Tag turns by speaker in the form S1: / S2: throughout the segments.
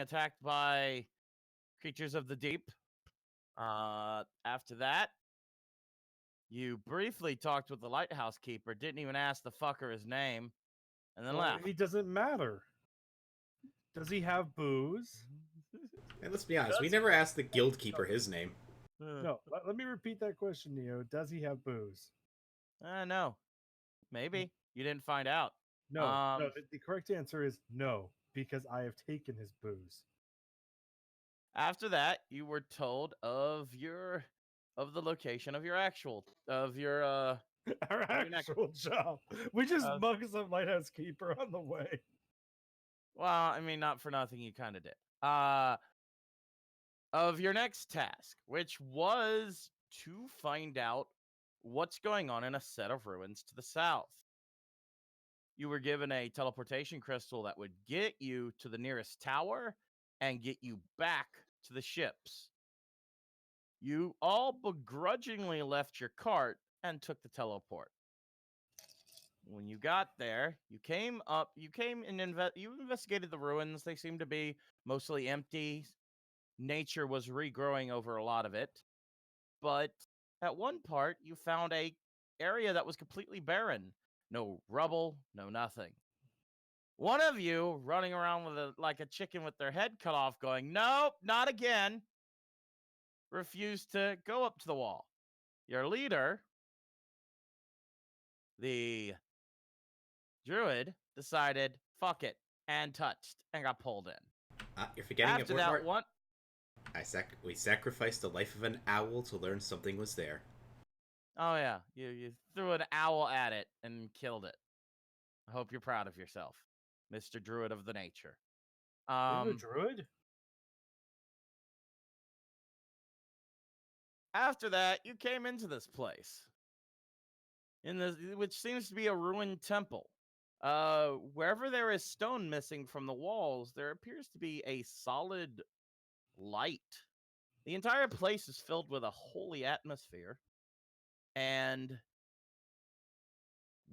S1: attacked by creatures of the deep. After that, you briefly talked with the lighthouse keeper, didn't even ask the fucker his name, and then left.
S2: It doesn't matter. Does he have booze?
S3: And let's be honest, we never asked the guild keeper his name.
S2: No, let me repeat that question, Neo. Does he have booze?
S1: No. Maybe. You didn't find out.
S2: No, the correct answer is no, because I have taken his booze.
S1: After that, you were told of the location of your
S2: Our actual job. We just mugged some lighthouse keeper on the way.
S1: Well, I mean, not for nothing, you kind of did. Of your next task, which was to find out what's going on in a set of ruins to the south. You were given a teleportation crystal that would get you to the nearest tower and get you back to the ships. You all begrudgingly left your cart and took the teleport. When you got there, you investigated the ruins. They seemed to be mostly empty. Nature was regrowing over a lot of it. But at one part, you found a area that was completely barren. No rubble, no nothing. One of you running around with like a chicken with their head cut off going, "Nope, not again," refused to go up to the wall. Your leader, the druid, decided, fuck it, and touched, and got pulled in.
S3: You're forgetting
S1: After that
S3: part.
S1: one...
S3: We sacrificed the life of an owl to learn something was there.
S1: Oh, yeah. You threw an owl at it and killed it. I hope you're proud of yourself, Mr. Druid of the Nature.
S2: Are you a druid?
S1: After that, you came into this place, which seems to be a ruined temple. Wherever there is stone missing from the walls, there appears to be a solid light. The entire place is filled with a holy atmosphere, and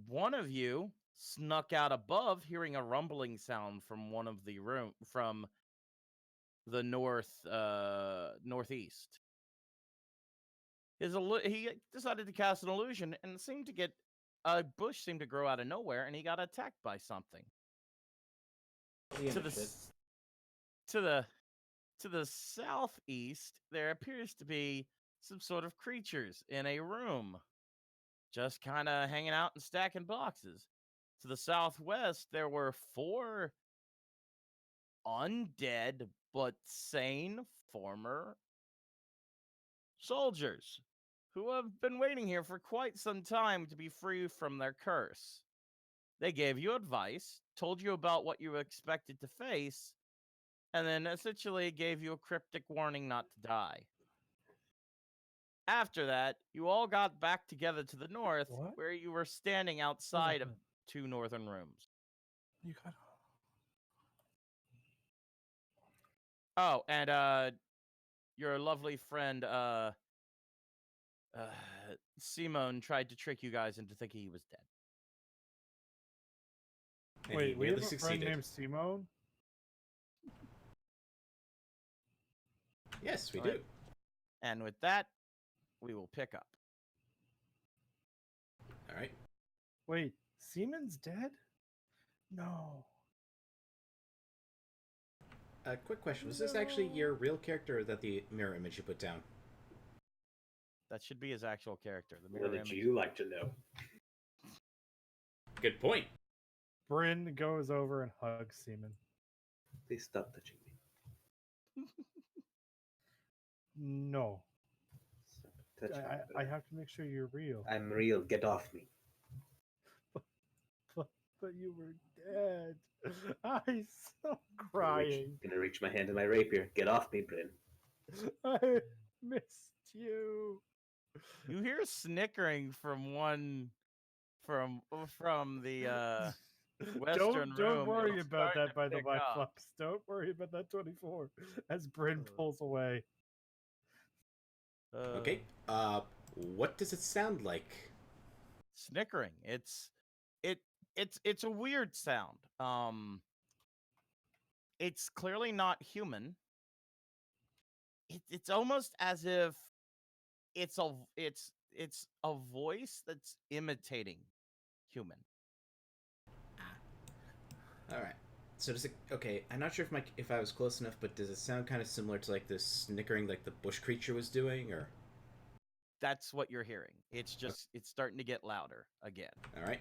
S1: one of you snuck out above, hearing a rumbling sound from one of the from the northeast. He decided to cast an illusion, and a bush seemed to grow out of nowhere, and he got attacked by something. To the southeast, there appears to be some sort of creatures in a room, just kind of hanging out and stacking boxes. To the southwest, there were 4 undead but sane former soldiers who have been waiting here for quite some time to be free from their curse. They gave you advice, told you about what you expected to face, and then essentially gave you a cryptic warning not to die. After that, you all got back together to the north, where you were standing outside of 2 northern rooms.
S2: You got...
S1: Oh, and your lovely friend Simone tried to trick you guys into thinking he was dead.
S3: And
S2: wait, we have a
S3: succeeded.
S2: friend named Simone?
S3: Yes, we do.
S1: And with that, we will pick up.
S3: All right.
S2: Wait, Simon's dead? No.
S3: Quick question. Was this actually your real character or that the mirror image you put down?
S1: That should be his actual character. The
S4: mirror image. Would you like to know?
S3: Good point.
S2: Bryn goes over and hugs Seaman.
S4: Please stop touching me.
S2: No.
S4: Touch
S2: I have to make sure you're real.
S4: I'm real. Get off me.
S2: But you were dead. I'm so crying.
S4: I'm gonna reach my hand in my rapier. Get off me, Bryn.
S2: I missed you.
S1: You hear snickering from the western room.
S2: Don't worry about that, by the way, Fox. Don't worry about that 24 as Bryn pulls away.
S3: Okay. What does it sound like?
S1: Snickering. It's a weird sound. It's clearly not human. It's almost as if it's a voice that's imitating human.
S3: All right. So does it? Okay, I'm not sure if I was close enough, but does it sound kind of similar to like this snickering, like the bush creature was doing, or?
S1: That's what you're hearing. It's just it's starting to get louder again.
S3: All right.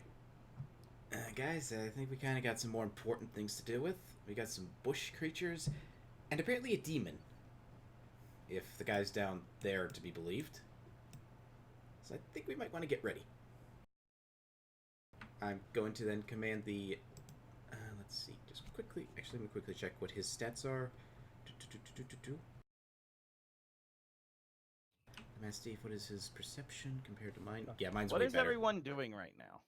S3: Guys, I think we kind of got some more important things to deal with. We got some bush creatures, and apparently a demon. If the guy's down there to be believed. So I think we might want to get ready. I'm going to then command the... let's see, just quickly... Actually, let me quickly check what his stats are. Mastiff, what is his perception compared to mine? Yeah, mine's way better.
S1: What is everyone doing right now?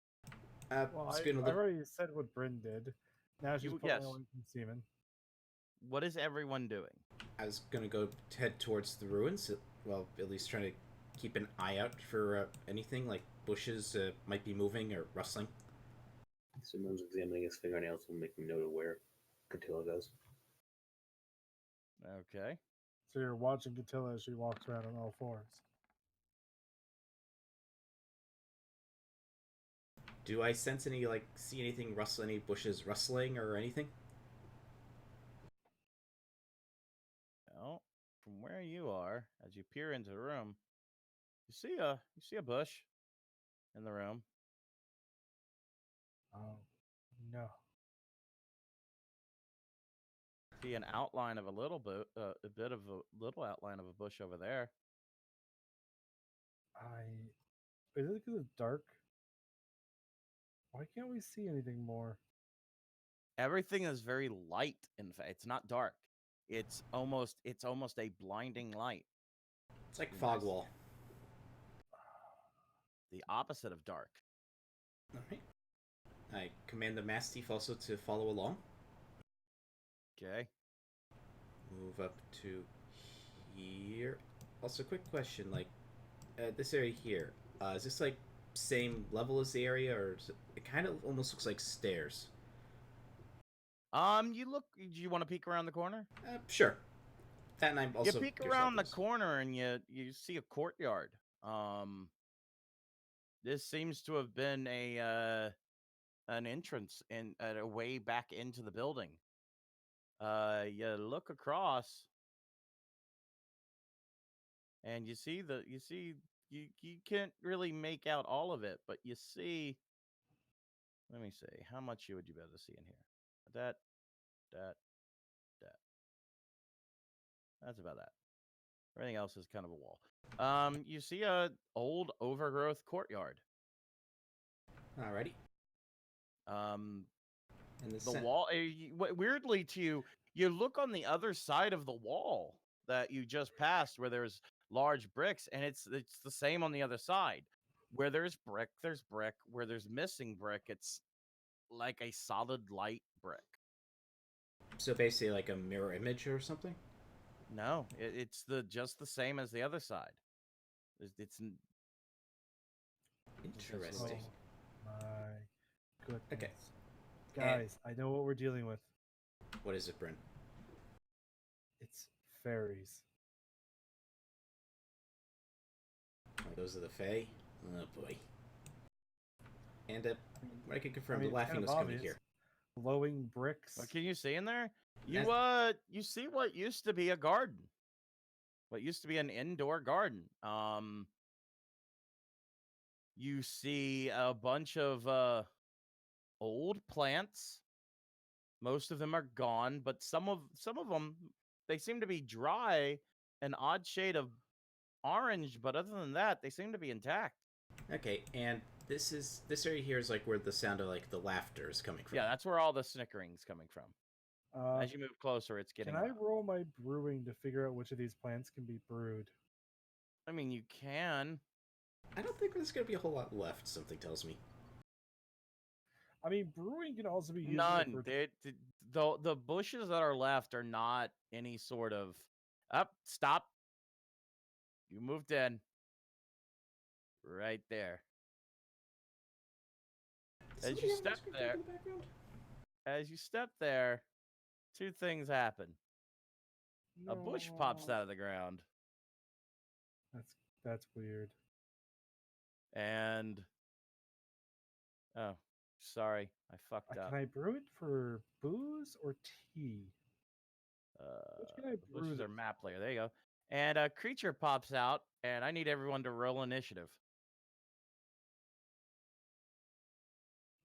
S2: Well, I already said what Bryn did. Now she's pulling away from semen.
S1: What is everyone doing?
S3: I was gonna go head towards the ruins. Well, at least trying to keep an eye out for anything like bushes might be moving or rustling.
S4: Someone's examining his fingernails and making note of where Catilla goes.
S1: Okay.
S2: So you're watching Catilla as she walks around on all fours.
S3: Do I sense any, like, see anything rustle, any bushes rustling or anything?
S1: Well, from where you are, as you peer into the room, you see a bush in the room.
S2: Oh, no.
S1: See an outline of a little bit, outline of a bush over there.
S2: Is it because it's dark? Why can't we see anything more?
S1: Everything is very light. In fact, it's not dark. It's almost a blinding light.
S3: It's like fog wall.
S1: The opposite of dark.
S3: All right. I command the Mastiff also to follow along.
S1: Okay.
S3: Move up to here. Also, quick question, like, this area here, is this like same level as the area, or it kind of almost looks like stairs?
S1: You look. Do you want to peek around the corner?
S3: Sure. That, and I'm also.
S1: You peek around the corner and you see a courtyard. This seems to have been an entrance in a way back into the building. You look across, and you can't really make out all of it, but you see. Let me see. How much would you be able to see in here? That. That's about that. Everything else is kind of a wall. You see a old overgrowth courtyard.
S3: Alrighty.
S1: And the wall. Weirdly to you, you look on the other side of the wall that you just passed, where there's large bricks, and it's the same on the other side. Where there's brick, there's brick. Where there's missing brick, it's like a solid light brick.
S3: So basically, like a mirror image or something.
S1: No, it's just the same as the other side. It's
S3: interesting.
S2: Oh my goodness.
S3: Okay,
S2: guys, I know what we're dealing with.
S3: What is it, Bryn?
S2: It's fairies.
S3: Those are the Fae. Oh boy. And I can confirm the laughing was coming here.
S2: Glowing bricks.
S1: What can you see in there? You see what used to be a garden. What used to be an indoor garden. You see a bunch of old plants. Most of them are gone, but some of them, they seem to be dry, an odd shade of orange, but other than that, they seem to be intact.
S3: Okay, and this area here is like where the sound of like the laughter is coming from.
S1: Yeah, that's where all the snickering's coming from. As you move closer, it's getting.
S2: Can I roll my brewing to figure out which of these plants can be brewed?
S1: I mean, you can.
S3: I don't think there's going to be a whole lot left, something tells me.
S2: I mean, brewing can also be used.
S1: None. The bushes that are left are not any sort of. Stop. You moved in. Right there. As you step there, two things happen. A bush pops out of the ground,
S2: That's weird.
S1: and oh, sorry, I fucked up.
S2: Can I brew it for booze or tea? Which can I
S1: The
S2: brew
S1: bushes
S2: this
S1: are map layer. There you go. And a creature pops out, and I need everyone to roll initiative.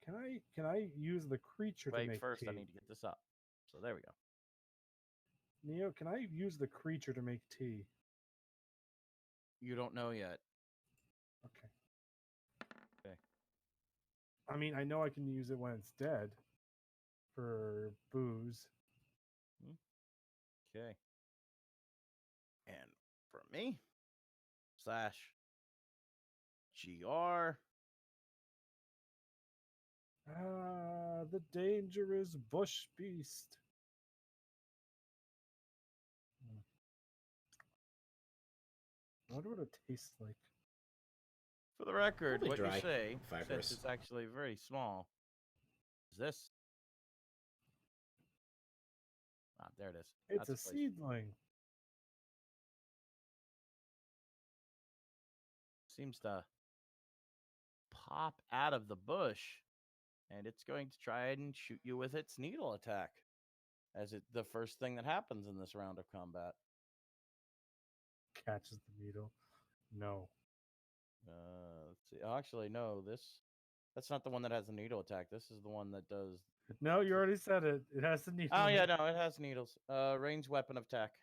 S2: Can I use the creature to
S1: Wait,
S2: make
S1: first
S2: tea?
S1: I need to get this up. So there we go.
S2: Neo, can I use the creature to make tea?
S1: You don't know yet.
S2: Okay.
S1: Okay.
S2: I mean, I know I can use it when it's dead for booze.
S1: Okay. And for me, /GR.
S2: Ah, the dangerous bush beast. I wonder what it tastes like.
S1: For the record,
S3: Probably
S1: what
S3: dry,
S1: you say,
S3: fibrous.
S1: since it's actually very small, is this. Ah, there it is.
S2: It's
S1: That's
S2: a
S1: place.
S2: seedling.
S1: Seems to pop out of the bush, and it's going to try and shoot you with its needle attack, as it the first thing that happens in this round of combat.
S2: Catches the needle. No.
S1: Let's see. Oh, actually, no. That's not the one that has the needle attack. This is the one that does.
S2: No, you already said it. It has the needle.
S1: Oh yeah, no, it has needles. Ranged weapon of attack.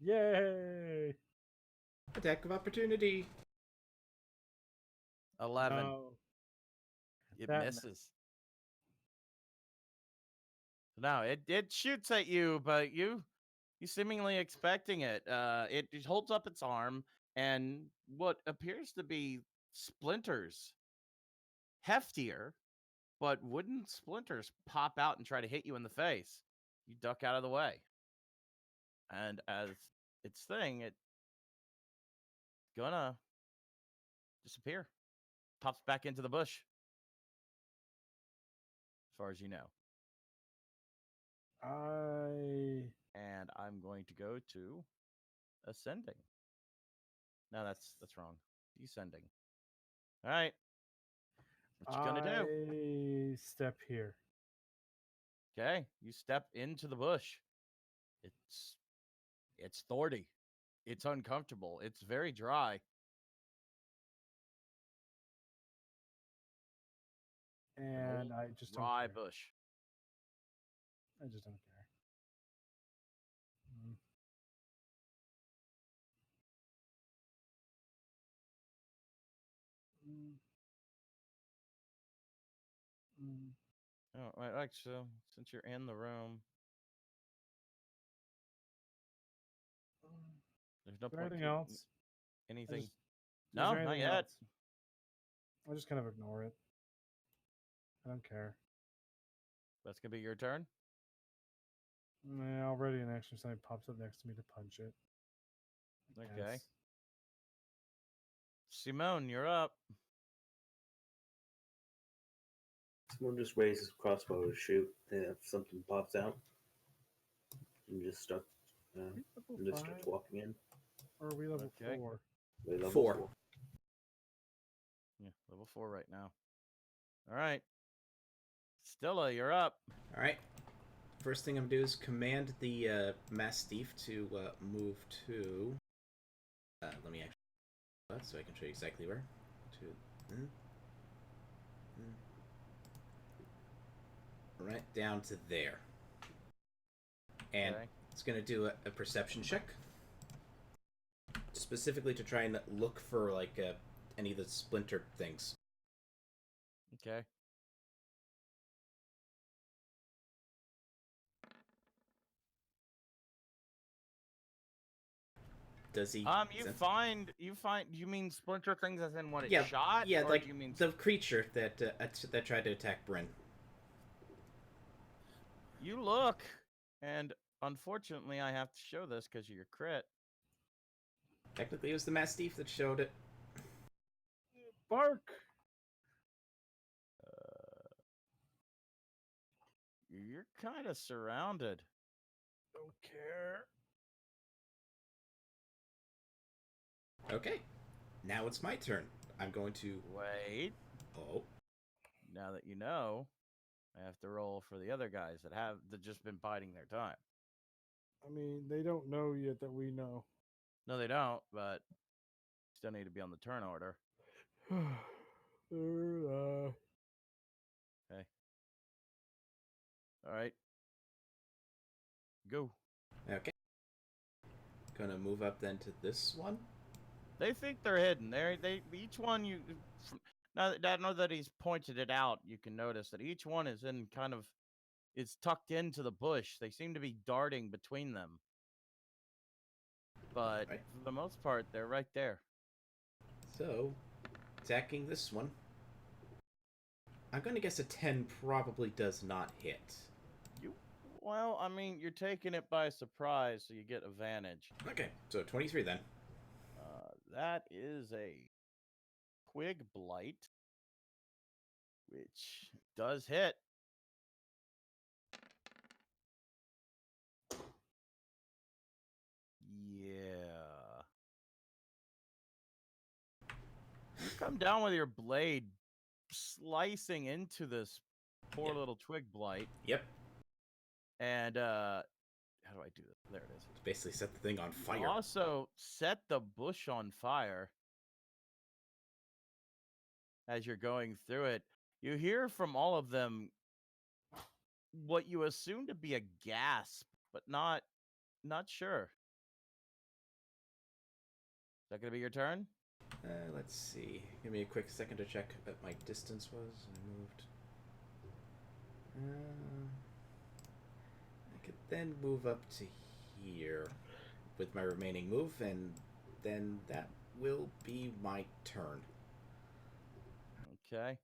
S2: Yay!
S3: Attack of opportunity.
S1: 11.
S2: No.
S1: It
S2: That
S1: misses. No, it shoots at you, but you seemingly expecting it. It holds up its arm, and what appears to be splinters, heftier, but wooden splinters pop out and try to hit you in the face. You duck out of the way, and as its thing, it's gonna disappear. Pops back into the bush, as far as you know. And I'm going to go to ascending. No, that's wrong. Descending. All right. What you gonna do?
S2: I step here.
S1: Okay, you step into the bush. It's thorny. It's uncomfortable. It's very dry.
S2: And I just don't
S1: dry
S2: care.
S1: bush.
S2: I just don't care.
S1: Oh, right, actually, since you're in the room, there's no point.
S2: Anything else?
S1: Anything?
S2: Is
S1: No,
S2: there
S1: not
S2: anything
S1: yet.
S2: else? I just kind of ignore it. I don't care.
S1: That's gonna be your turn.
S2: Already an action sign pops up next to me to punch it.
S1: Okay.
S2: Yes.
S1: Simone, you're up.
S4: Someone just raises a crossbow to shoot, and if something pops out, and just starts walking in.
S2: Or are we level
S1: Okay.
S2: 4?
S4: Level
S3: 4.
S1: Yeah, level 4 right now. All right. Stella, you're up.
S3: All right. First thing I'm gonna do is command the Mastiff to move to. Let me actually, so I can show you exactly where. Right down to there. And it's gonna do a perception check, specifically to try and look for like any of the splinter things.
S1: Okay.
S3: Does he?
S1: You mean splinter things as in what it
S3: Yeah,
S1: shot?
S3: yeah,
S1: or
S3: like
S1: do you mean
S3: the creature that that tried to attack Bryn.
S1: You look, and unfortunately, I have to show this because of your crit.
S3: Technically, it was the Mastiff that showed it.
S2: Bark!
S1: you're kind of surrounded.
S2: Don't care.
S3: Okay. Now it's my turn. I'm going to...
S1: Wait.
S3: Oh.
S1: Now that you know, I have to roll for the other guys that just been biding their time.
S2: I mean, they don't know yet that we know.
S1: No, they don't, but still need to be on the turn order. Okay. All right. Go.
S3: Okay. Gonna move up then to this one.
S1: They think they're hidden. They each one now that he's pointed it out, you can notice that each one is tucked into the bush. They seem to be darting between them. But
S3: right.
S1: for the most part, they're right there.
S3: So, attacking this one. I'm going to guess a 10 probably does not hit.
S1: Well, I mean, you're taking it by surprise, so you get advantage.
S3: Okay, so 23 then.
S1: That is a twig blight, which does hit. Yeah. You come down with your blade, slicing into this poor little twig blight.
S3: Yep.
S1: And how do I do this? There it is.
S3: Basically set the thing on fire.
S1: You also set the bush on fire as you're going through it. You hear from all of them what you assume to be a gasp, but not sure. Is that going to be your turn?
S3: Let's see. Give me a quick second to check what my distance was. I moved. I could then move up to here with my remaining move, and then that will be my turn.
S1: Okay.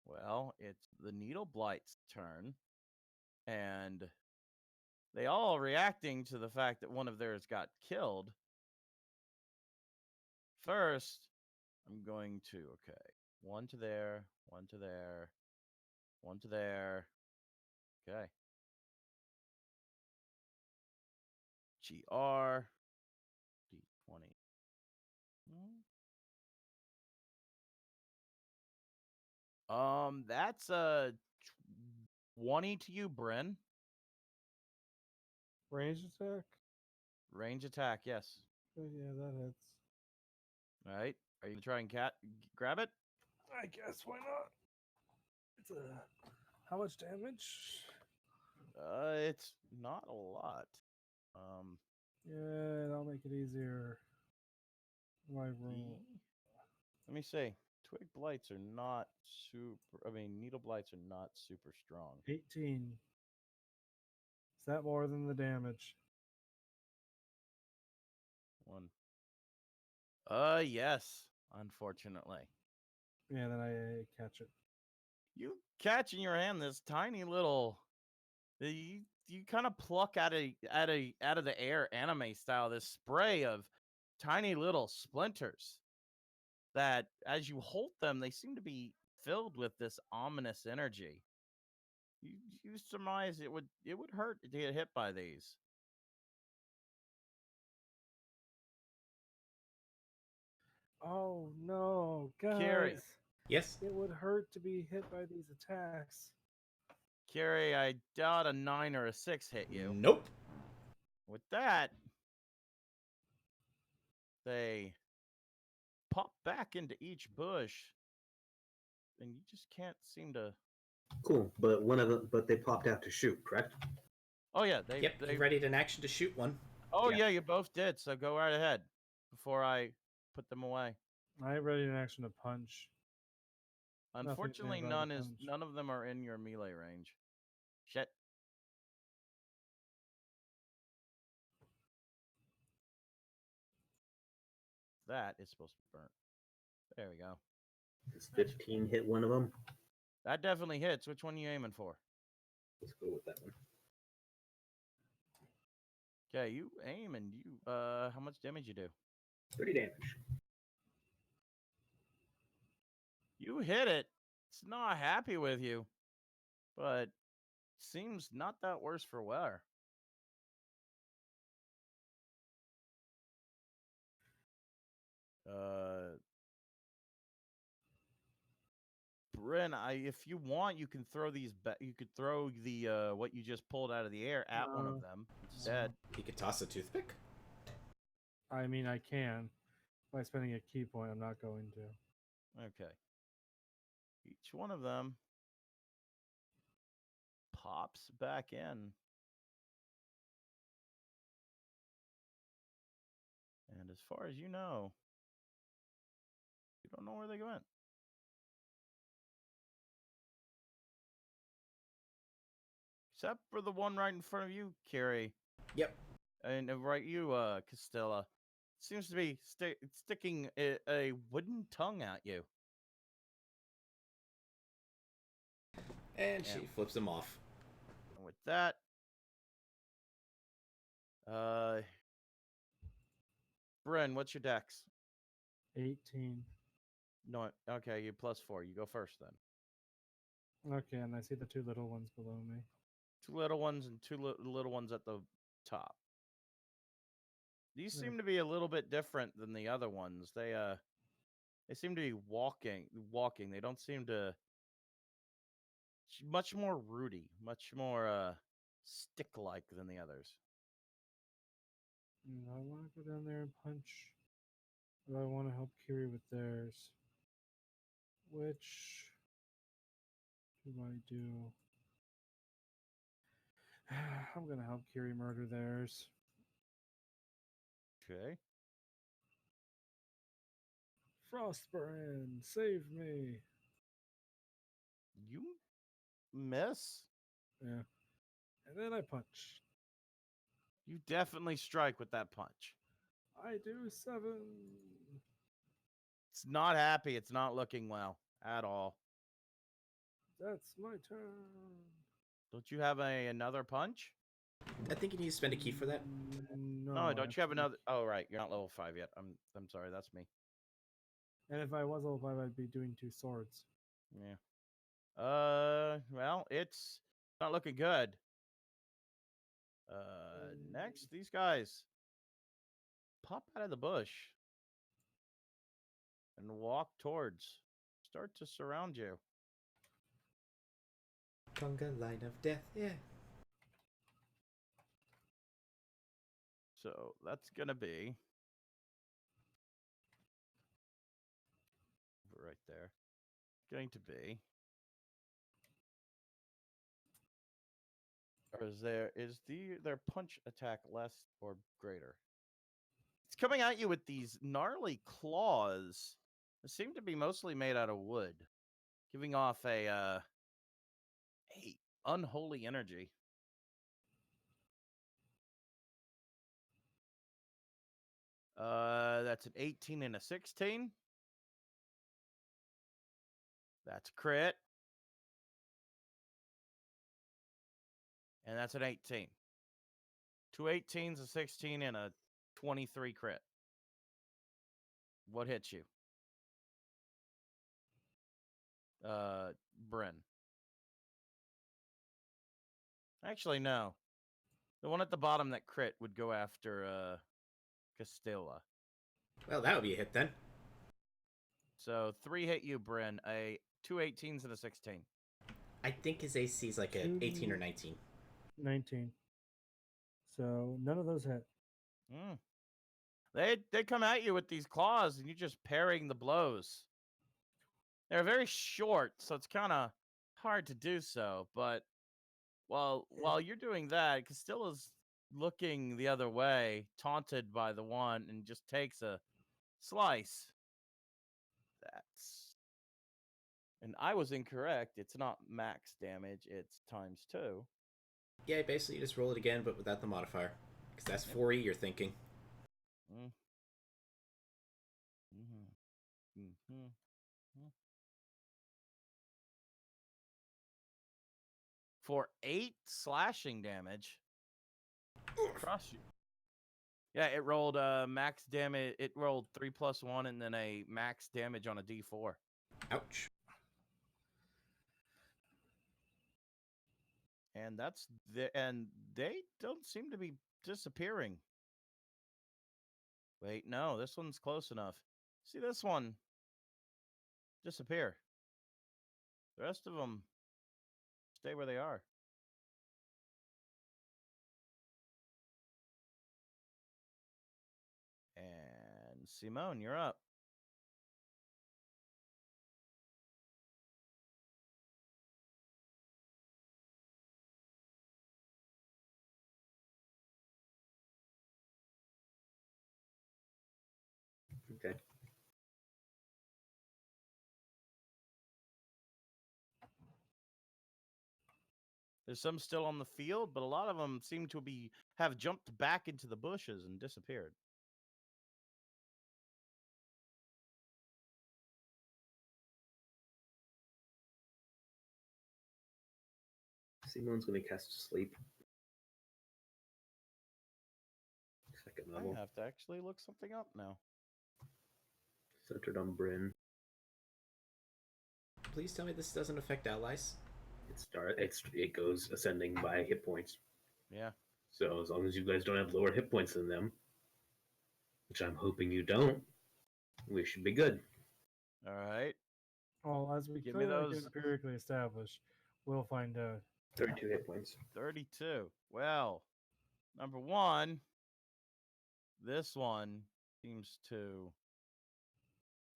S1: Well, it's the Needle Blight's turn, and they all reacting to the fact that one of theirs got killed. First, I'm going to, okay, one to there, one to there, one to there. Okay. GR, D20. That's a 20 to you, Bryn.
S2: Range attack?
S1: Range attack, yes.
S2: Oh, yeah, that hits.
S1: All right. Are you going to try and grab it?
S2: I guess, why not? It's how much damage?
S1: It's not a lot.
S2: Yeah, that'll make it easier. My roll.
S1: Let me see. Twig blights are not needle blights are not super strong.
S2: 18. Is that more than the damage?
S1: One. Yes, unfortunately.
S2: Yeah, then I catch it.
S1: You catch in your hand this tiny little. You kind of pluck out of the air, anime style, this spray of tiny little splinters that, as you hold them, they seem to be filled with this ominous energy. You surmise it would hurt to get hit by these.
S2: Oh no, guys!
S1: Carrie.
S3: Yes.
S2: It would hurt to be hit by these attacks.
S1: Carrie, I doubt a 9 or a 6 hit you.
S3: Nope.
S1: With that, they pop back into each bush, and you just can't seem to.
S4: Cool, but they popped out to shoot, correct?
S1: Oh yeah,
S3: They readied an action to shoot one.
S1: Oh yeah, you both did. So go right ahead before I put them away.
S2: I ready an action to punch.
S1: Unfortunately, none of them are in your melee range. Shit. That is supposed to be burnt. There we go.
S4: Does 15 hit one of them?
S1: That definitely hits. Which one are you aiming for?
S4: Let's go with that one.
S1: Okay, you aim and you how much damage you do?
S4: 30 damage.
S1: You hit it. It's not happy with you, but seems not that worse for wear. Bryn, if you want, you can throw these. You could throw the what you just pulled out of the air at one of them instead.
S3: He could toss a toothpick.
S2: I mean, I can. By spending a key point, I'm not going to.
S1: Okay. Each one of them pops back in. And as far as you know, you don't know where they went. Except for the one right in front of you, Carrie.
S3: Yep.
S1: And right you, Castella. Seems to be sticking a wooden tongue at you.
S3: And she flips him off.
S1: And with that, Bryn, what's your dex?
S2: 18.
S1: No, okay, you +4. You go first then.
S2: Okay, and I see the 2 little ones below me.
S1: 2 little ones and 2 little ones at the top. These seem to be a little bit different than the other ones. They seem to be walking. They don't seem to. Much more rooty, much more stick-like than the others.
S2: I want to go down there and punch, but I want to help Kiri with theirs. Which do I do? I'm gonna help Kiri murder theirs.
S1: Okay.
S2: Frostburn, save me.
S1: You miss?
S2: Yeah. And then I punch.
S1: You definitely strike with that punch.
S2: I do 7.
S1: It's not happy. It's not looking well at all.
S2: That's my turn.
S1: Don't you have another punch?
S3: I think you need to spend a key for that.
S1: No, don't you have another? Oh, right. You're not level 5 yet. I'm sorry. That's me.
S2: And if I was level 5, I'd be doing 2 swords.
S1: Yeah. Well, it's not looking good. Next, these guys pop out of the bush and walk towards. Start to surround you.
S3: Conga line of death, yeah.
S1: So that's gonna be right there. Going to be. Or is their punch attack less or greater? It's coming at you with these gnarly claws. They seem to be mostly made out of wood, giving off a unholy energy. That's an 18 and a 16. That's crit. And that's an 18. 2 18s, a 16, and a 23 crit. What hits you? Bryn. Actually, no. The one at the bottom that crit would go after Castilla.
S3: Well, that would be a hit then.
S1: So 3 hit you, Bryn. 2 18s and a 16.
S3: I think his AC is like an 18 or 19.
S2: 19. So none of those hit.
S1: They come at you with these claws, and you're just parrying the blows. They're very short, so it's kind of hard to do so. But while you're doing that, Castilla's looking the other way, taunted by the one, and just takes a slice. And I was incorrect. It's not max damage. It's ×2.
S3: Yeah, basically you just roll it again, but without the modifier. Because that's 4E you're thinking.
S1: For 8 slashing damage. Across you. Yeah, it rolled max damage. It rolled 3 + 1 and then a max damage on a D4.
S3: Ouch.
S1: And they don't seem to be disappearing. Wait, no, this one's close enough. See this one disappear. The rest of them stay where they are. And Simone, you're up.
S4: Okay.
S1: There's some still on the field, but a lot of them seem to have jumped back into the bushes and disappeared.
S4: Simone's going to cast Sleep. Second level.
S1: I have to actually look something up now.
S4: Centered on Bryn.
S3: Please tell me this doesn't affect allies.
S4: It goes ascending by hit points.
S1: Yeah.
S4: So as long as you guys don't have lower hit points than them, which I'm hoping you don't, we should be good.
S1: All right.
S2: Well, as we
S1: Give me
S2: clearly
S1: those.
S2: empirically establish, we'll find out.
S4: 32 hit points.
S1: 32. Well, number one, this one seems to.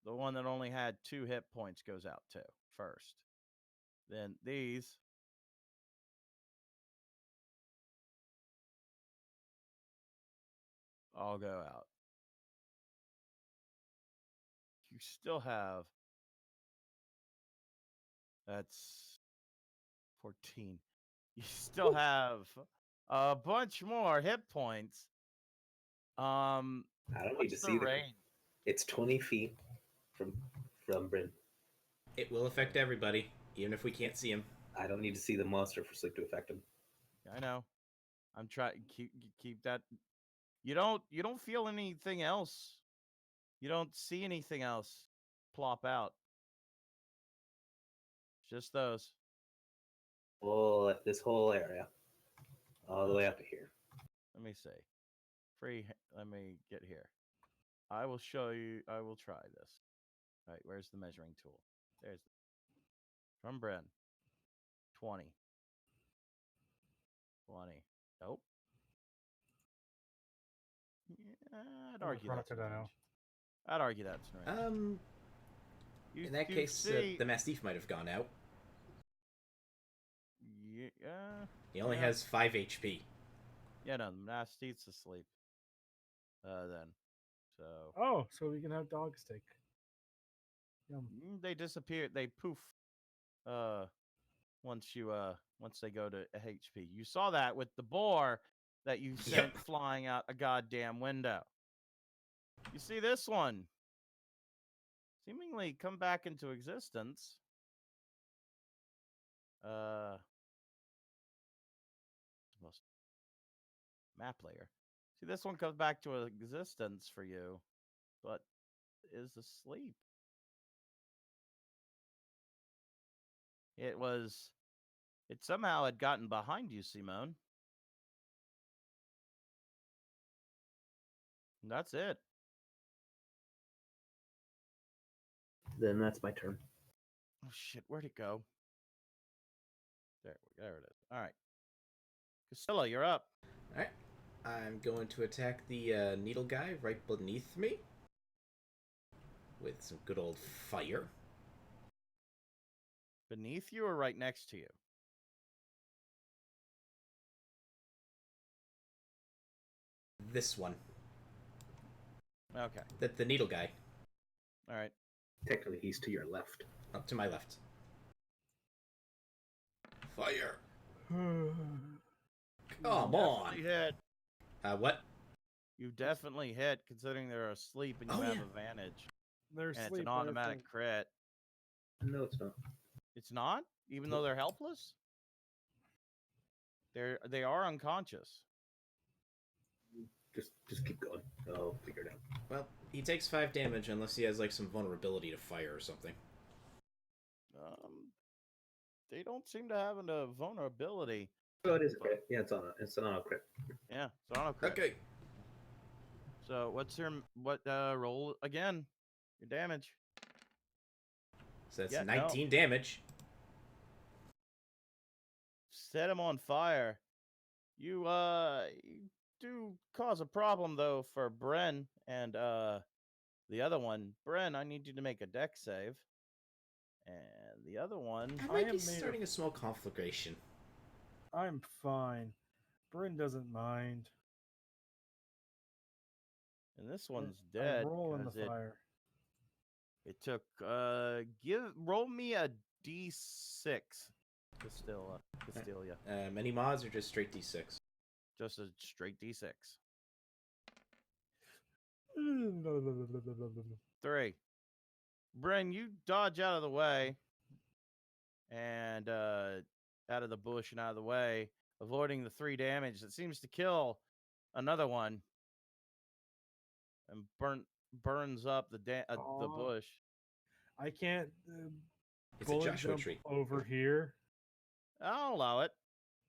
S1: The one that only had 2 hit points goes out too first. Then these. All go out. You still have. That's 14. You still have a bunch more hit points.
S4: I don't need to see the
S1: range.
S4: It's 20 feet from Bryn.
S3: It will affect everybody, even if we can't see him.
S4: I don't need to see the monster for Sleep to affect him.
S1: I know. I'm trying keep that. You don't feel anything else. You don't see anything else plop out. Just those.
S4: Well, this whole area, all the way up to here.
S1: Let me see. Let me get here. I will show you. I will try this. All right, where's the measuring tool? There's from Bren. 20. 20. Nope. Yeah, I'd argue that's in range. I'd argue that's in range.
S3: In that case, the Mastiff might have gone out.
S1: Yeah.
S3: He only has 5 HP.
S1: Yeah, no, the Mastiff's asleep. Then. So.
S2: Oh, so we can have dog steak. Yum.
S1: They disappear. They poof. Once they go to HP. You saw that with the boar that you sent flying out a goddamn window. You see this one seemingly come back into existence. Map layer. See, this one comes back to existence for you, but is asleep. It somehow had gotten behind you, Simone. And that's it.
S4: Then that's my turn.
S1: Oh shit, where'd it go? There it is. All right. Casilla, you're up.
S3: All right. I'm going to attack the needle guy right beneath me with some good old fire.
S1: Beneath you or right next to you?
S3: This one.
S1: Okay.
S3: The needle guy.
S1: All right.
S4: Technically, he's to your left.
S3: Up to my left. Fire. Come on.
S1: Hit.
S3: What?
S1: You definitely hit, considering they're asleep and you have advantage.
S2: They're
S1: and
S2: asleep.
S1: It's an automatic crit.
S4: No, it's not.
S1: It's not? Even though they're helpless? They are unconscious.
S4: Just keep going. I'll figure it out.
S3: Well, he takes 5 damage unless he has like some vulnerability to fire or something.
S1: They don't seem to have a vulnerability.
S4: Oh, it is a crit. Yeah, it's an auto crit.
S1: Yeah, it's auto crit.
S3: Okay.
S1: So what's your roll again? Your damage.
S3: So that's
S1: Yeah,
S3: 19 damage.
S1: Set him on fire. You do cause a problem though for Bren and the other one. Bren, I need you to make a deck save. And the other one,
S3: I might be starting a small conflagration.
S2: I'm fine. Bryn doesn't mind.
S1: and this one's
S2: I
S1: dead.
S2: roll in the
S1: 'cause
S2: fire.
S1: It took roll me a d6 Castilia.
S3: Any mods or just straight d6?
S1: Just a straight d6. 3. Bren, you dodge out of the way and out of the bush and out of the way, avoiding the 3 damage that seems to kill another one and burns up the bush.
S2: I can't
S3: It's a
S2: bullet
S3: Joshua
S2: jump
S3: tree.
S2: over here.
S1: I'll allow it.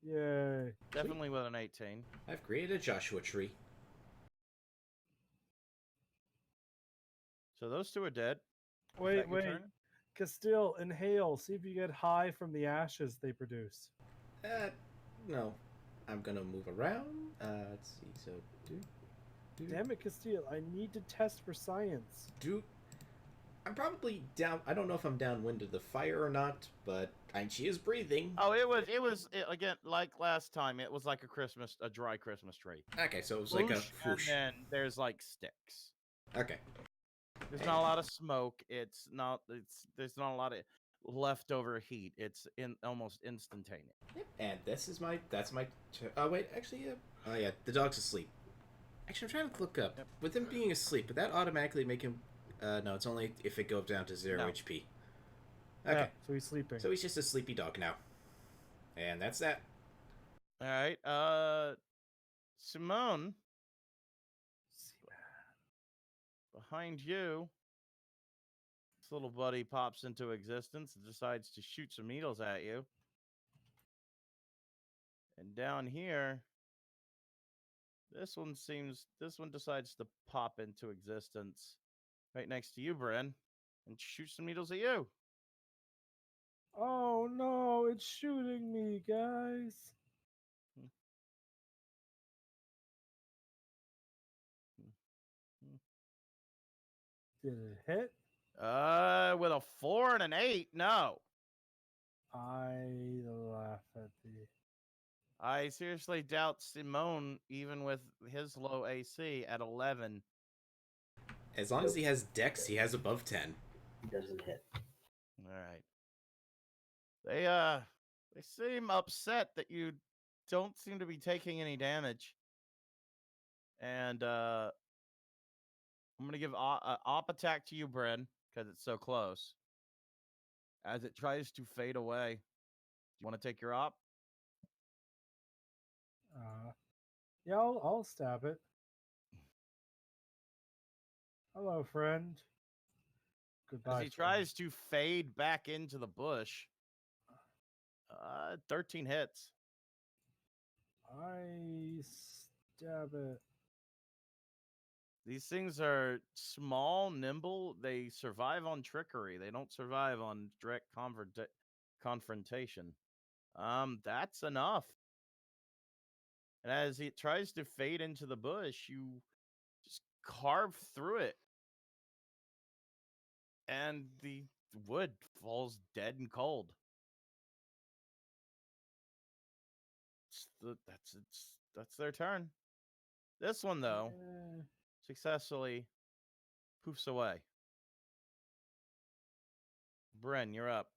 S2: Yay.
S1: Definitely with an 18.
S3: I've created a Joshua tree.
S1: So those 2 are dead.
S2: Wait. Castile, inhale. See if you get high from the ashes they produce.
S3: No. I'm gonna move around. Let's see. So,
S2: Damn it, Castile. I need to test for science.
S3: I'm probably down. I don't know if I'm downwind of the fire or not, but she is breathing.
S1: Oh, it was again like last time. It was like a dry Christmas tree.
S3: Okay, so it was like a
S1: And
S3: whoosh.
S1: then there's like sticks.
S3: Okay.
S1: There's not a lot of smoke. There's not a lot of leftover heat. It's almost instantaneous.
S3: Yep. And that's my. Oh wait, actually, yeah. Oh yeah, the dog's asleep. Actually, I'm trying to look up.
S1: Yep.
S3: With him being asleep, would that automatically make him? No, it's only if it goes down to 0 HP. Okay.
S2: Yeah, so he's sleeping.
S3: So he's just a sleepy dog now. And that's that.
S1: All right. Simone, behind you, this little buddy pops into existence and decides to shoot some needles at you. And down here, this one decides to pop into existence right next to you, Bren, and shoot some needles at you.
S2: Oh no, it's shooting me, guys. Did it hit?
S1: With a 4 and an 8, no.
S2: I laugh at the.
S1: I seriously doubt Simone, even with his low AC at 11.
S3: As long as he has Dex, he has above 10.
S4: He doesn't hit.
S1: All right. They seem upset that you don't seem to be taking any damage. And I'm gonna give op attack to you, Bren, because it's so close. As it tries to fade away. You want to take your op?
S2: Yeah, I'll stab it. Hello, friend. Goodbye.
S1: As he tries to fade back into the bush. 13 hits.
S2: I stab it.
S1: These things are small, nimble. They survive on trickery. They don't survive on direct confrontation. That's enough. And as it tries to fade into the bush, you just carve through it. And the wood falls dead and cold. That's their turn. This one, though, successfully poofs away. Bren, you're up.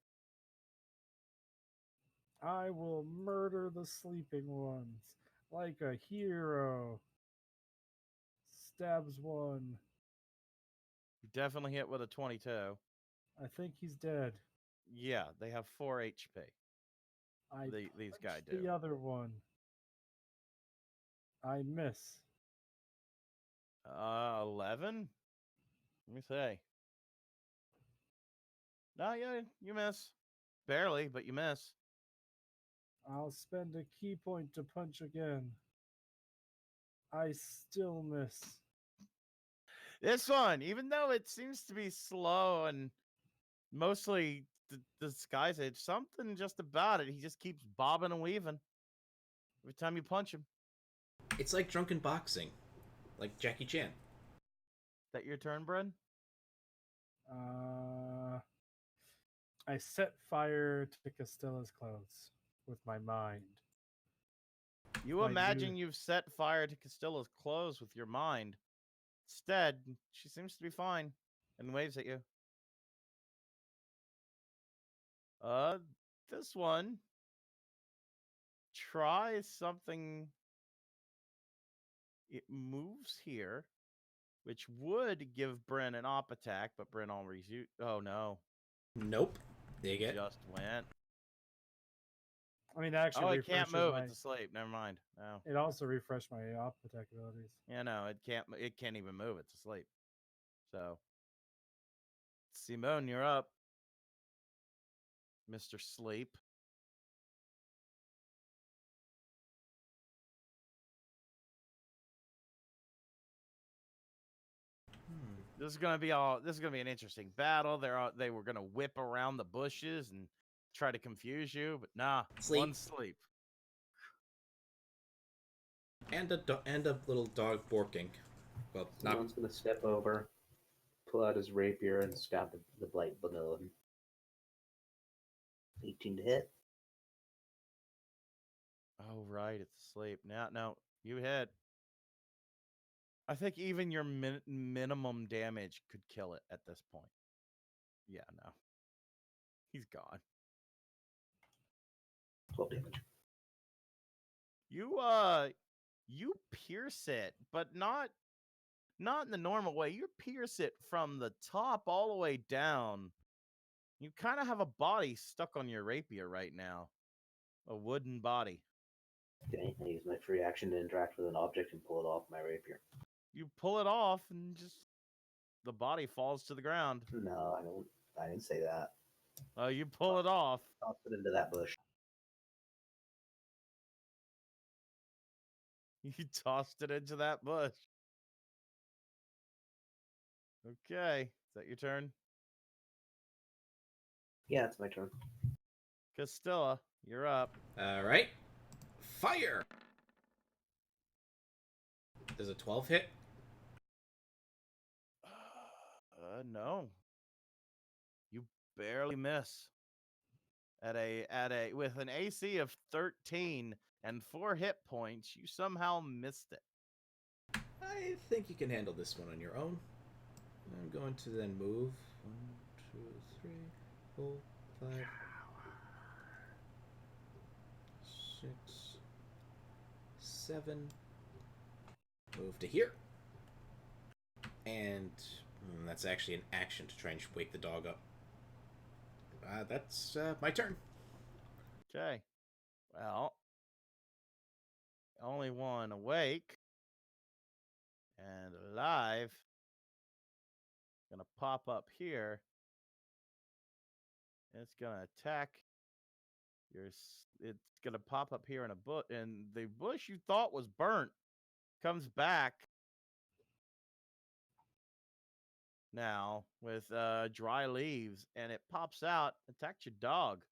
S2: I will murder the sleeping ones like a hero. Stabs one.
S1: You definitely hit with a 22.
S2: I think he's dead.
S1: Yeah, they have 4 HP. These guys do.
S2: The other one. I miss.
S1: 11? Let me see. No, yeah, you miss. Barely, but you miss.
S2: I'll spend a key point to punch again. I still miss.
S1: This one, even though it seems to be slow and mostly disguise it, something just about it. He just keeps bobbing and weaving every time you punch him.
S3: It's like drunken boxing, like Jackie Chan.
S1: That your turn, Bren?
S2: I set fire to Castella's clothes with my mind.
S1: You imagine you've set fire to Castella's clothes with your mind. Instead, she seems to be fine and waves at you. This one tries something. It moves here, which would give Bryn an op attack, but Bryn already used. Oh no.
S3: Nope. Dig it.
S1: Just went.
S2: I mean, actually,
S1: Oh, it can't move.
S2: my...
S1: It's asleep. Never mind. No.
S2: It also refreshed my op attack abilities.
S1: Yeah, no, it can't. It can't even move. It's asleep. So, Simone, you're up, Mr. Sleep. This is gonna be an interesting battle. They were gonna whip around the bushes and try to confuse you, but nah, one sleep.
S3: And a little dog barking. Well, not.
S4: Someone's gonna step over, pull out his rapier, and stab the blight below him. 18 to hit.
S1: Oh right, it's asleep. No, you hit. I think even your minimum damage could kill it at this point. Yeah, no. He's gone.
S4: 12 damage.
S1: You pierce it, but not in the normal way. You pierce it from the top all the way down. You kind of have a body stuck on your rapier right now. A wooden body.
S4: Okay, I use my free action to interact with an object and pull it off my rapier.
S1: You pull it off and just the body falls to the ground.
S4: No, I didn't say that.
S1: Oh, you pull it off.
S4: Toss it into that bush.
S1: You tossed it into that bush. Okay. Is that your turn?
S4: Yeah, it's my turn.
S1: Castilla, you're up.
S3: All right. Fire! Does a 12 hit?
S1: No. You barely miss. With an AC of 13 and 4 hit points, you somehow missed it.
S3: I think you can handle this one on your own. I'm going to then move 1, 2, 3, 4, 5, 6, 7. Move to here. And that's actually an action to try and wake the dog up. That's my turn.
S1: Okay. Well, only one awake and alive. Gonna pop up here. It's gonna attack it's gonna pop up here in a bush, and the bush you thought was burnt comes back now with dry leaves, and it pops out, attacks your dog.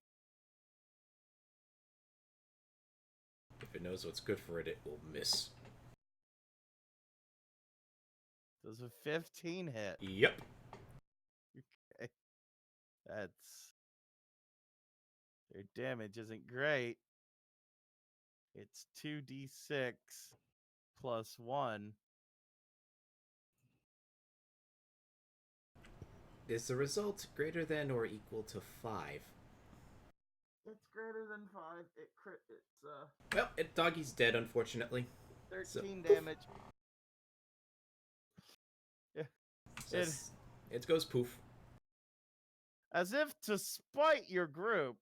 S3: If it knows what's good for it, it will miss.
S1: Does a 15 hit?
S3: Yep.
S1: Okay. Their damage isn't great. It's 2d6 plus 1.
S3: Is the result greater than or equal to 5?
S1: It's greater than 5.
S3: Well, doggy's dead, unfortunately.
S1: 13 damage. Yeah.
S3: It goes poof.
S1: As if to spite your group,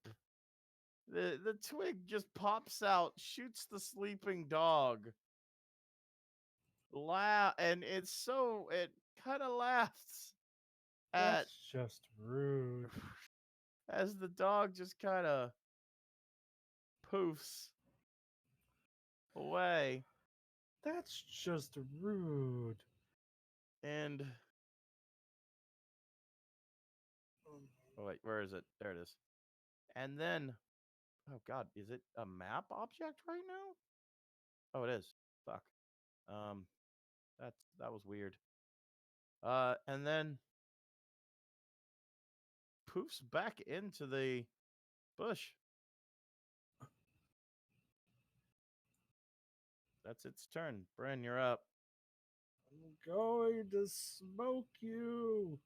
S1: the twig just pops out, shoots the sleeping dog. And it kind of laughs at.
S2: That's just rude.
S1: As the dog just kind of poofs away.
S2: That's just rude.
S1: And oh wait, where is it? There it is. And then, oh god, is it a map object right now? Oh, it is. Fuck. That was weird. And then poofs back into the bush. That's its turn. Bryn, you're up.
S2: I'm going to smoke you.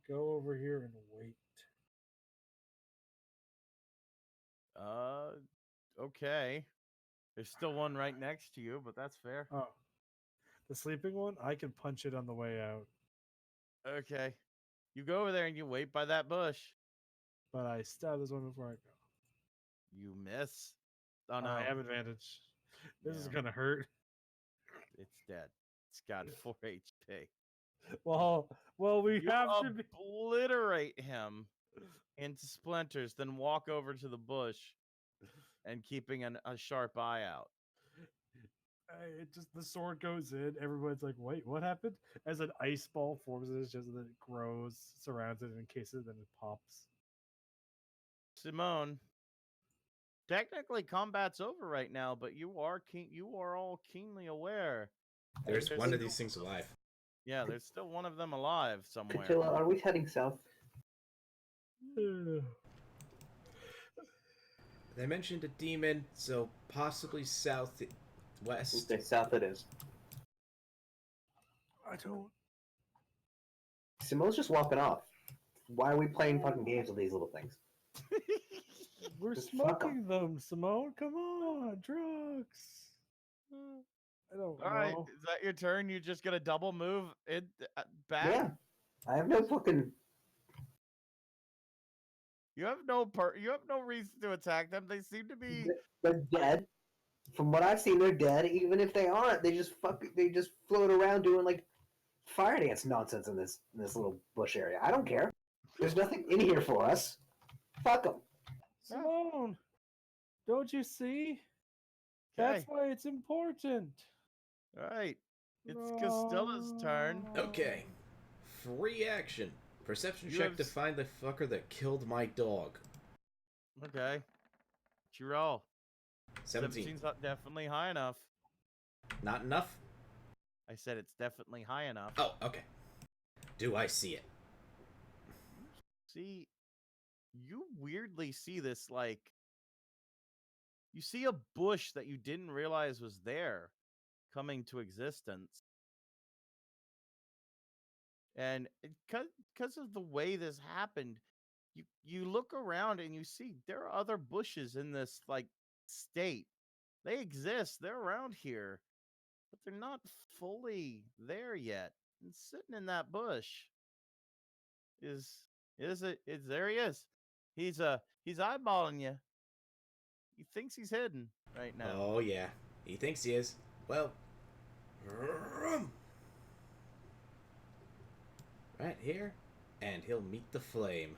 S2: Go over here and wait.
S1: Okay. There's still one right next to you, but that's fair.
S2: Oh, the sleeping one? I can punch it on the way out.
S1: Okay. You go over there and you wait by that bush.
S2: But I stab this one before I go.
S1: You miss. Oh no.
S2: I have advantage. This is
S1: Yeah.
S2: gonna hurt.
S1: It's dead. It's got 4 HP.
S2: Well, we
S1: You
S2: have to be.
S1: obliterate him into splinters, then walk over to the bush and keeping a sharp eye out.
S2: It just the sword goes in. Everyone's like, "Wait, what happened?" As an ice ball forms, it just that it grows, surrounds it, and encases it, then it pops.
S1: Simone, technically combat's over right now, but you are all keenly aware.
S3: There's one of these things alive.
S1: Yeah, there's still one of them alive somewhere.
S4: Attila, are we heading south?
S3: They mentioned a demon, so possibly southwest.
S4: Okay, south it is.
S2: I don't.
S4: Simone's just walking off. Why are we playing fucking games with these little things?
S2: We're
S4: Just fuck 'em.
S2: smoking them, Simone. Come on, drugs. I don't
S1: All right,
S2: know.
S1: is that your turn? You just gonna double move it back?
S4: Yeah. I have no fucking.
S1: You have no reason to attack them. They seem to be.
S4: They're dead. From what I've seen, they're dead. Even if they aren't, they just float around doing like fire dance nonsense in this little bush area. I don't care. There's nothing in here for us. Fuck them.
S2: Simone, don't you see? That's why it's important.
S1: All right, it's Castilla's turn.
S3: Okay. Free action. Perception
S1: You
S3: check
S1: have
S3: to find the fucker that killed my dog.
S1: Okay, what's your roll?
S3: 17.
S1: 17's not definitely high enough.
S3: Not enough?
S1: I said it's definitely high enough.
S3: Oh, okay. Do I see it?
S1: See, you weirdly see this, like, you see a bush that you didn't realize was there coming to existence. And because of the way this happened, you look around and you see there are other bushes in this, like, state. They exist. They're around here, but they're not fully there yet. And sitting in that bush is there he is. He's eyeballing you. He thinks he's hidden right now.
S3: Oh, yeah. He thinks he is. Well, right here, and he'll meet the flame.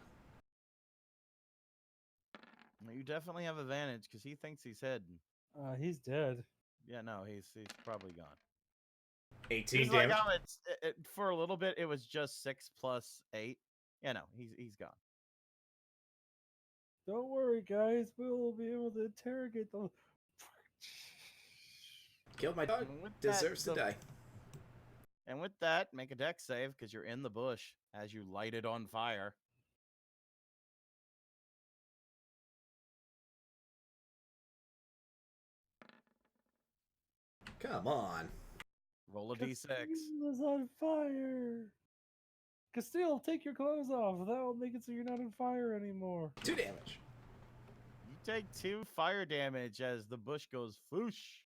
S1: You definitely have advantage because he thinks he's hidden.
S2: He's dead.
S1: Yeah, no, he's probably gone.
S3: 18
S1: It's like
S3: damage.
S1: how for a little bit it was just 6 plus 8. Yeah, no, he's gone.
S2: Don't worry, guys. We'll be able to interrogate them.
S3: Killed my dog.
S1: And with
S3: Deserves
S1: that,
S3: to die.
S1: And with that, make a dex save because you're in the bush as you light it on fire.
S3: Come on.
S1: Roll a d6.
S2: Castilla's on fire. Castile, take your clothes off. That will make it so you're not on fire anymore.
S3: 2 damage.
S1: You take 2 fire damage as the bush goes foosh.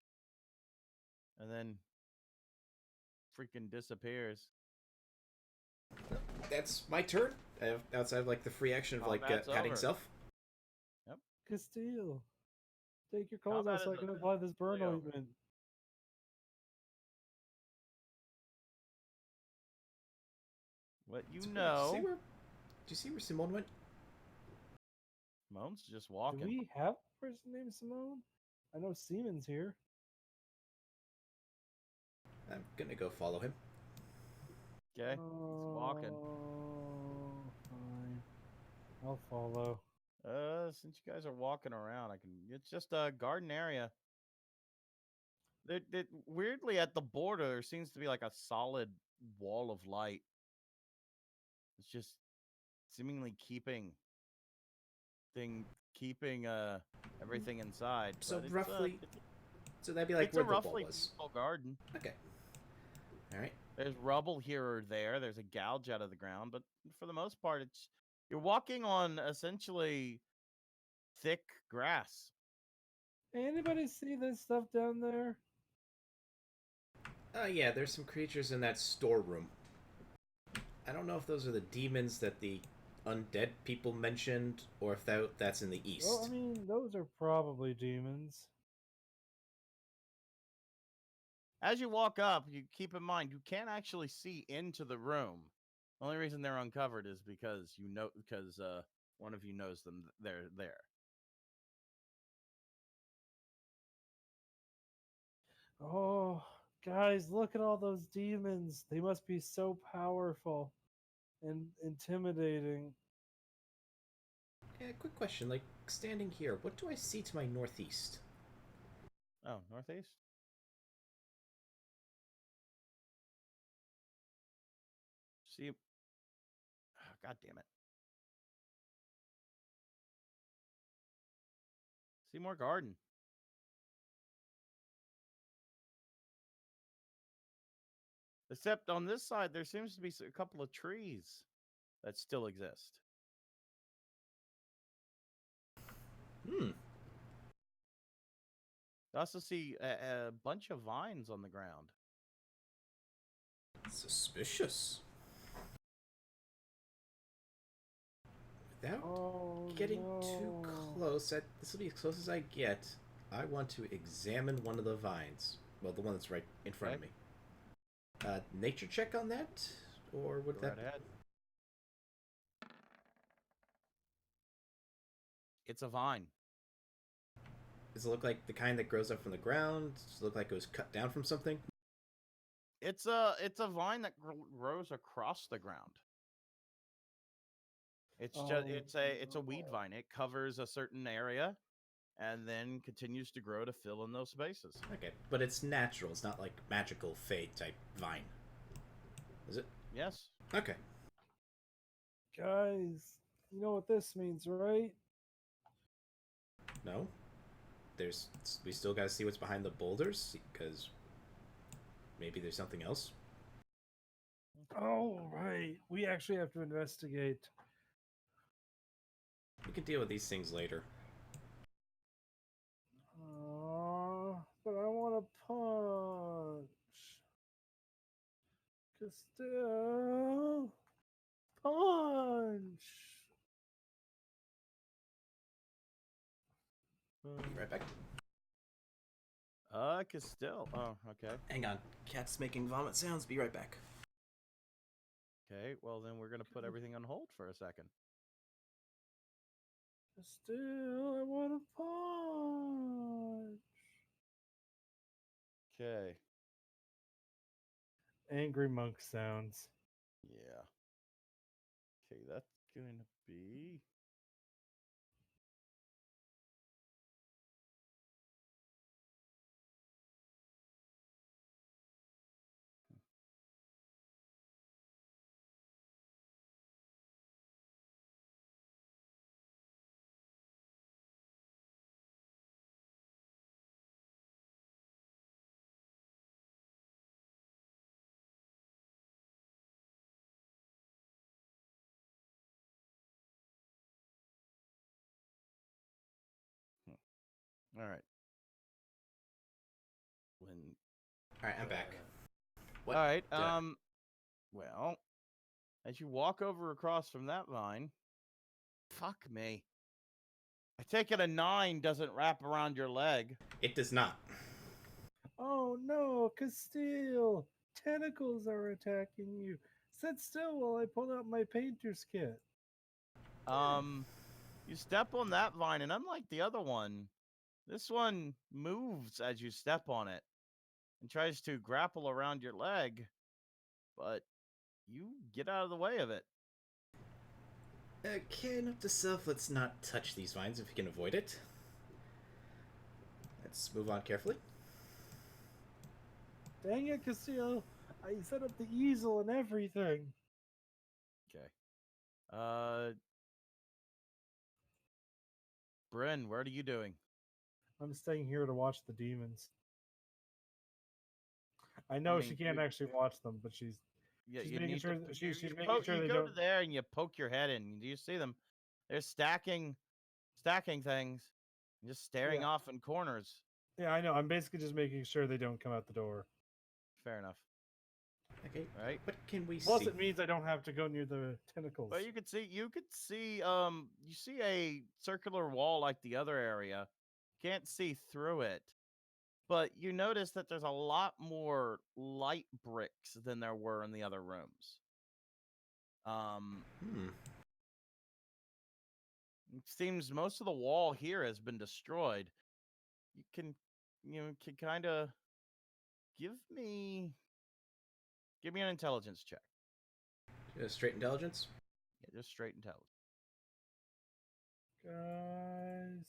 S1: And then freaking disappears.
S3: That's my turn. Outside of like the free action of like
S1: Combat's
S3: patting
S1: over.
S3: self.
S2: Castile, take your clothes
S1: Combat
S2: off so I
S1: is
S2: can apply this burn
S1: officially over.
S2: ointment.
S1: what you
S3: Did you
S1: know.
S3: Did you see where Simone went?
S1: Simone's just
S2: Do
S1: walking.
S2: we have a person named Simone? I know Seaman's here.
S3: I'm gonna go follow him.
S1: Okay, he's walking.
S2: Fine. I'll follow.
S1: Since you guys are walking around, it's just a garden area. Weirdly, at the border, there seems to be like a solid wall of light. It's just seemingly keeping everything inside.
S3: So
S1: but
S3: roughly, so that'd be like
S1: it's
S3: where
S1: a
S3: the wall
S1: roughly
S3: was.
S1: useful garden.
S3: Okay. All right.
S1: There's rubble here or there. There's a gouge out of the ground, but for the most part, you're walking on essentially thick grass.
S2: Anybody see this stuff down there?
S3: Yeah, there's some creatures in that storeroom. I don't know if those are the demons that the undead people mentioned, or if that's in the east.
S2: Well, I mean, those are probably demons.
S1: As you walk up, you keep in mind you can't actually see into the room. The only reason they're uncovered is because one of you knows them. They're there.
S2: Oh, guys, look at all those demons. They must be so powerful and intimidating.
S3: Yeah, quick question. Like, standing here, what do I see to my northeast?
S1: Oh, northeast? See, oh, God damn it. See more garden. Except on this side, there seems to be a couple of trees that still exist. I also see a bunch of vines on the ground.
S3: Suspicious. Without
S2: Oh,
S3: getting
S2: no.
S3: too close, this will be as close as I get. I want to examine one of the vines. Well, the one that's right in front of me. Nature check on that? Or would
S1: Go
S3: that...
S1: right ahead. It's a vine.
S3: Does it look like the kind that grows up from the ground? Does it look like it was cut down from something?
S1: It's a vine that grows across the ground. It's a weed vine. It covers a certain area and then continues to grow to fill in those spaces.
S3: Okay, but it's natural. It's not like magical fade type vine. Is it?
S1: Yes.
S3: Okay.
S2: Guys, you know what this means, right?
S3: No. We still gotta see what's behind the boulders, because maybe there's something else.
S2: Oh, right. We actually have to investigate.
S3: We can deal with these things later.
S2: But I want to punch. Castile. Punch.
S3: Be right back.
S1: Castile. Oh, okay.
S3: Hang on. Cat's making vomit sounds. Be right back.
S1: Okay, well then we're gonna put everything on hold for a second.
S2: Castile, I want to punch.
S1: Okay.
S2: Angry monk sounds.
S1: Yeah. Okay, that's going to be... All right.
S3: All right, I'm back.
S1: All right. Well, as you walk over across from that vine, fuck me. I take it a 9 doesn't wrap around your leg.
S3: It does not.
S2: Oh no, Castile! Tentacles are attacking you. Sit still while I pull out my painter's kit.
S1: You step on that vine, and unlike the other one, this one moves as you step on it and tries to grapple around your leg, but you get out of the way of it.
S3: Okay, note to self, let's not touch these vines if we can avoid it. Let's move on carefully.
S2: Dang it, Castillo. I set up the easel and everything.
S1: Okay. Bryn, what are you doing?
S2: I'm staying here to watch the demons. I know she can't actually watch them, but she's making sure that she's making sure
S1: you
S2: they
S1: go
S2: don't.
S1: to there and you poke your head in. Do you see them? They're stacking things, just staring off in corners.
S2: Yeah, I know. I'm basically just making sure they don't come out the door.
S1: Fair enough.
S3: Okay,
S1: right?
S3: what can we
S2: Plus,
S3: see?
S2: it means I don't have to go near the tentacles.
S1: But you see a circular wall like the other area. Can't see through it. But you notice that there's a lot more light bricks than there were in the other rooms. It seems most of the wall here has been destroyed. You can kind of give me an intelligence check.
S3: Just straight intelligence?
S1: Yeah, just straight intelligence.
S2: Guys.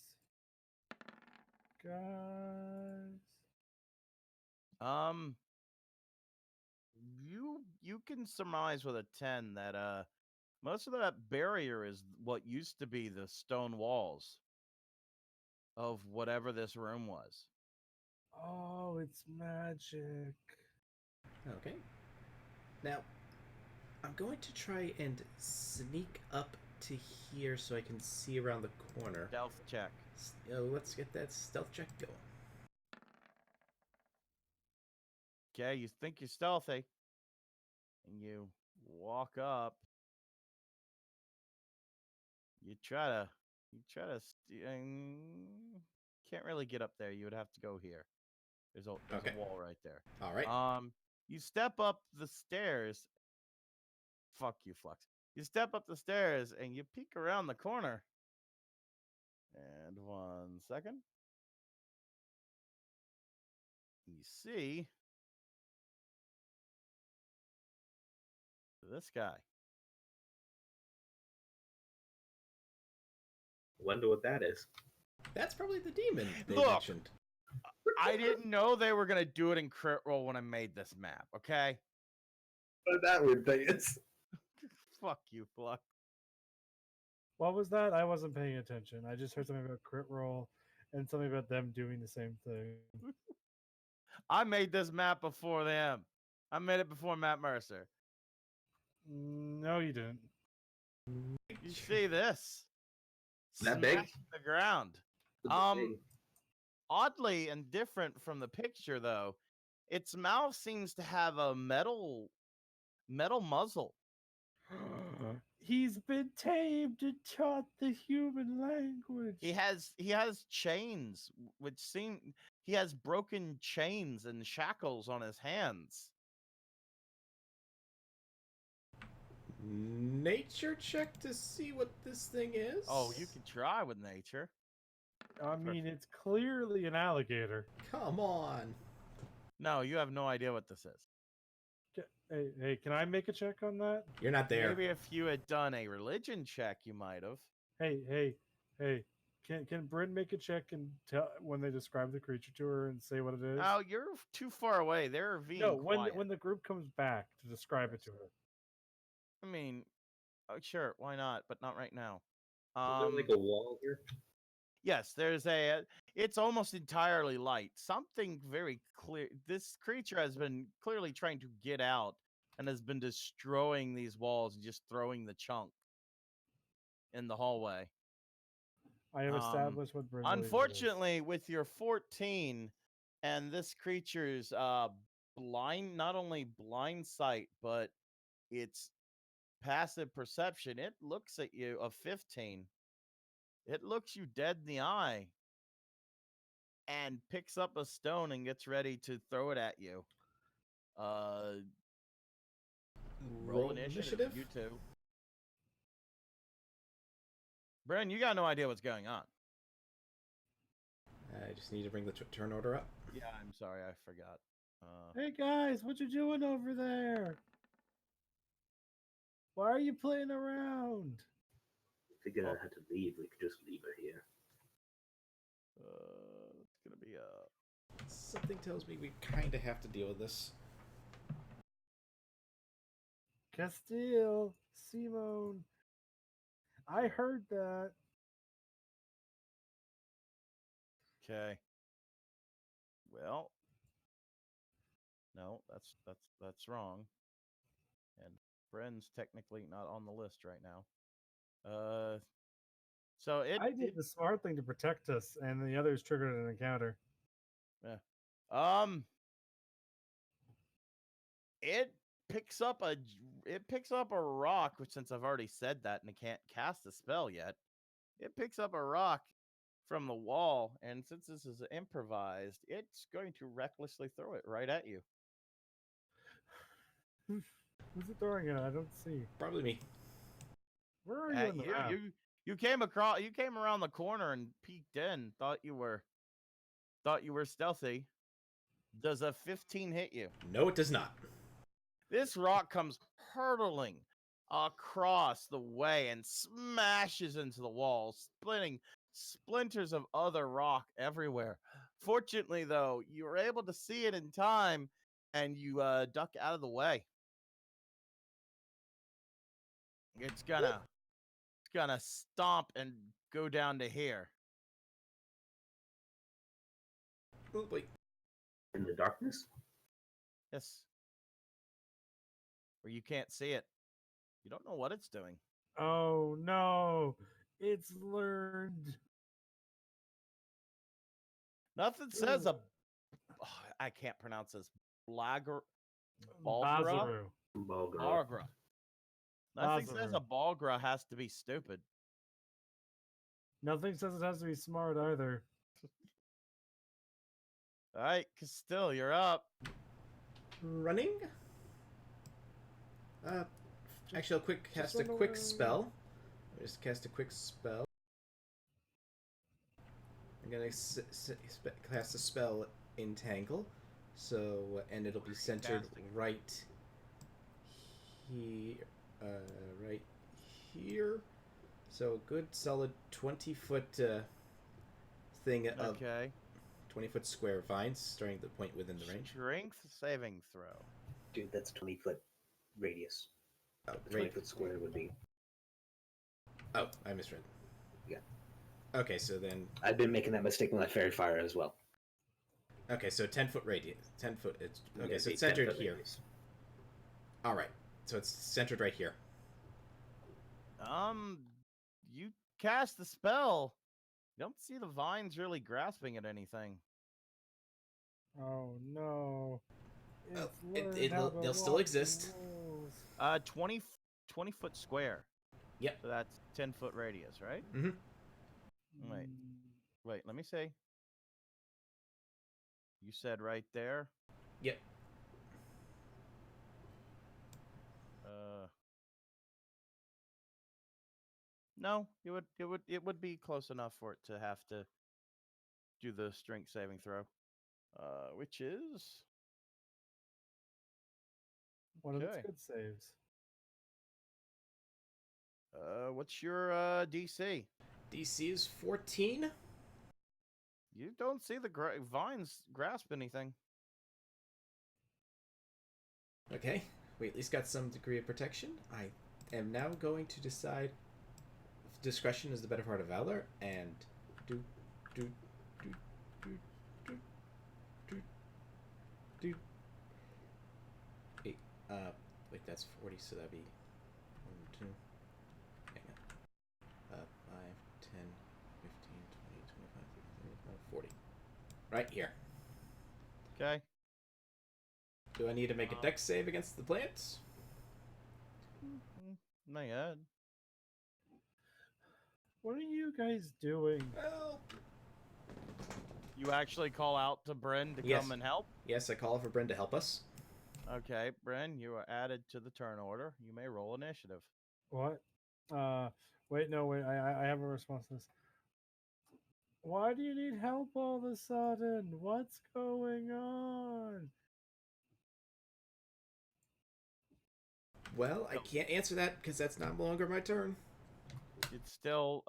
S1: You can surmise with a 10 that most of that barrier is what used to be the stone walls of whatever this room was.
S2: Oh, it's magic.
S3: Okay. Now, I'm going to try and sneak up to here so I can see around the corner.
S1: Stealth check.
S3: Let's get that stealth check going.
S1: Okay, you think you're stealthy. And you walk up. You try to can't really get up there. You would have to go here. There's a wall right there.
S3: All right.
S1: You step up the stairs. Fuck you, Flux. You step up the stairs and you peek around the corner. And 1 second. You see this guy.
S5: Wonder what that is.
S3: That's probably the demon they
S1: Look,
S3: mentioned.
S1: I didn't know they were gonna do it in crit roll when I made this map. Okay.
S5: What that weird thing is.
S1: Fuck you, Flux.
S2: What was that? I wasn't paying attention. I just heard something about crit roll and something about them doing the same thing.
S1: I made this map before them. I made it before Matt Mercer.
S2: No, you didn't.
S1: You see this?
S5: That big?
S1: Smash the ground. Oddly and different from the picture, though, its mouth seems to have a metal muzzle.
S2: He's been tamed and taught the human language.
S1: He has chains, he has broken chains and shackles on his hands.
S3: Nature check to see what this thing is?
S1: Oh, you can try with nature.
S2: I mean, it's clearly an alligator.
S3: Come on.
S1: No, you have no idea what this is.
S2: Hey, can I make a check on that?
S3: You're not there.
S1: Maybe if you had done a religion check, you might have.
S2: Hey. Can Bryn make a check and tell when they describe the creature to her and say what it is?
S1: Oh, you're too far away. They're being quiet.
S2: when the group comes back to describe it to her.
S1: I mean, sure, why not? But not right now.
S5: Is there like a wall here?
S1: Yes, it's almost entirely light. Something very clear. This creature has been clearly trying to get out and has been destroying these walls and just throwing the chunk in the hallway.
S2: I have established what Bryn
S1: unfortunately, with your 14 and this creature's not only blind sight, but its passive perception, it looks at you of 15. It looks you dead in the eye and picks up a stone and gets ready to throw it at you. Roll initiative. You two. Bren, you got no idea what's going on.
S3: I just need to bring the turn order up.
S1: Yeah, I'm sorry, I forgot.
S2: Hey guys, what you doing over there? Why are you playing around?
S5: Figured I had to leave. We could just leave her here.
S1: It's gonna be a.
S3: Something tells me we kind of have to deal with this.
S2: Castile, Simone. I heard that.
S1: Okay. Well, no, that's wrong. And Bren's technically not on the list right now. So
S2: I did the smart thing to protect us, and the others triggered an encounter.
S1: Yeah. It picks up a rock, which since I've already said that and it can't cast a spell yet, it picks up a rock from the wall, and since this is improvised, it's going to recklessly throw it right at you.
S2: Who's it throwing it? I don't see.
S3: Probably me.
S2: Where are you in the map?
S1: You came around the corner and peeked in, thought you were stealthy. Does a 15 hit you?
S3: No, it does not.
S1: This rock comes hurtling across the way and smashes into the wall, splitting splinters of other rock everywhere. Fortunately, though, you were able to see it in time, and you duck out of the way. It's gonna stomp and go down to here.
S3: Oh, wait.
S5: In the darkness?
S1: Yes. Where you can't see it. You don't know what it's doing.
S2: Oh no, it's learned.
S1: Nothing says I can't pronounce this. Balgra.
S2: Bazaru.
S1: Balgra. Nothing says a Balgra has to be stupid.
S2: Nothing says it has to be smart either.
S1: All right, Castile, you're up.
S3: Running? Actually, I'll cast a quick spell. I'll just cast a quick spell. I'm gonna cast a spell, Entangle. So, and it'll be centered right here. Right here. So, a good solid 20-foot thing of 20-foot square of vines, starting at the point within the range.
S1: Strength saving throw.
S4: Dude, that's 20-foot radius.
S3: Oh,
S4: 20-foot square would be.
S3: Oh, I misread.
S4: Yeah.
S3: Okay, so then
S4: I've been making that mistake with my fairy fire as well.
S3: Okay, so 10-foot radius. 10 foot. Okay,
S4: Yeah,
S3: so it's centered here.
S4: Radius.
S3: All right, so it's centered right here.
S1: You cast the spell. You don't see the vines really grasping at anything.
S2: Oh no.
S3: They'll still exist.
S1: 20 foot square.
S3: Yep.
S1: So that's 10-foot radius, right?
S3: Mm-hmm.
S1: Wait, let me see. You said right there?
S3: Yep.
S1: No, it would be close enough for it to have to do the strength saving throw. Which is
S2: one of its good saves.
S1: What's your DC?
S3: DC is 14.
S1: You don't see the vines grasp anything.
S3: Okay, we at least got some degree of protection. I am now going to decide if discretion is the better part of valor, and do. Wait, that's 40, so that'd be 1, 2. Hang on. 5, 10, 15, 20, 25, 40. Right here.
S1: Okay.
S3: Do I need to make a dex save against the plants?
S1: Not yet.
S2: What are you guys doing?
S3: Well,
S1: You actually call out to Bryn to come and help?
S3: Yes, I call for Bryn to help us.
S1: Okay, Bryn, you are added to the turn order. You may roll initiative.
S2: What? Wait, no, wait. I have a response to this. Why do you need help all of a sudden? What's going on?
S3: Well, I can't answer that because that's not longer my turn.
S1: It's still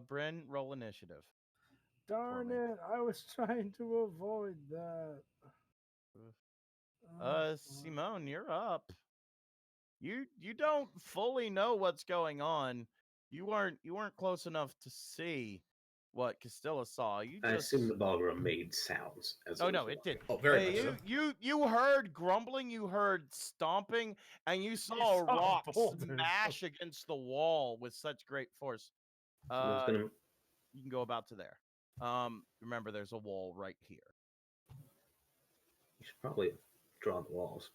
S1: Bryn, roll initiative.
S2: Darn
S1: me.
S2: it! I was trying to avoid that. Oh,
S1: Simone, you're up. You don't fully know what's going on. You weren't close enough to see what Castilla saw. You
S5: I
S1: just
S5: assume the ballroom made sounds as
S1: Oh
S5: it was
S1: no, it did.
S3: Oh, very much
S1: You
S3: so.
S1: you heard grumbling, you heard stomping, and you saw a
S2: saw
S1: rock
S2: boulders.
S1: smash against the wall with such great force.
S5: Someone's gonna.
S1: You can go about to there. Remember, there's a wall right here.
S5: You should probably draw the walls.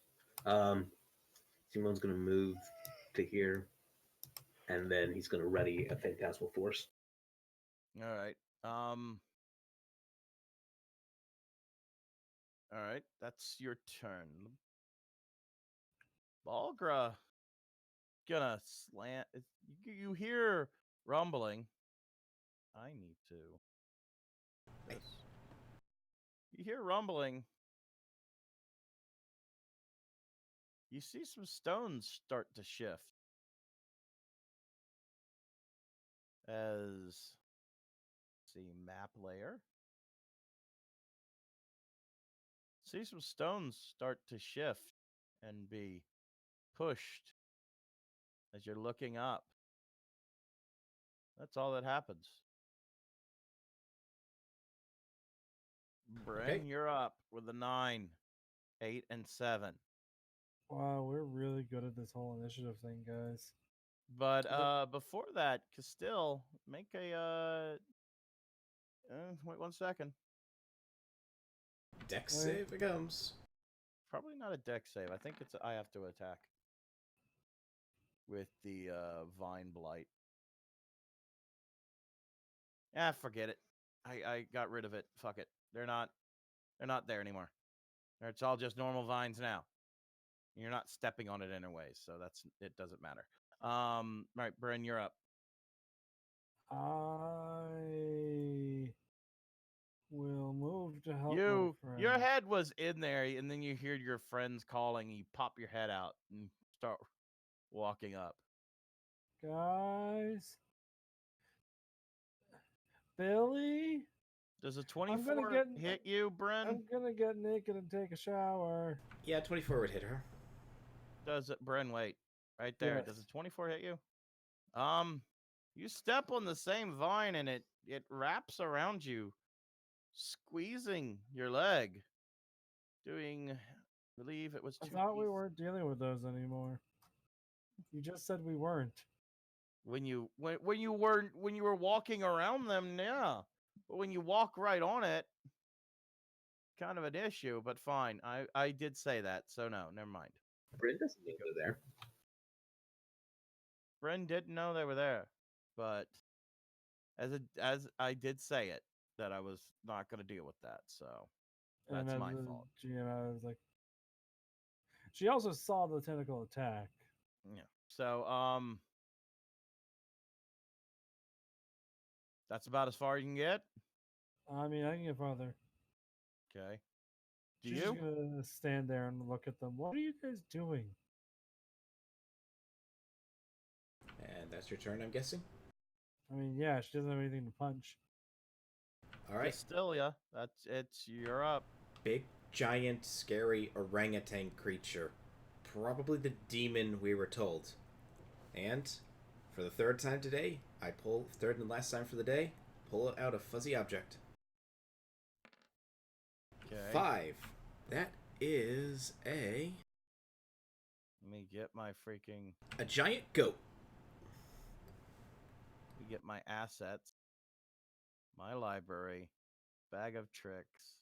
S5: Simone's gonna move to here, and then he's gonna ready a phantasmal force.
S1: All right. All right. That's your turn. Balgra gonna slant. You hear rumbling. I need to. Yes. You hear rumbling. You see some stones start to shift as see map layer. See some stones start to shift and be pushed as you're looking up. That's all that happens. Bryn,
S3: Okay.
S1: you're up with a 9, 8, and 7.
S2: wow, we're really good at this whole initiative thing, guys.
S1: But before that, Castile, make a wait 1 second.
S3: Dex
S2: Wait.
S3: save it comes.
S1: Probably not a dex save. I think it's I have to attack with the vine blight. Forget it. I got rid of it. Fuck it. They're not there anymore. It's all just normal vines now. You're not stepping on it anyway, so it doesn't matter. Right, Bryn, you're up.
S2: I will move to help my friend.
S1: Your head was in there, and then you hear your friends calling. You pop your head out and start walking up.
S2: Guys, Billy,
S1: Does a 24 hit you, Bryn?
S2: I'm gonna get naked and take a shower.
S3: Yeah, 24 would hit her.
S1: Does it, Bryn? Wait, right there.
S2: Yes.
S1: Does a 24 hit you? You step on the same vine, and it wraps around you, squeezing your leg. I believe it was.
S2: I thought we weren't dealing with those anymore. You just said we weren't.
S1: When you were walking around them, yeah. But when you walk right on it, kind of an issue. But fine, I did say that, so no, never mind.
S5: Bryn doesn't know they're there.
S1: Bryn didn't know they were there, but as I did say it that I was not going to deal with that, so that's
S2: and
S1: my
S2: as the
S1: fault.
S2: GM, I was like, she also saw the tentacle attack.
S1: Yeah. So that's about as far you can get.
S2: I mean, I can get farther.
S1: Okay.
S2: She's just gonna stand there and look at them. What are you guys doing?
S3: And that's your turn, I'm guessing.
S2: I mean, yeah, she doesn't have anything to punch.
S3: All right.
S1: Castilia, you're up.
S3: Big, giant, scary orangutan creature. Probably the demon we were told. And for the third time today, I pull, third and last time for the day, pull out a fuzzy object.
S1: Okay.
S3: 5. That is
S1: Let me get my freaking.
S3: a giant goat.
S1: Let me get my assets. My library. Bag of tricks.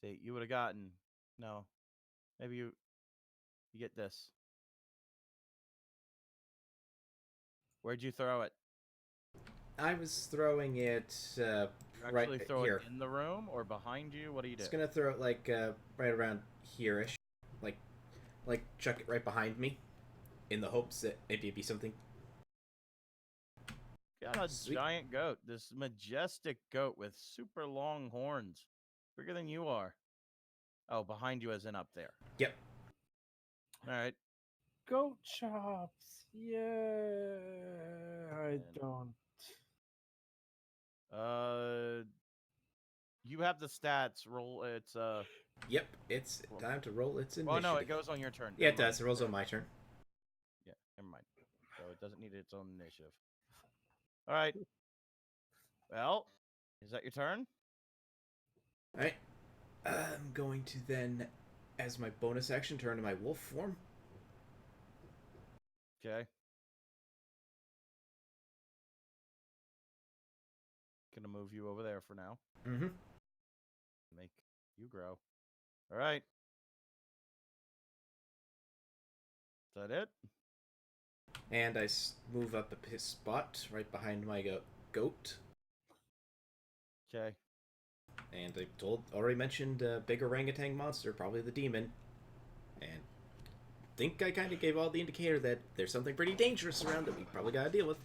S1: See, you would have gotten. No. Maybe you get this. Where'd you throw it?
S3: I was throwing it
S1: You
S3: right
S1: actually throw
S3: here.
S1: it in the room or behind you? What do you do?
S3: Just gonna throw it like right around here-ish. like chuck it right behind me, in the hopes that maybe it'd be something.
S1: Got a
S3: Sweet.
S1: giant goat. This majestic goat with super long horns, bigger than you are. Oh, behind you, as in up there.
S3: Yep.
S1: All right.
S2: Goat chops. Yeah. I
S1: And-
S2: don't.
S1: You have the stats. Roll. It's
S3: Yep. It's time to roll its initiative.
S1: Oh no, it goes on your turn.
S3: Yeah, it
S1: Never mind.
S3: does. It rolls on my turn.
S1: Yeah, never mind. So it doesn't need its own initiative. All right. Well, is that your turn?
S3: All right. I'm going to then, as my bonus action, turn to my wolf form.
S1: Okay. Gonna move you over there for now.
S3: Mm-hmm.
S1: Make you grow. All right. Is that it?
S3: And I move up a spot right behind my goat.
S1: Okay.
S3: And I already mentioned big orangutan monster, probably the demon. And think I kind of gave all the indicator that there's something pretty dangerous around that we probably gotta deal with.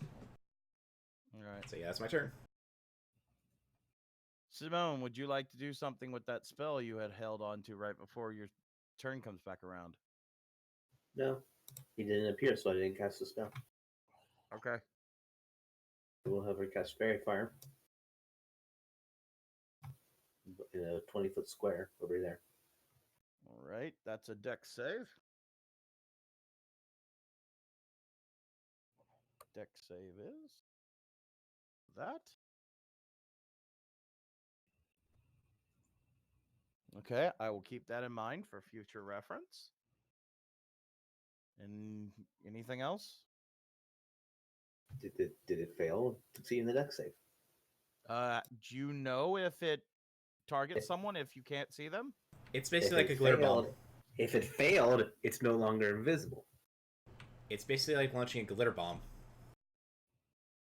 S1: All right.
S3: So yeah, that's my turn.
S1: Simone, would you like to do something with that spell you had held on to right before your turn comes back around?
S5: No, he didn't appear, so I didn't cast the spell.
S1: Okay.
S5: We'll have her cast Fairy Fire in a 20-foot square over there.
S1: All right. That's a dex save. Dex save is that. Okay, I will keep that in mind for future reference. And anything else?
S5: Did it fail succeeding the deck save?
S1: Do you know if it targets someone if you can't see them?
S3: It's basically like a glitter bomb.
S5: If it failed, it's no longer invisible.
S3: It's basically like launching a glitter bomb.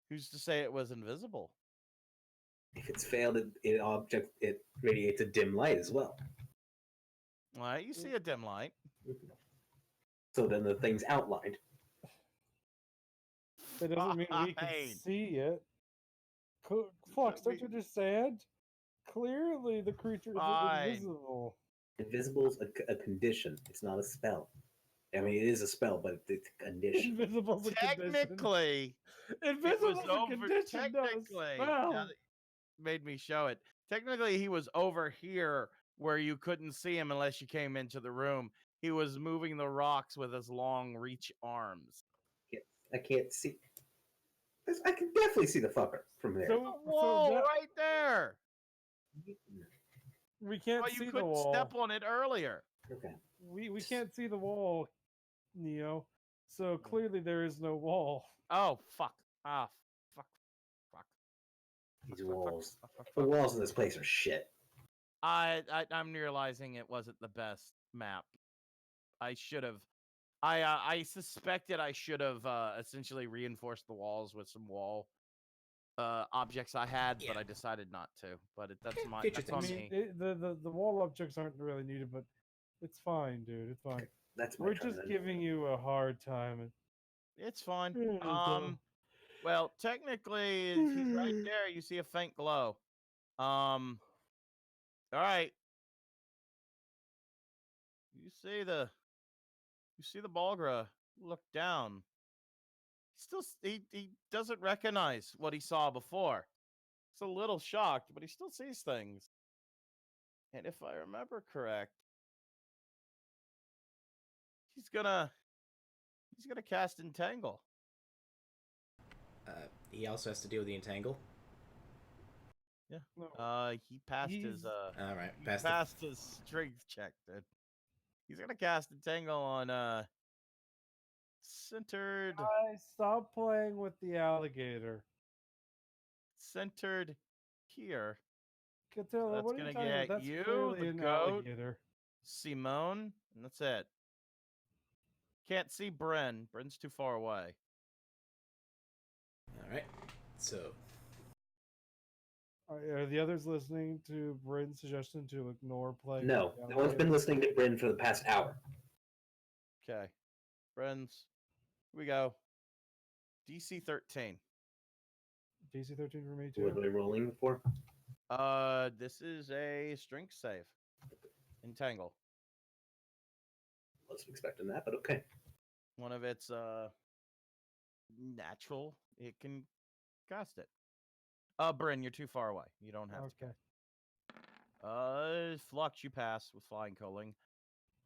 S1: Who's to say it was invisible?
S5: If it's failed, it radiates a dim light as well.
S1: All right, you see a dim light.
S5: So then the thing's outlined.
S2: That doesn't mean we can
S1: Fine.
S2: see it. Flux, don't you understand? Clearly, the creature is
S1: Fine.
S2: invisible.
S5: Invisible is a condition. It's not a spell. I mean, it is a spell, but it's a condition.
S2: Invisible's a condition.
S1: Technically,
S2: Invisible's
S1: it
S2: a
S1: was
S2: condition, not a
S1: technically,
S2: spell.
S1: now that you made me show it. Technically, he was over here where you couldn't see him unless you came into the room. He was moving the rocks with his long reach arms.
S5: I can't see. I can definitely see the fucker from there.
S1: Whoa, right there.
S2: We can't
S1: Oh,
S2: see
S1: you
S2: the
S1: couldn't
S2: wall.
S1: step on it earlier.
S5: Okay.
S2: We can't see the wall, Neo. So clearly there is no wall.
S1: Oh, fuck. Ah, fuck.
S5: These walls.
S1: Fuck.
S5: The walls in this place are shit.
S1: I'm realizing it wasn't the best map. I should have. I suspected I should have essentially reinforced the walls with some wall objects I had, but I decided not to. But that's my
S3: future
S1: that's on
S3: things.
S1: me.
S2: The wall objects aren't really needed, but it's fine, dude. It's fine.
S5: That's my
S2: We're
S5: turn,
S2: just
S5: then.
S2: giving you a hard time.
S1: It's fine.
S2: So-
S1: Well, technically, he's right there. You see a faint glow. All right. You see the Balgra look down. He doesn't recognize what he saw before. He's a little shocked, but he still sees things. And if I remember correct, he's gonna cast Entangle.
S3: He also has to deal with the entangle.
S1: Yeah.
S2: No.
S1: He passed his
S3: All right,
S1: he
S3: passed
S1: passed his strength check, dude. He's gonna cast Entangle on centered
S2: Stop playing with the alligator.
S1: here.
S2: Catella,
S1: that's
S2: what are
S1: gonna
S2: you talking about?
S1: get
S2: That's
S1: you,
S2: clearly
S1: the
S2: an
S1: goat.
S2: alligator.
S1: Simone, and that's it. Can't see Bren. Bren's too far away.
S3: All right. So
S2: Are the others listening to Bryn's suggestion to ignore playing?
S5: No,
S2: with the
S5: no one's been
S2: alligators?
S5: listening to Bryn for the past hour.
S1: Okay. Friends, here we go. DC 13.
S2: DC 13 for me
S5: What
S2: too.
S5: are we rolling for?
S1: This is a strength save. Entangle.
S5: Wasn't expecting that, but okay.
S1: One of its natural. It can cast it. Bryn, you're too far away. You don't have
S2: Okay.
S1: to. Flux, you pass with flying culling.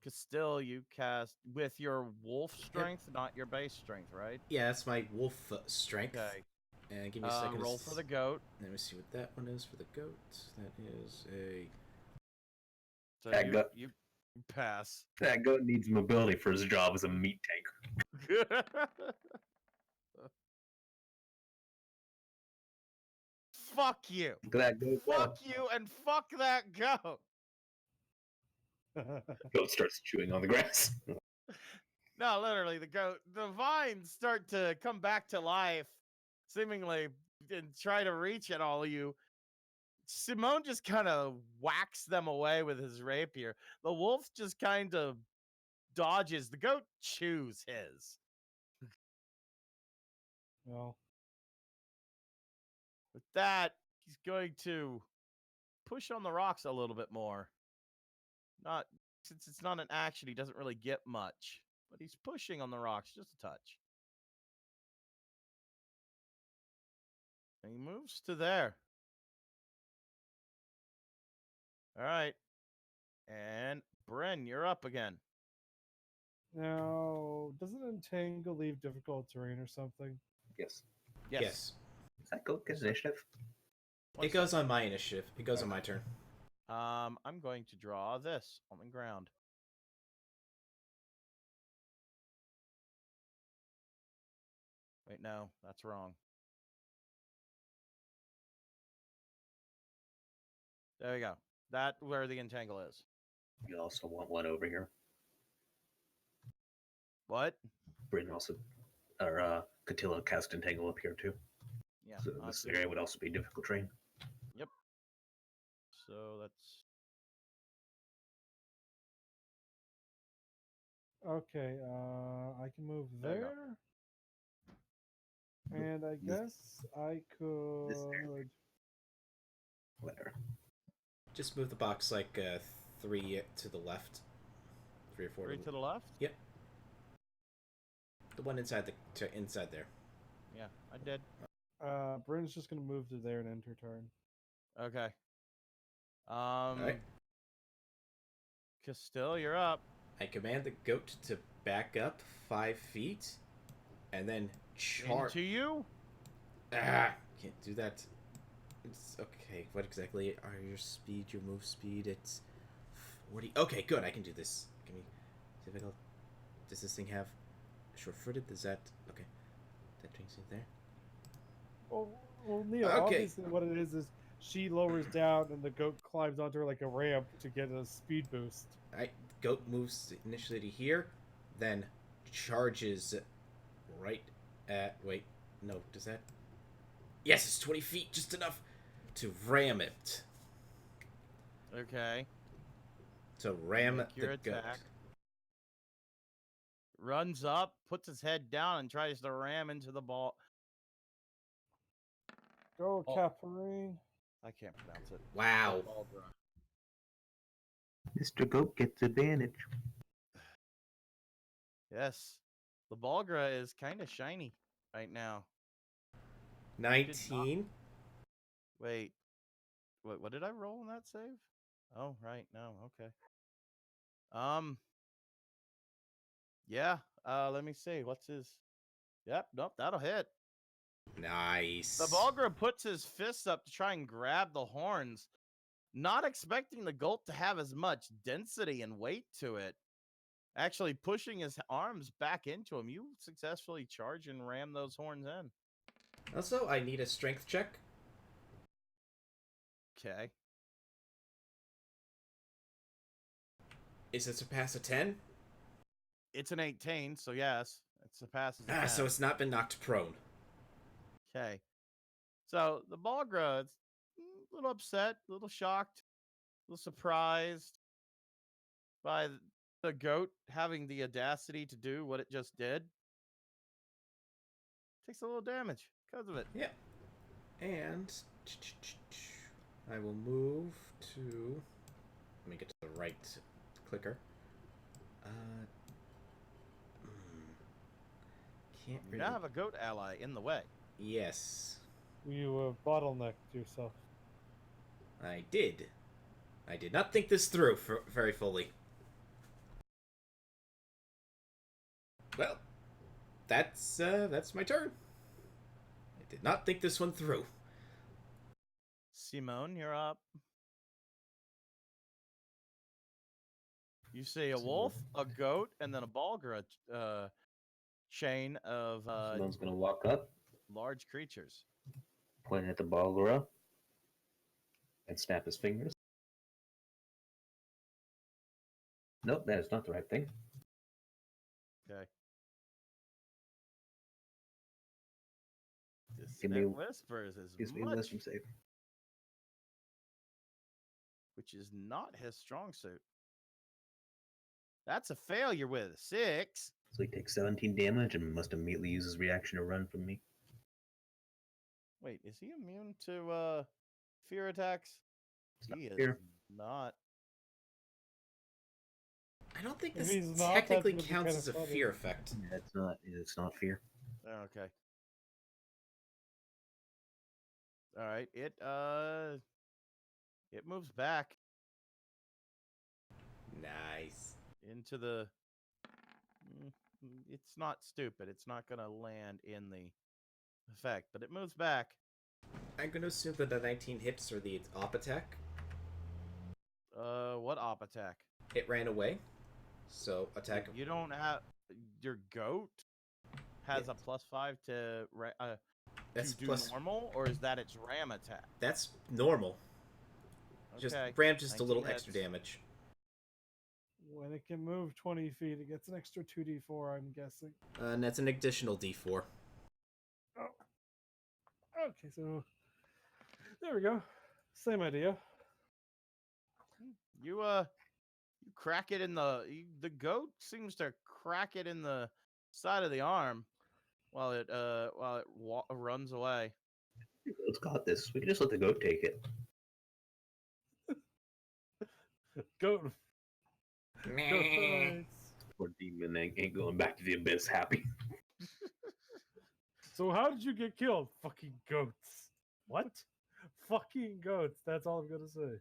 S1: Castile, you cast with your wolf strength, not your base strength, right?
S3: Yeah, that's my wolf strength.
S1: Okay.
S3: And give me a second.
S1: Roll for the goat.
S3: Let me see what that one is for the goat. That is a.
S1: So
S5: That
S1: you,
S5: goat-
S1: you pass.
S5: That goat needs mobility for his job as a meat tanker.
S1: Fuck you.
S5: Look at that goat.
S1: Fuck you and fuck that goat.
S5: Goat starts chewing on the grass.
S1: No, literally, the vines start to come back to life, seemingly, and try to reach at all of you. Simone just kind of whacks them away with his rapier. The wolf just kind of dodges. The goat chews his.
S2: Well,
S1: With that, he's going to push on the rocks a little bit more. Not since it's not an action, he doesn't really get much, but he's pushing on the rocks just a touch. And he moves to there. All right. And Bryn, you're up again.
S2: now, doesn't entangle leave difficult terrain or something?
S5: Yes.
S3: Yes.
S5: Does that goat get initiative?
S3: It goes on my initiative. It goes on my turn.
S1: I'm going to draw this on the ground. Wait, no, that's wrong. There we go. That where the entangle is.
S5: You also want one over here.
S1: What?
S5: Bryn also, or Catilla cast entangle up here too.
S1: Yeah.
S5: So this area would also be difficult terrain.
S1: Yep. So that's
S2: Okay, I can move
S1: There you go.
S2: there. And I guess I
S5: This area.
S2: could.
S5: Whatever.
S3: Just move the box like 3 to the left. 3 or 4
S1: three to the left.
S3: Yep. The one inside inside there.
S1: Yeah, I did.
S2: Bryn's just gonna move to there and end her turn.
S1: Okay.
S3: Alright.
S1: Castile, you're up.
S3: I command the goat to back up 5 feet, and then charge.
S1: Into you.
S3: Can't do that. It's okay. What exactly are your speed? Your move speed? It's 40. Okay, good. I can do this. Give me. Difficult. Does this thing have short-footed? Does that? Okay. That brings it there.
S2: Well, Neil,
S3: Okay.
S2: obviously what it is she lowers down and the goat climbs onto her like a ramp to get a speed boost.
S3: Alright, goat moves initially to here, then charges right at. Wait, no, does that? Yes, it's 20 feet, just enough to ram it.
S1: Okay.
S3: To ram
S1: Make your
S3: the goat.
S1: attack. Runs up, puts his head down, and tries to ram into the ball.
S2: Go,
S1: Oh.
S2: Catherine.
S1: I can't pronounce it.
S3: Wow.
S1: Baldra.
S5: Mr. Goat gets advantage.
S1: Yes. The Balgra is kind of shiny right now.
S3: 19.
S1: Wait. What did I roll in that save? Oh, right. No. Okay. Yeah. Let me see. What's his? Yep. Nope. That'll hit.
S3: Nice.
S1: The Balgra puts his fists up to try and grab the horns, not expecting the goat to have as much density and weight to it. Actually pushing his arms back into him. You successfully charge and ram those horns in.
S3: Also, I need a strength check.
S1: Okay.
S3: Is it surpass a 10?
S1: It's an 18, so yes. It surpasses a 10.
S3: So it's not been knocked prone.
S1: Okay. So the Balgra, it's a little upset, a little shocked, a little surprised by the goat having the audacity to do what it just did. Takes a little damage because of it.
S3: Yeah. And I will move to. Let me get to the right clicker. Can't
S1: You
S3: really.
S1: now have a goat ally in the way.
S3: Yes,
S2: You bottlenecked yourself.
S3: I did. I did not think this through very fully. Well, that's my turn. I did not think this one through.
S1: Simone, you're up. You see a wolf, a goat, and then a Balgra chain of
S5: Simone's gonna walk up,
S1: large creatures.
S5: point at the Balgora, and snap his fingers. Nope, that is not the right thing.
S1: Okay.
S5: Give me-
S1: Dissonant Whispers is
S5: Gives me a
S1: much,
S5: wisdom save.
S1: which is not his strong suit. That's a failure with a 6.
S5: So he takes 17 damage and must immediately use his reaction to run from me.
S1: Wait, is he immune to fear attacks?
S5: It's not
S1: He is
S5: fear.
S1: not.
S3: I don't think
S2: If
S3: this
S2: he's not, that's
S3: technically
S2: gonna be
S3: counts
S2: kinda
S3: as a
S2: funny.
S3: fear effect.
S5: Yeah, it's not fear.
S1: Okay. All right. It moves back
S3: Nice.
S1: into the. It's not stupid. It's not gonna land in the effect, but it moves back.
S3: I'm gonna assume that the 19 hits or the op attack.
S1: What op attack?
S3: It ran away. So attack.
S1: You don't have your goat has
S3: Yeah.
S1: a +5 to
S3: That's
S1: to do
S3: plus.
S1: normal, or is that its ram attack?
S3: That's normal. Just
S1: Okay.
S3: ram just a little
S1: 19
S3: extra
S1: hits.
S3: damage.
S2: When it can move 20 feet, it gets an extra 2d4, I'm guessing.
S3: And that's an additional D4.
S2: Oh. Okay, so there we go. Same idea.
S1: You you crack it in the goat seems to crack it in the side of the arm while it runs away.
S5: It's got this. We can just let the goat take it.
S2: Goat. Goat fights.
S5: Poor demon ain't going back to the abyss happy.
S2: So how did you get killed? Fucking goats. What? Fucking goats. That's all I'm gonna say.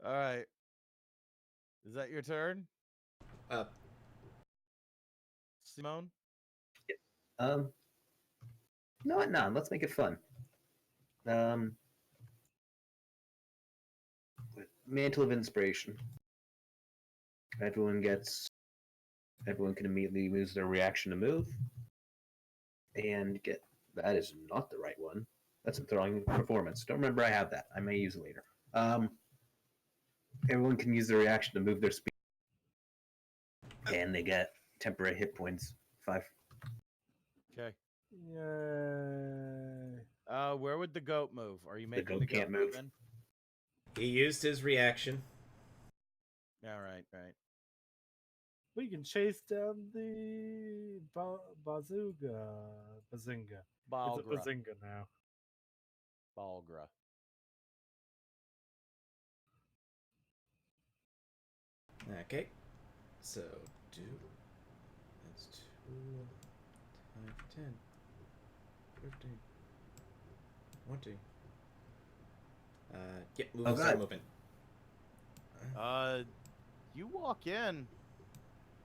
S1: All right. Is that your turn,
S3: Uh,
S1: Simone?
S5: No, let's make it fun. Mantle of Inspiration. Everyone can immediately use their reaction to move. And that is not the right one. That's a throwing performance. Don't remember I have that. I may use it later. Everyone can use their reaction to move their speed. And they get temporary hit points. 5.
S1: Okay.
S2: Yay.
S1: Where would the goat move? Are you making
S5: goat
S1: the goat
S5: can't move.
S1: in?
S3: he used his reaction.
S1: All right, right.
S2: We can chase down the bazooka. Bazinga. It's a
S1: Balgra.
S2: bazinga now.
S1: Balgra.
S3: Okay. So do. That's 2, 5, 10, 15, 20. Yeah,
S5: Oh,
S3: start
S5: God.
S3: moving.
S1: You walk in.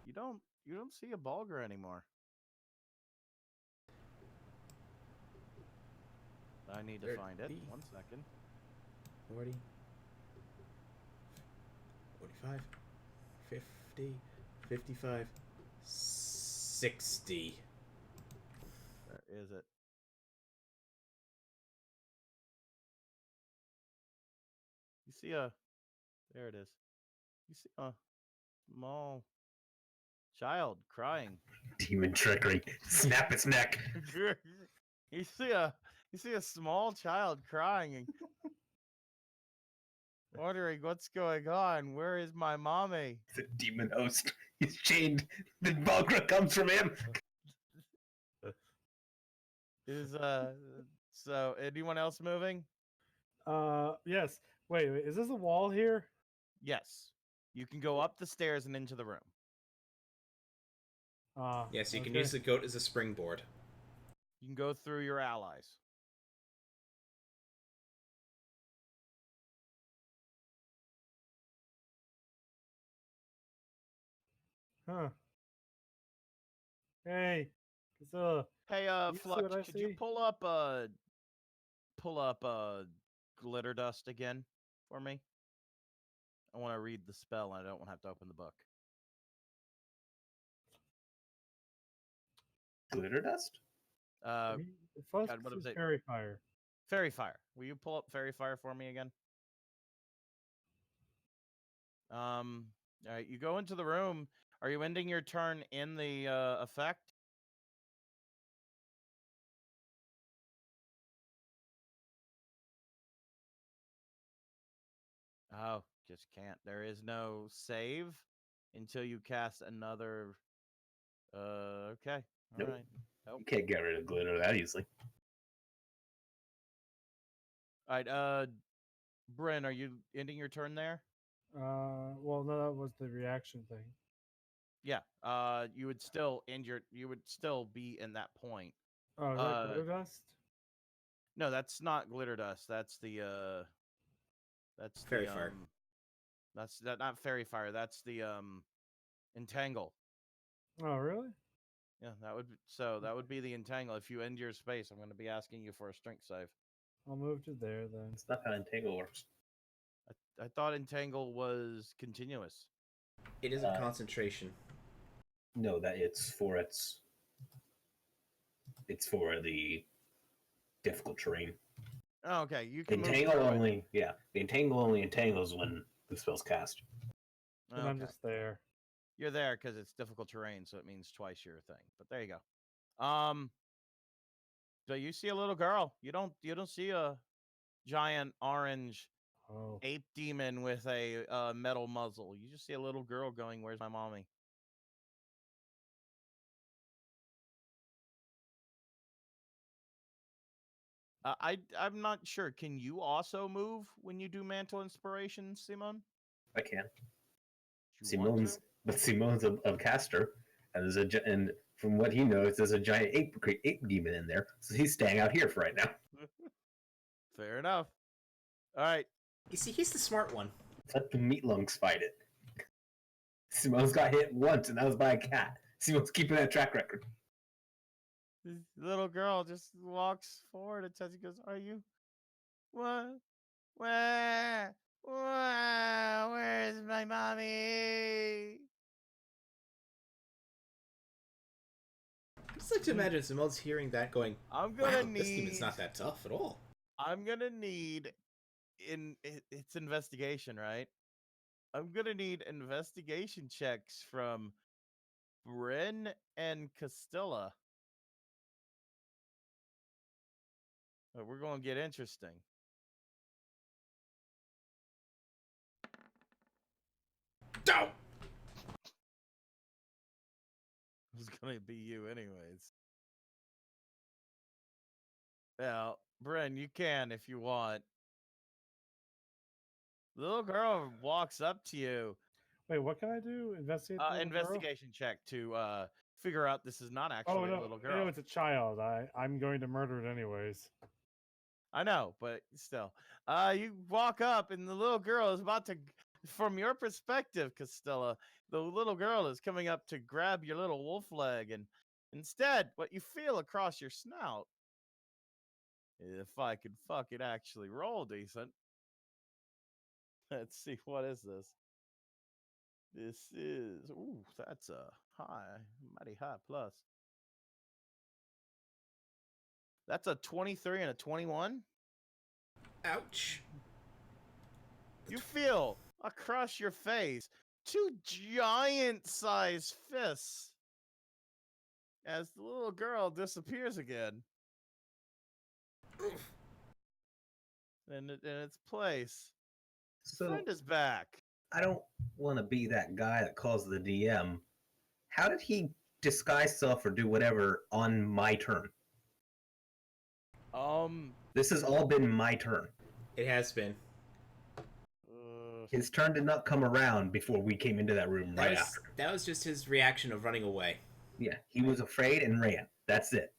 S1: You don't see a Balgra anymore. I need to find it.
S3: 30.
S1: 1 second.
S3: 40, 45, 50, 55, 60.
S1: Where is it? You see there it is. You see a small child crying.
S5: Demon trickery. Snap its neck.
S1: You see a small child crying, wondering what's going on. Where is my mommy?
S5: The demon host. He's chained. The Bagra comes from him.
S1: Is so anyone else moving?
S2: Yes. Wait, is this a wall here?
S1: Yes. You can go up the stairs and into the room.
S3: Yeah, so you can
S2: okay.
S3: use the goat as a springboard.
S1: You can go through your allies.
S2: Huh. Hey, Casilla.
S1: Hey,
S2: You see
S1: Flux,
S2: what I
S1: could you
S2: see?
S1: pull up glitter dust again for me? I want to read the spell and I don't want to have to open the book.
S5: Glitter dust?
S2: The first
S1: God, what was
S2: is
S1: it?
S2: fairy fire.
S1: Fairy fire. Will you pull up fairy fire for me again? All right, you go into the room. Are you ending your turn in the effect? Oh, just can't. There is no save until you cast another. Okay. All
S5: Nope.
S1: right. Nope.
S5: You can't get rid of glitter that easily.
S1: All right. Bryn, are you ending your turn there?
S2: Well, no, that was the reaction thing.
S1: Yeah. You would still end your. You would still be in that point.
S2: Oh, is that glitter dust?
S1: No, that's not glitter dust. That's the. That's
S3: Fairy
S1: the
S3: fire.
S1: That's not fairy fire. That's the entangle.
S2: Oh, really?
S1: Yeah, that would be the entangle. If you end your space, I'm going to be asking you for a strength save.
S2: I'll move to there then.
S5: That's not how entangle works.
S1: I thought entangle was continuous.
S3: It is a concentration.
S5: No, that it's for the difficult terrain.
S1: Oh, okay. You can
S5: Entangle
S1: move through
S5: only, yeah. The entangle only entangles when the spell's cast.
S1: it.
S2: And I'm
S1: Okay.
S2: just there.
S1: You're there because it's difficult terrain, so it means twice your thing. But there you go. So you see a little girl. You don't see a giant orange
S2: Oh.
S1: ape demon with a metal muzzle. You just see a little girl going, "Where's my mommy?" I'm not sure. Can you also move when you do mantle inspiration, Simone?
S5: I can.
S1: Do you want to?
S5: Simone's a caster, and and from what he knows, there's a giant ape demon in there, so he's staying out here for right now.
S1: Fair enough. All right.
S3: You see, he's the smart one.
S5: Let the meat lungs fight it. Simone's got hit once, and that was by a cat. Simone's keeping that track record.
S1: This little girl just walks forward and says, he goes, "Are you? What? Where? Where's my mommy?"
S3: I just like to imagine Simone's hearing that going,
S1: I'm gonna
S3: wow, this demon's not that tough at all.
S1: I'm gonna need it's investigation, right? I'm gonna need investigation checks from Bryn and Castilla. We're gonna get interesting.
S3: No!
S1: It was gonna be you anyways. Well, Bryn, you can if you want. The little girl walks up to you.
S2: Wait, what can I do? Investigate the little girl?
S1: Investigation check to figure out this is not
S2: Oh
S1: actually
S2: no,
S1: a little
S2: I know
S1: girl.
S2: it's a child. I'm going to murder it anyways.
S1: I know, but still. You walk up and the little girl is about to, from your perspective, Castilla, the little girl is coming up to grab your little wolf leg, and instead, what you feel across your snout, if I could fucking actually roll decent. Let's see, what is this? This is, ooh, that's a mighty high plus. That's a 23 and a 21.
S3: Ouch.
S1: You feel across your face 2 giant-sized fists as the little girl disappears again.
S3: Oof.
S1: In its place.
S5: So
S1: Friend is back.
S5: I don't want to be that guy that calls the DM. How did he disguise self or do whatever on my turn? This has all been my turn.
S3: It has been.
S5: His turn did not come around before we came into that room right after.
S3: That was just his reaction of running away.
S5: Yeah, he was afraid and ran. That's it.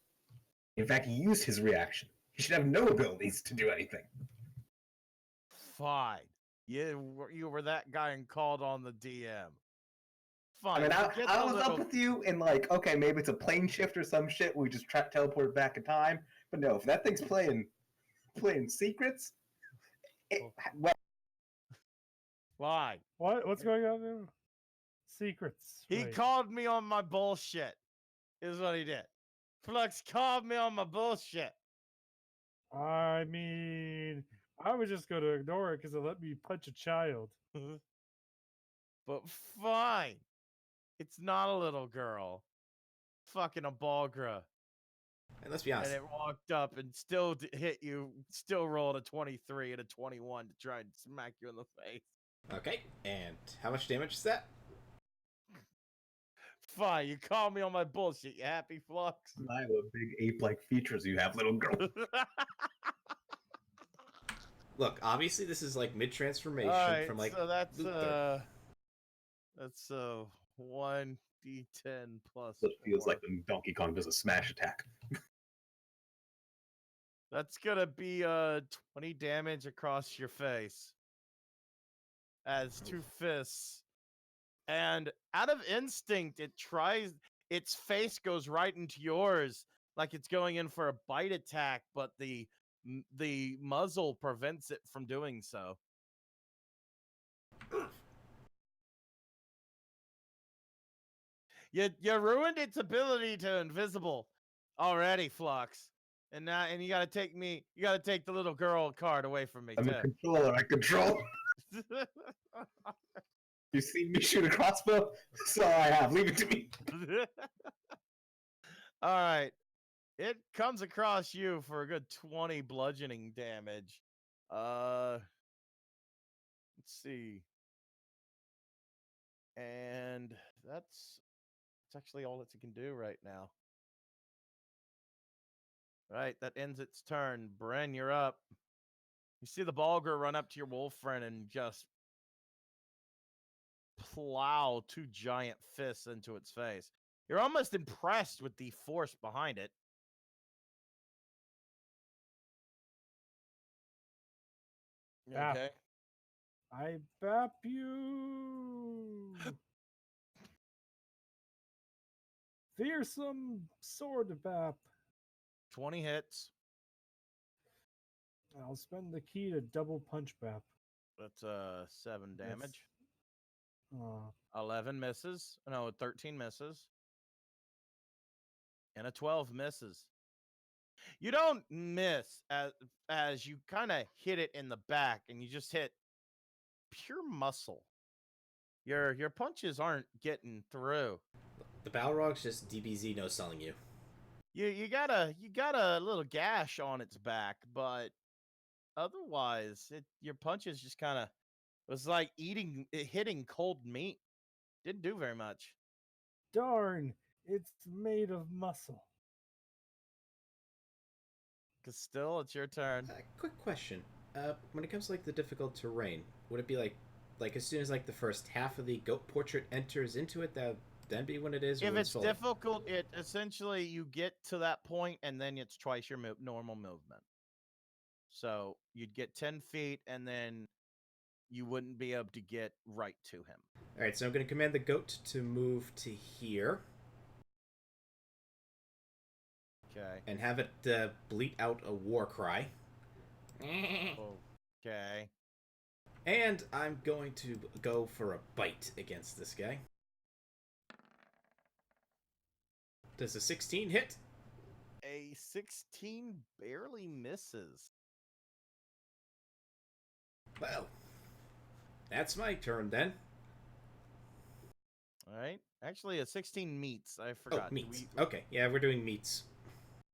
S5: In fact, he used his reaction. He should have no abilities to do anything.
S1: Fine. You were that guy and called on the DM.
S5: I
S1: Fine.
S5: mean,
S1: forget
S5: I
S1: the
S5: was
S1: little-
S5: up with you and like, okay, maybe it's a plane shift or some shit. We just teleport back in time. But no, if that thing's playing secrets, well,
S1: Fine.
S2: What's going on now? Secrets.
S1: He
S2: right.
S1: called me on my bullshit. Is what he did. Flux called me on my bullshit.
S2: I mean, I was just going to ignore it because it let me punch a child.
S1: But fine. It's not a little girl. Fucking a Balgra.
S3: And let's be honest.
S1: And it walked up and still hit you, still rolled a 23 and a 21 to try and smack you in the face.
S3: Okay, and how much damage is that?
S1: Fine, you call me on my bullshit, you happy, Flux?
S5: I have a big ape-like features you have, little girl.
S3: Look, obviously this is like mid-transformation
S1: Alright,
S3: from like
S1: so that's
S3: Luther.
S1: 1d10 plus
S5: It feels
S1: 4.
S5: like when Donkey Kong does a smash attack.
S1: That's gonna be 20 damage across your face. As two fists. And out of instinct, its face goes right into yours, like it's going in for a bite attack, but the muzzle prevents it from doing so. You ruined its ability to invisible already, Flux. And you gotta take the little girl card away from me,
S5: I'm
S1: too.
S5: a controller. I control. You see me shoot a crossbow? That's all I have. Leave it to me.
S1: All right. It comes across you for a good 20 bludgeoning damage. Let's see. And that's actually all that it can do right now. Right, that ends its turn. Bren, you're up. You see the Balger run up to your wolf friend and just plow two giant fists into its face. You're almost impressed with the force behind it.
S2: Bap.
S1: Okay.
S2: I bap you. Fearsome sword bap.
S1: 20 hits.
S2: I'll spend the key to double punch bap.
S1: That's 7 damage. 11 misses. No, 13 misses. And a 12 misses. You don't miss as you kind of hit it in the back, and you just hit pure muscle. Your punches aren't getting through.
S3: The Balrog's just DBZ no selling you.
S1: You got a little gash on its back, but otherwise, your punches just kind of was like hitting cold meat. Didn't do very much.
S2: Darn, it's made of muscle.
S1: Castile, it's your turn.
S3: Quick question. When it comes to like the difficult terrain, would it be like as soon as like the first half of the goat portrait enters into it, that then be when it is?
S1: If
S3: when
S1: it's
S3: full?
S1: difficult, it essentially you get to that point and then it's twice your normal movement. So you'd get 10 feet and then you wouldn't be able to get right to him.
S3: All right, so I'm going to command the goat to move to here.
S1: Okay.
S3: And have it bleat out a war cry.
S1: Okay.
S3: And I'm going to go for a bite against this guy. Does a 16 hit?
S1: A 16 barely misses.
S3: Well, that's my turn then.
S1: All right. Actually, a 16 meets. I forgot.
S3: Oh, meats. Okay, yeah, we're doing meats.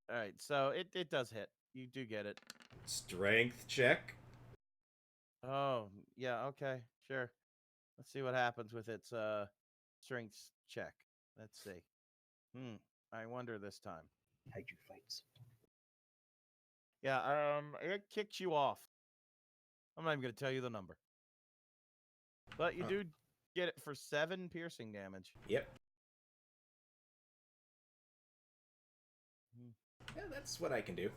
S1: All right. So it does hit. You do get it.
S3: Strength check.
S1: Oh, yeah, okay, sure. Let's see what happens with its strength check. Let's see. I wonder this time.
S5: Kaiju fights.
S1: Yeah, it kicks you off. I'm not even gonna tell you the number. But you
S3: Huh.
S1: do get it for 7 piercing damage.
S3: Yep.
S1: Hmm.
S3: Yeah, that's what I can do.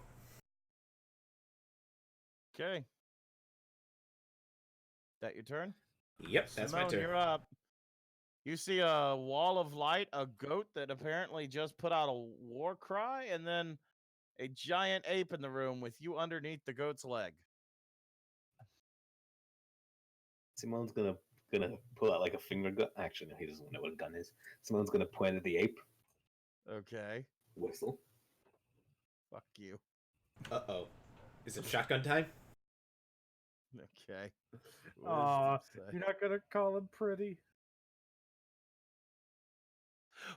S1: Okay. That your turn?
S3: Yep, that's my
S1: Simone,
S3: turn.
S1: you're up. You see a wall of light, a goat that apparently just put out a war cry, and then a giant ape in the room with you underneath the goat's leg.
S5: Simone's gonna pull out like a finger gun. Actually, no, he doesn't know what a gun is. Simone's gonna point at the ape,
S1: Okay.
S5: whistle.
S1: Fuck you.
S3: Uh-oh. Is it shotgun time?
S1: Okay.
S2: Aw,
S1: Wisdom save.
S2: you're not gonna call him pretty.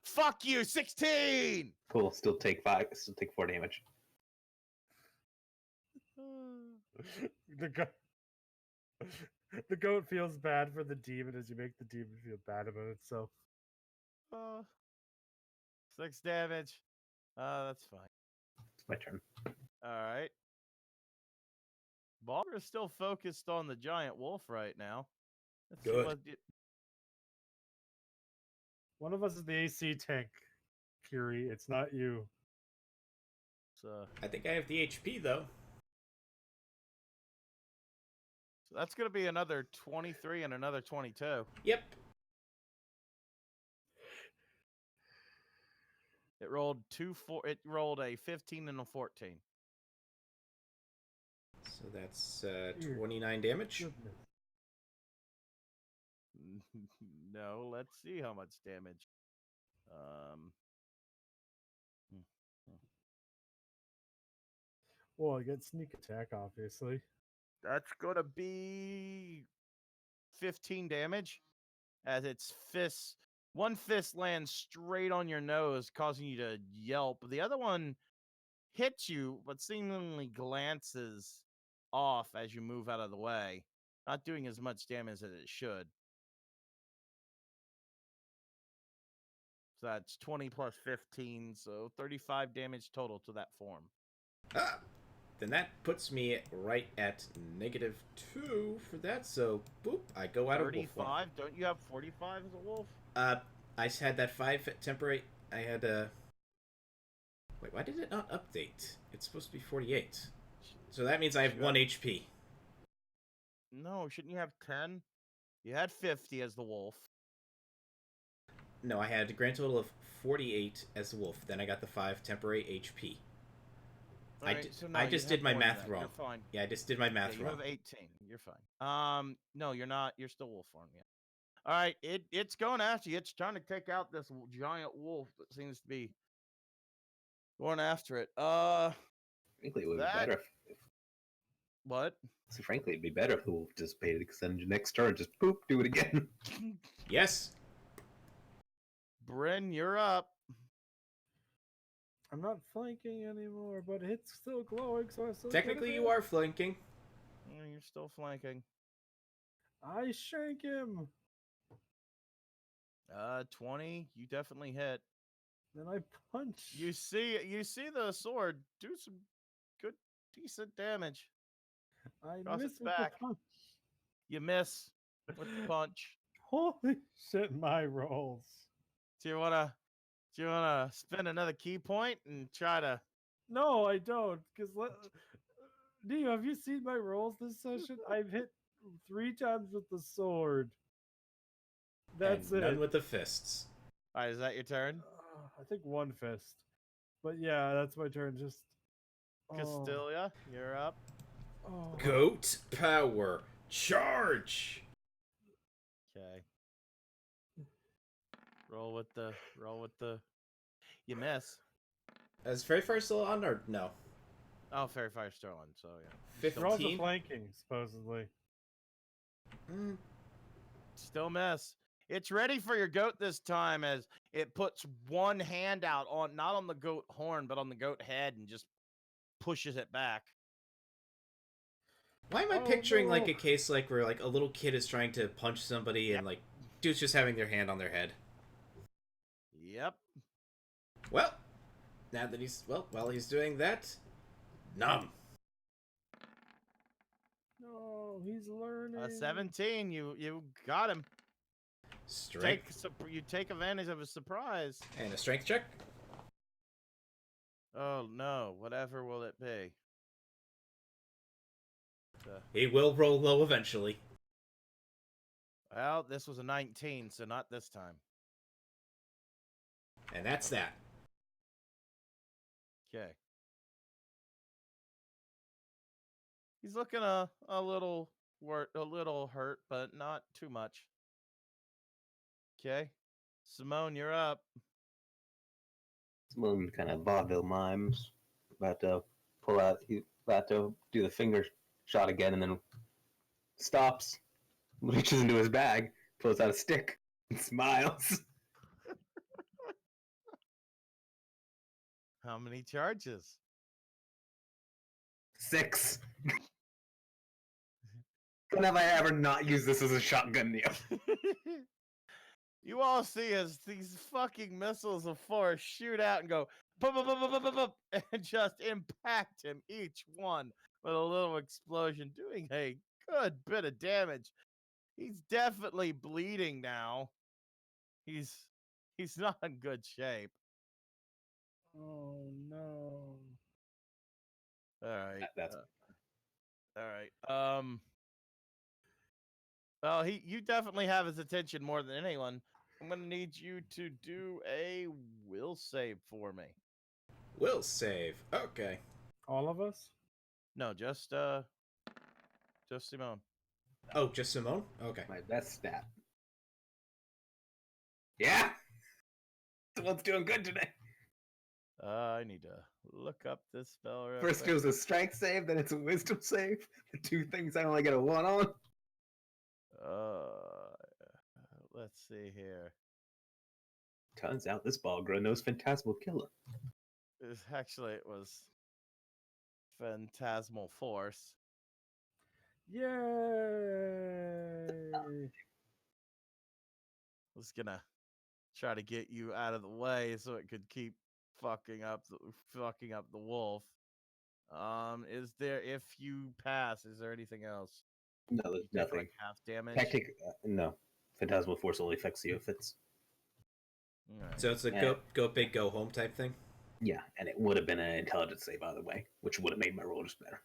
S1: Fuck you, 16!
S5: Cool. Still take 5. Still take 4 damage.
S2: the goat. The goat feels bad for the demon as you make the demon feel bad about itself.
S1: 6 damage. That's fine.
S5: It's my turn.
S1: All right. Baldur is still focused on the giant wolf right now. Let's see
S3: Good.
S1: what
S2: One of us is the AC tank, Curie. It's not you.
S1: so
S3: I think I have the HP, though.
S1: that's going to be another 23 and another 22.
S3: Yep.
S1: It rolled it rolled a 15 and a 14.
S3: So that's
S2: Dear
S3: 29 damage.
S2: Goodness.
S1: No, let's see how much damage. Hmm, hmm.
S2: Well, I get sneak attack, obviously.
S1: That's going to be 15 damage as its one fist lands straight on your nose, causing you to yelp. The other one hits you, but seemingly glances off as you move out of the way, not doing as much damage as it should. So that's 20 plus 15, so 35 damage total to that form.
S3: Ah! Then that puts me right at -2 for that, so boop, I go out of wolf form.
S1: 35? Don't you have 45 as a wolf?
S3: I had that 5 temporary. I had Wait, why did it not update? It's supposed to be 48. So that means I have 1 HP.
S1: No, shouldn't you have 10? You had 50 as the wolf.
S3: No, I had a grand total of 48 as the wolf. Then I got the 5 temporary HP. I just did my math wrong.
S1: You're fine.
S3: Yeah, I just did my math
S1: You
S3: wrong.
S1: have 18. You're fine. No, you're not. You're still wolf form. Yeah. All right. It's going after you. It's trying to take out this giant wolf that seems to be going after it.
S5: Frankly, it would
S1: That-
S5: be better if
S1: What?
S5: so frankly, it'd be better if the wolf dissipated, because then your next turn, just poop, do it again.
S3: Yes.
S1: Bryn, you're up.
S2: I'm not flanking anymore, but it's still glowing, so I still
S3: Technically, you are flanking.
S1: You're still flanking.
S2: I shank him.
S1: 20. You definitely hit.
S2: Then I punch.
S1: You see the sword do some good, decent damage.
S2: I
S1: Cross
S2: miss
S1: its
S2: with
S1: back.
S2: the punch.
S1: You miss with the punch.
S2: Holy shit, my rolls.
S1: Do you wanna spend another key point and try to?
S2: No, I don't. Because Neo, have you seen my rolls this session? I've hit 3 times with the sword. That's
S3: and
S2: it.
S3: none with the fists.
S1: All right, is that your turn?
S2: I think 1 fist. But yeah, that's my turn. Just
S1: Castilia, you're up.
S2: Oh.
S3: Goat power charge.
S1: Okay. Roll with the. You miss.
S3: Is Fairy Fire still on or no?
S1: Oh, Fairy Fire's still on, so yeah.
S2: They're also
S3: 15?
S2: flanking, supposedly.
S1: Still miss. It's ready for your goat this time as it puts one hand out on not on the goat horn, but on the goat head and just pushes it back.
S3: Why am I
S2: Oh,
S3: picturing like
S2: no.
S3: a case like where like a little kid is trying to punch somebody and like dude's just having their hand on their head?
S1: Yep.
S3: Well, now that he's while he's doing that, numb.
S2: No, he's learning.
S1: 17. You got him.
S3: Strength
S1: You take advantage of a surprise.
S3: and a strength check.
S1: Oh no! Whatever will it be?
S3: He will roll low eventually.
S1: Well, this was a 19, so not this time.
S3: And that's that.
S1: Okay. He's looking a little hurt, but not too much. Okay. Simone, you're up.
S5: Simone kind of vaudeville mimes, about to pull out, about to do the finger shot again, and then stops, reaches into his bag, pulls out a stick, and smiles.
S1: How many charges?
S5: 6. When have I ever not used this as a shotgun, Neo?
S1: You all see as these fucking missiles of force shoot out and go pop, pop, pop, pop, pop, pop, pop, and just impact him, each one with a little explosion, doing a good bit of damage. He's definitely bleeding now. He's not in good shape.
S2: Oh no.
S1: All right.
S5: That's
S1: all right. Well, you definitely have his attention more than anyone. I'm gonna need you to do a will save for me.
S3: Will save. Okay.
S2: All of us?
S1: No, just Simone.
S3: Oh, just Simone? Okay.
S5: my best stat. Yeah! Someone's doing good today.
S1: I need to look up this spell. Real
S5: First it
S1: quick.
S5: was a strength save, then it's a wisdom save. The two things I only get a 1 on.
S1: Let's see here.
S5: Turns out this Balgra knows Phantasmal Killer.
S1: It was Phantasmal Force.
S2: Yay!
S1: I was gonna try to get you out of the way so it could keep fucking up the wolf. Is there, if you pass, is there anything else?
S5: No,
S1: You
S5: there's
S1: take,
S5: nothing.
S1: like half damage.
S5: No. Phantasmal Force only affects you if it's...
S1: Alright.
S3: So it's a go big, go home type thing?
S5: Yeah, and it would have been an intelligence save either way, which would have made my roll just better.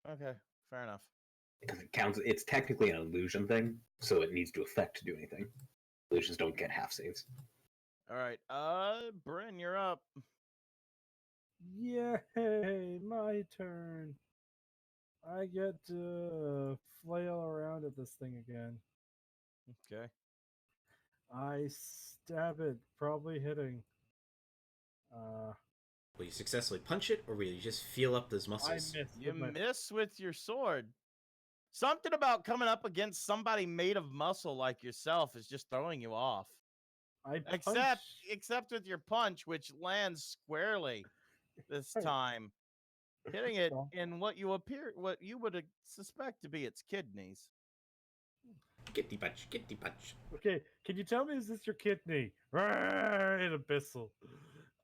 S1: Okay, fair enough.
S5: Because it counts, it's technically an illusion thing, so it needs to affect to do anything. Illusions don't get half saves.
S1: All right, Bryn, you're up.
S2: Yay! My turn. I get to flail around at this thing again.
S1: Okay.
S2: I stab it, probably hitting.
S3: Will you successfully punch it, or will you just feel up those
S2: I
S3: muscles?
S2: missed.
S1: You
S2: with my-
S1: miss with your sword. Something about coming up against somebody made of muscle like yourself is just throwing you off.
S2: I
S1: Except with your punch, which lands squarely this
S2: Right.
S1: time, hitting it
S2: Well.
S1: in what you would suspect to be its kidneys.
S3: Get the punch, get the punch.
S2: Okay, can you tell me, is this your kidney? In abyssal.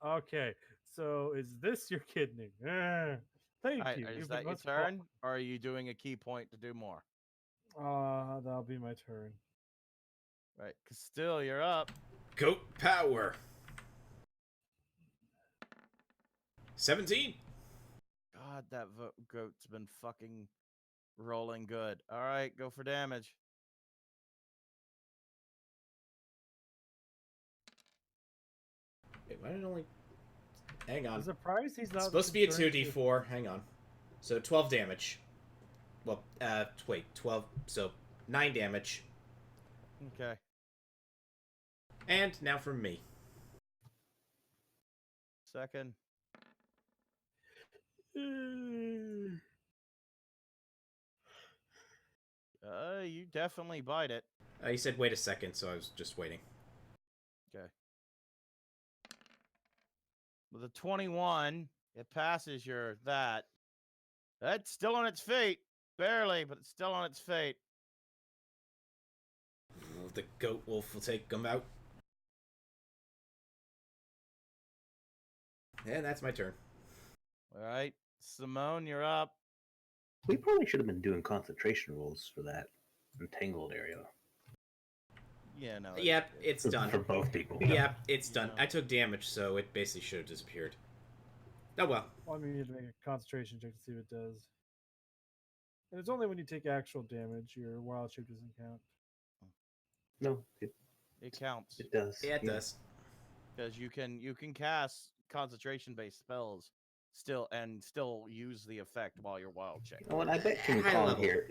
S2: Okay, so is this your kidney? Thank
S1: All right,
S2: you.
S1: is
S2: You've
S1: that
S2: been
S1: your
S2: much
S1: turn, or are you doing a key point to do more?
S2: That'll be my turn.
S1: Right, Castile, you're up.
S3: Goat power. 17.
S1: God, that goat's been fucking rolling good. All right, go for damage.
S3: Wait, why did it only... Hang on.
S2: I'm surprised he's not.
S3: It's supposed to be a
S2: concerned with-
S3: 2d4. Hang on. So 12 damage. Well, wait, 12. So 9 damage.
S1: Okay.
S3: And now from me.
S1: Second. You definitely bite it.
S3: He said wait a second, so I was just waiting.
S1: Okay. With a 21, it passes your that. That's still on its feet. Barely, but it's still on its feet.
S3: The goat wolf will take them out. And that's my turn.
S1: All right. Simone, you're up.
S5: We probably should have been doing concentration rolls for that entangled area.
S1: Yeah, no.
S3: Yep, it's done.
S5: For both people.
S3: Yep, it's done.
S1: Yeah.
S3: I took damage, so it basically should have disappeared. Oh well.
S2: Well, I mean, you have to make a concentration check to see what it does. And it's only when you take actual damage, your wild shape doesn't count.
S5: No,
S1: It counts.
S5: it does.
S3: Yeah, it does.
S1: Because you can cast concentration-based spells still use the effect while you're wild shape.
S5: You know what? I bet King
S3: High
S5: Kong
S3: level.
S5: here.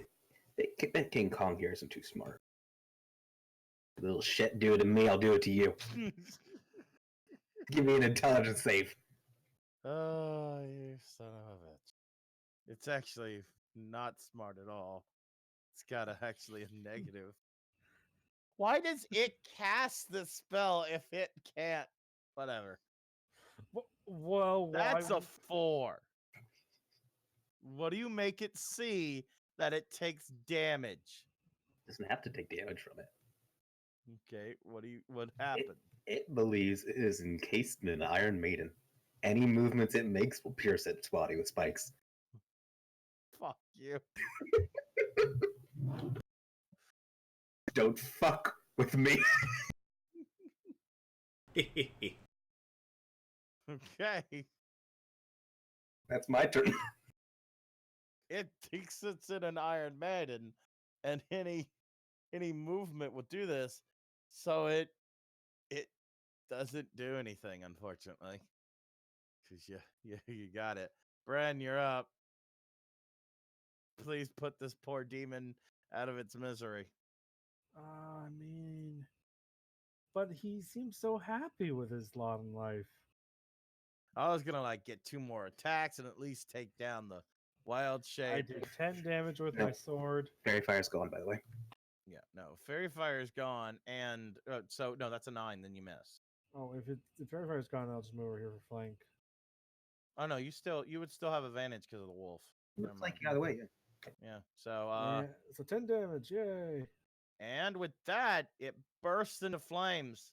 S5: I bet King Kong here isn't too smart. Little shit, do it to me, I'll do it to you. Give me an intelligence save.
S1: Oh, you son of a bitch. It's actually not smart at all. It's got actually a negative. Why does it cast the spell if it can't? Whatever.
S2: Well,
S1: That's
S2: why,
S1: a 4. What do you make it see that it takes damage?
S5: Doesn't have to take damage from it.
S1: Okay, what happened?
S5: It believes it is encased in an Iron Maiden. Any movements it makes will pierce its body with spikes.
S1: Fuck you.
S5: Don't fuck with me.
S1: Okay.
S5: That's my turn.
S1: It thinks it's in an Iron Maiden, and any movement will do this, so it doesn't do anything, unfortunately. Cause you got it. Bran, you're up. Please put this poor demon out of its misery.
S2: I mean, but he seems so happy with his lot in life.
S1: I was gonna get 2 more attacks and at least take down the wild shape.
S2: I did 10 damage with
S5: No.
S2: my sword.
S5: Fairy Fire's gone, by the way.
S1: Yeah, no, Fairy Fire's gone, and so no, that's a 9. Then you miss.
S2: Oh, if Fairy Fire's gone, I'll just move over here for flank.
S1: Oh no, you would still have advantage because of the wolf. Never
S5: Looks like
S1: mind.
S5: you got away. Yeah.
S1: Yeah. So
S2: Yeah, so 10 damage, yay!
S1: and with that, it bursts into flames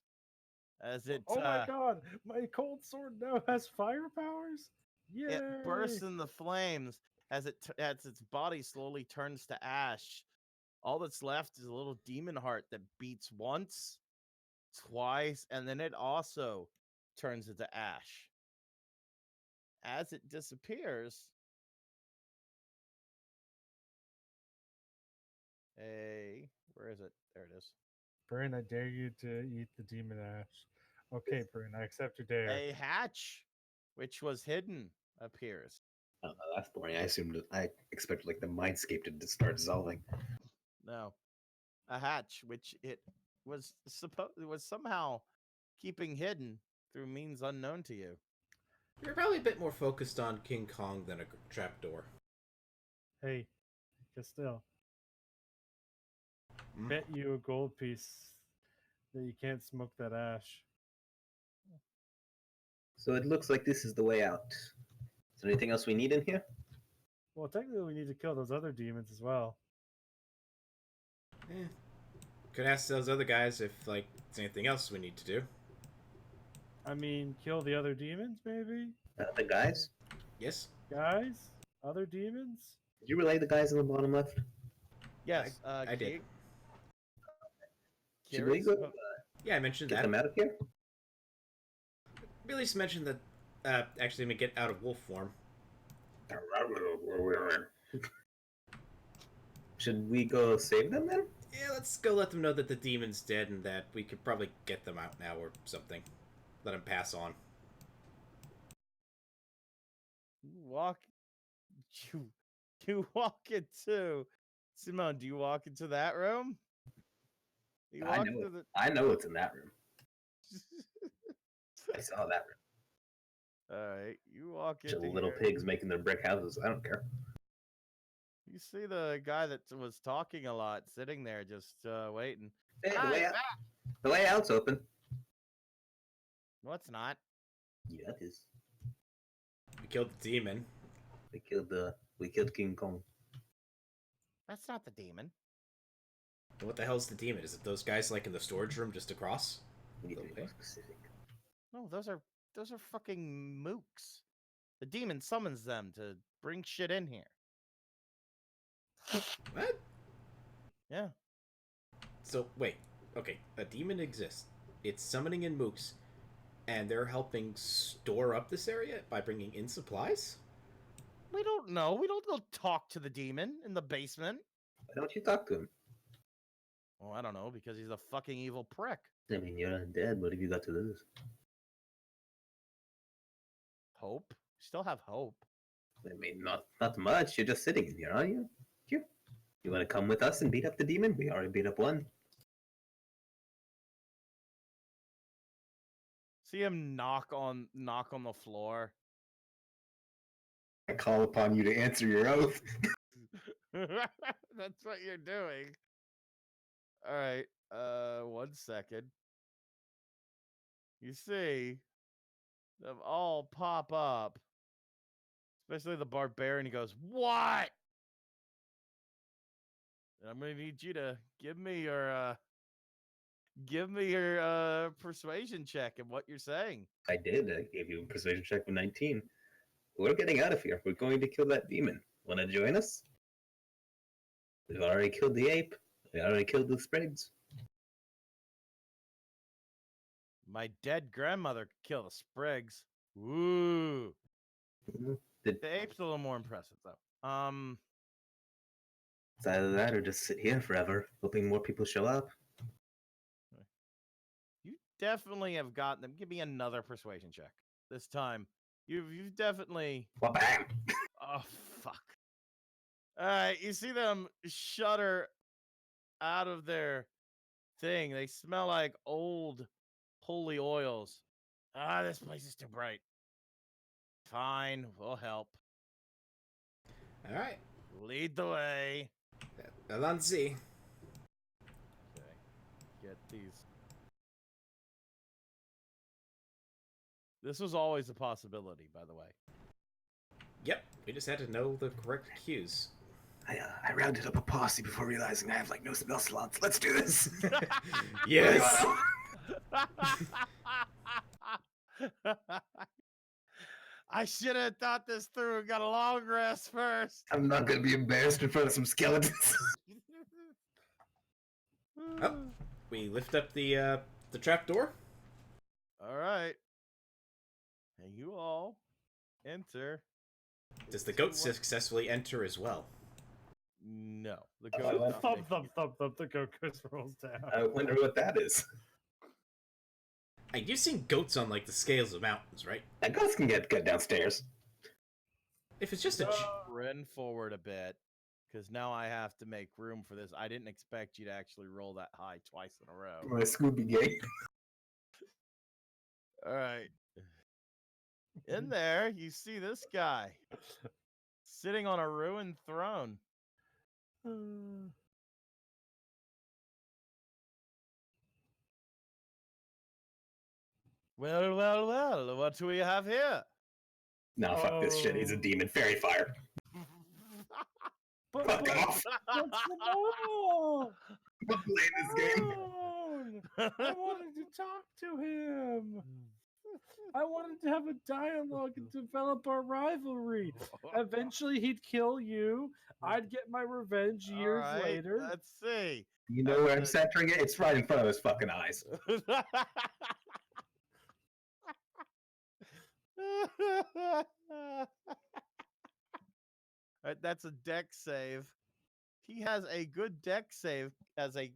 S1: as it
S2: Oh my god, my cold sword now has fire powers. Yay!
S1: it bursts in the flames as as its body slowly turns to ash. All that's left is a little demon heart that beats once, twice, and then it also turns into ash. As it disappears, where is it? There it is.
S2: Bryn, I dare you to eat the demon ash. Okay, Bryn, I accept your dare.
S1: A hatch, which was hidden, appears.
S5: Oh, that's boring. I expected like the mindscape to just start dissolving.
S1: No, a hatch, which it was somehow keeping hidden through means unknown to you.
S3: You're probably a bit more focused on King Kong than a trapdoor.
S2: Hey, but still,
S3: Hmm?
S2: bet you a gold piece that you can't smoke that ash.
S5: So it looks like this is the way out. Is there anything else we need in here?
S2: Well, technically, we need to kill those other demons as well.
S3: Could ask those other guys if there's anything else we need to do.
S2: I mean, kill the other demons, maybe?
S5: The guys?
S3: Yes.
S2: Guys? Other demons?
S5: Did you relay the guys in the bottom left?
S1: Yes,
S3: I did.
S5: Should we go
S3: Yeah, I mentioned
S5: get
S3: that.
S5: them out of here?
S3: Billy's mentioned that actually let me get out of wolf form.
S5: Should we go save them then?
S3: Yeah, let's go let them know that the demon's dead and that we could probably get them out now or something. Let them pass on.
S1: You walk into Simone. Do you walk into that room? You
S5: I
S1: walk
S5: know
S1: into
S5: I know it's in that room. I saw that room.
S1: All right, you walk
S5: Bunch
S1: into
S5: of little
S1: here.
S5: pigs making their brick houses. I don't care.
S1: You see the guy that was talking a lot sitting there just waiting.
S5: Hey,
S1: Hi,
S5: the way out's open.
S1: No, it's not.
S5: Yeah, it is.
S3: We killed the demon.
S5: They killed the We killed King Kong.
S1: That's not the demon.
S3: What the hell's the demon? Is it those guys like in the storage room just across?
S5: We need to be
S3: Okay.
S5: more specific.
S1: No, those are fucking mooks. The demon summons them to bring shit in here.
S3: What?
S1: Yeah.
S3: So wait, okay, a demon exists. It's summoning in mooks, and they're helping store up this area by bringing in supplies?
S1: We don't know. We don't go talk to the demon in the basement.
S5: Why don't you talk to him?
S1: Well, I don't know, because he's a fucking evil prick.
S5: I mean, you're not dead. What have you got to lose?
S1: Hope. Still have hope.
S5: I mean, not much. You're just sitting in here, aren't you? You want to come with us and beat up the demon? We already beat up one.
S1: See him knock on the floor.
S5: I call upon you to answer your oath.
S1: That's what you're doing. All right. 1 second. You see them all pop up. Especially the barbarian. He goes, "What?" And I'm gonna need you to give me your persuasion check and what you're saying.
S5: I did. I gave you a persuasion check of 19. We're getting out of here. We're going to kill that demon. Want to join us? We've already killed the ape. We already killed the sprigs.
S1: My dead grandmother could kill the sprigs. Woo.
S5: Did
S1: The ape's a little more impressive though.
S5: It's either that or just sit here forever, hoping more people show up.
S1: You definitely have gotten them. Give me another persuasion check. This time, you've definitely.
S5: Well, bam!
S1: Oh fuck! All right, you see them shudder out of their thing. They smell like old holy oils. Ah, this place is too bright. Fine, we'll help.
S3: All right,
S1: Lead the way.
S3: Alanzi.
S1: Okay, get these. This was always a possibility, by the way.
S3: Yep, we just had to know the correct cues.
S5: I rounded up a posse before realizing I have like no spell slots. Let's do this.
S3: Yes.
S1: I should have thought this through and got a long rest first.
S5: I'm not gonna be embarrassed in front of some skeletons.
S3: Oh, we lift up the trap door.
S1: All right. And you all enter.
S3: Does the goat successfully enter as well?
S1: No. The
S5: I
S1: goat.
S5: went
S2: Thump, thump, thump, thump. The goat goes rolls down.
S5: I wonder what that is.
S3: Hey, you've seen goats on like the scales of mountains, right?
S5: That ghost can get downstairs.
S3: If it's just a
S1: Run forward a bit, because now I have to make room for this. I didn't expect you to actually roll that high twice in a row.
S5: My Scooby Gang.
S1: All right. In there, you see this guy sitting on a ruined throne. Well, well, well. What do we have here?
S5: No, fuck this shit. He's a demon. Fairy fire.
S2: But,
S5: Fuck
S2: but,
S5: off.
S2: but Simone!
S5: I'm playing this game.
S2: Simone! I wanted to talk to him. I wanted to have a dialogue and develop our rivalry. Eventually, he'd kill you. I'd get my revenge years
S1: All right,
S2: later.
S1: Let's see.
S5: You know where I'm centering it? It's right in front of his fucking eyes.
S1: Alright, that's a deck save. He has a good deck save as a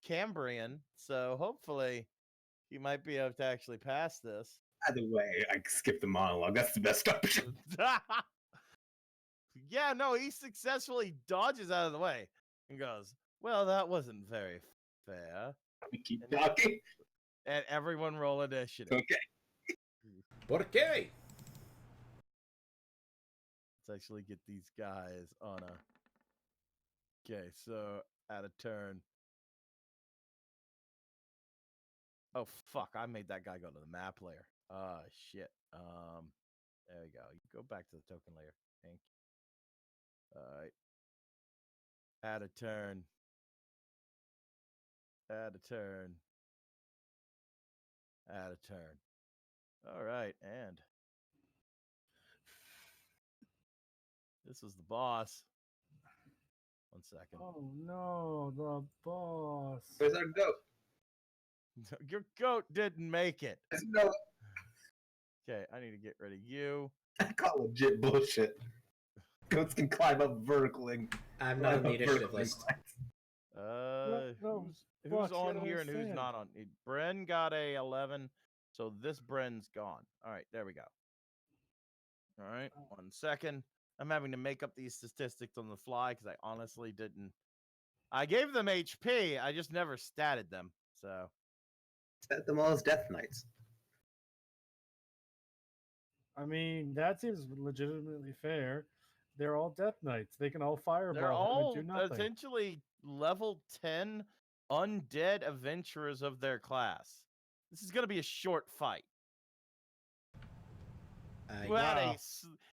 S1: Cambrian, so hopefully he might be able to actually pass this.
S5: Either way, I skipped the monologue. That's the best option.
S1: Yeah, no, he successfully dodges out of the way and goes, "Well, that wasn't very fair."
S5: We keep talking.
S1: And everyone roll initiative.
S5: Okay.
S3: Por qué?
S1: Let's actually get these guys on a. Okay, so at a turn. Oh fuck! I made that guy go to the map layer. Shit. There we go. You go back to the token layer. Thank you. All right. Add a turn. Add a turn. Add a turn. All right, and this was the boss. 1 second.
S2: Oh no, the boss.
S5: Where's our goat?
S1: Your goat didn't make it.
S5: No,
S1: Okay, I need to get rid of you.
S5: I call legit bullshit. Goats can climb up vertically.
S3: I'm not on the initiative list.
S2: No,
S1: Who's
S2: Bucks, you
S1: on
S2: gotta
S1: here and who's
S2: understand.
S1: not on? Bren got a 11, so this Bren's gone. All right, there we go. All right, 1 second. I'm having to make up these statistics on the fly because I honestly didn't. I gave them HP. I just never statted them. So
S5: Set them all as Death Knights.
S2: I mean, that seems legitimately fair. They're all Death Knights. They can all fireball
S1: they're
S2: him
S1: all
S2: and do nothing.
S1: essentially level 10 undead adventurers of their class. This is going to be a short fight.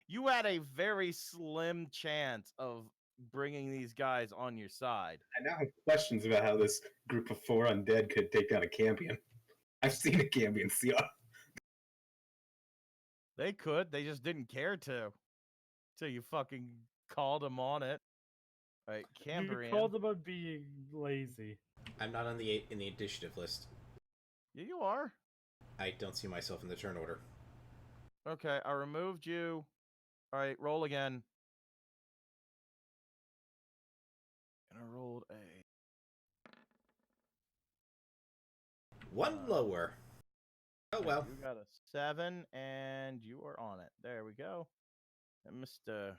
S1: You had a very slim chance of bringing these guys on your side.
S5: I now have questions about how this group of 4 undead could take down a Cambion. I've seen a Cambion CR.
S1: They could. They just didn't care to. Till you fucking called them on it. All right,
S2: You
S1: Cambrian.
S2: called them on being lazy.
S3: I'm not on in the initiative list.
S1: Yeah, you are.
S3: I don't see myself in the turn order.
S1: Okay, I removed you. All right, roll again. And I rolled a...
S3: One lower. Oh well.
S1: You got a 7, and you are on it. There we go. And Mr.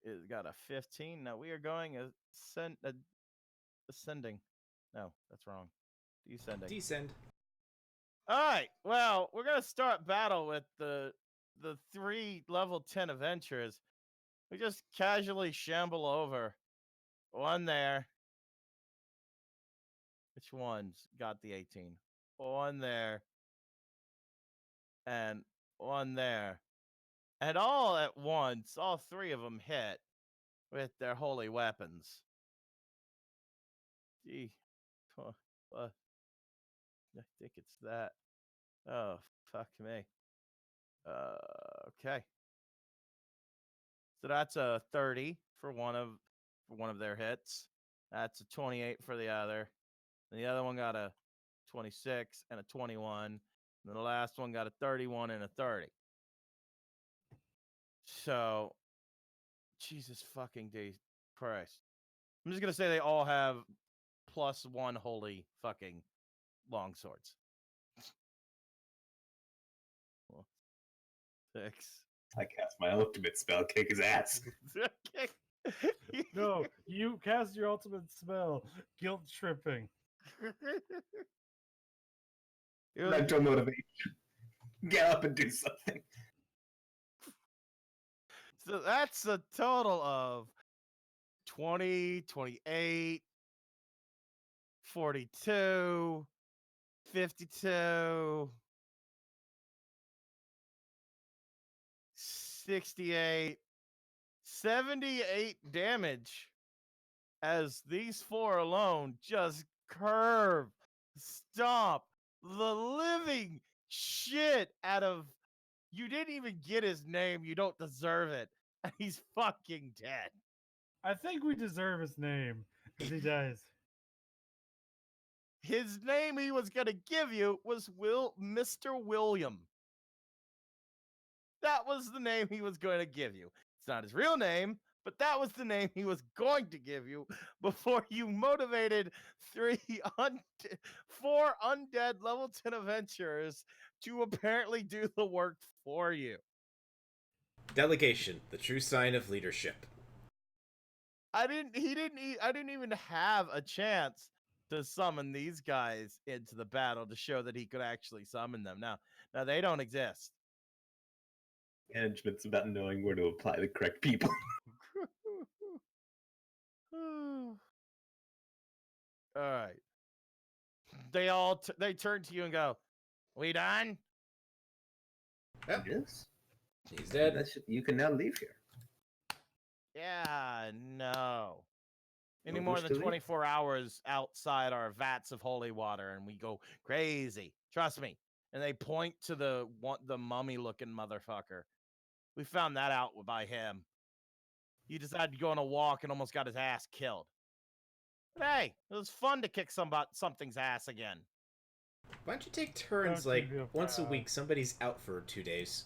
S1: It got a 15. Now we are going ascending. No, that's wrong. Descending.
S3: Descend.
S1: All right. Well, we're gonna start battle with the 3 level 10 adventurers. We just casually shamble over. One there. Which one's got the 18? One there. And one there. And all at once, all 3 of them hit with their holy weapons. Gee. I think it's that. Oh, fuck me. Okay. So that's a 30 for one of their hits. That's a 28 for the other. And the other one got a 26 and a 21. And then the last one got a 31 and a 30. So, Jesus fucking Christ. I'm just going to say they all have +1 holy fucking longswords. 6.
S5: I cast my ultimate spell, kick his ass.
S2: No, you cast your ultimate spell, guilt tripping.
S5: Mental motivation. Get up and do something.
S1: So that's a total of 20, 28, 42, 52, 68, 78 damage as these 4 alone just curve, stomp the living shit out of. You didn't even get his name. You don't deserve it. And he's fucking dead.
S2: I think we deserve his name if he dies.
S1: His name he was going to give you was Mr. William. That was the name he was going to give you. It's not his real name, but that was the name he was going to give you before you motivated 4 undead level 10 adventurers to apparently do the work for you.
S3: Delegation, the true sign of leadership.
S1: I didn't even have a chance to summon these guys into the battle to show that he could actually summon them. Now they don't exist.
S5: Management's about knowing where to apply the correct people.
S1: All right. They turn to you and go, "We done?"
S3: Yep.
S5: Yes.
S3: He's dead.
S5: You can now leave here.
S1: Yeah, no. Any
S5: No
S1: more
S5: bush
S1: than
S5: to leave?
S1: 24 hours outside our vats of holy water, and we go crazy. Trust me. And they point to the mummy-looking motherfucker. We found that out by him. He decided to go on a walk and almost got his ass killed. But hey, it was fun to kick something's ass again.
S3: Why don't you take turns,
S2: Don't
S3: like,
S2: give me a
S3: once a
S2: pass.
S3: week, somebody's out for 2 days?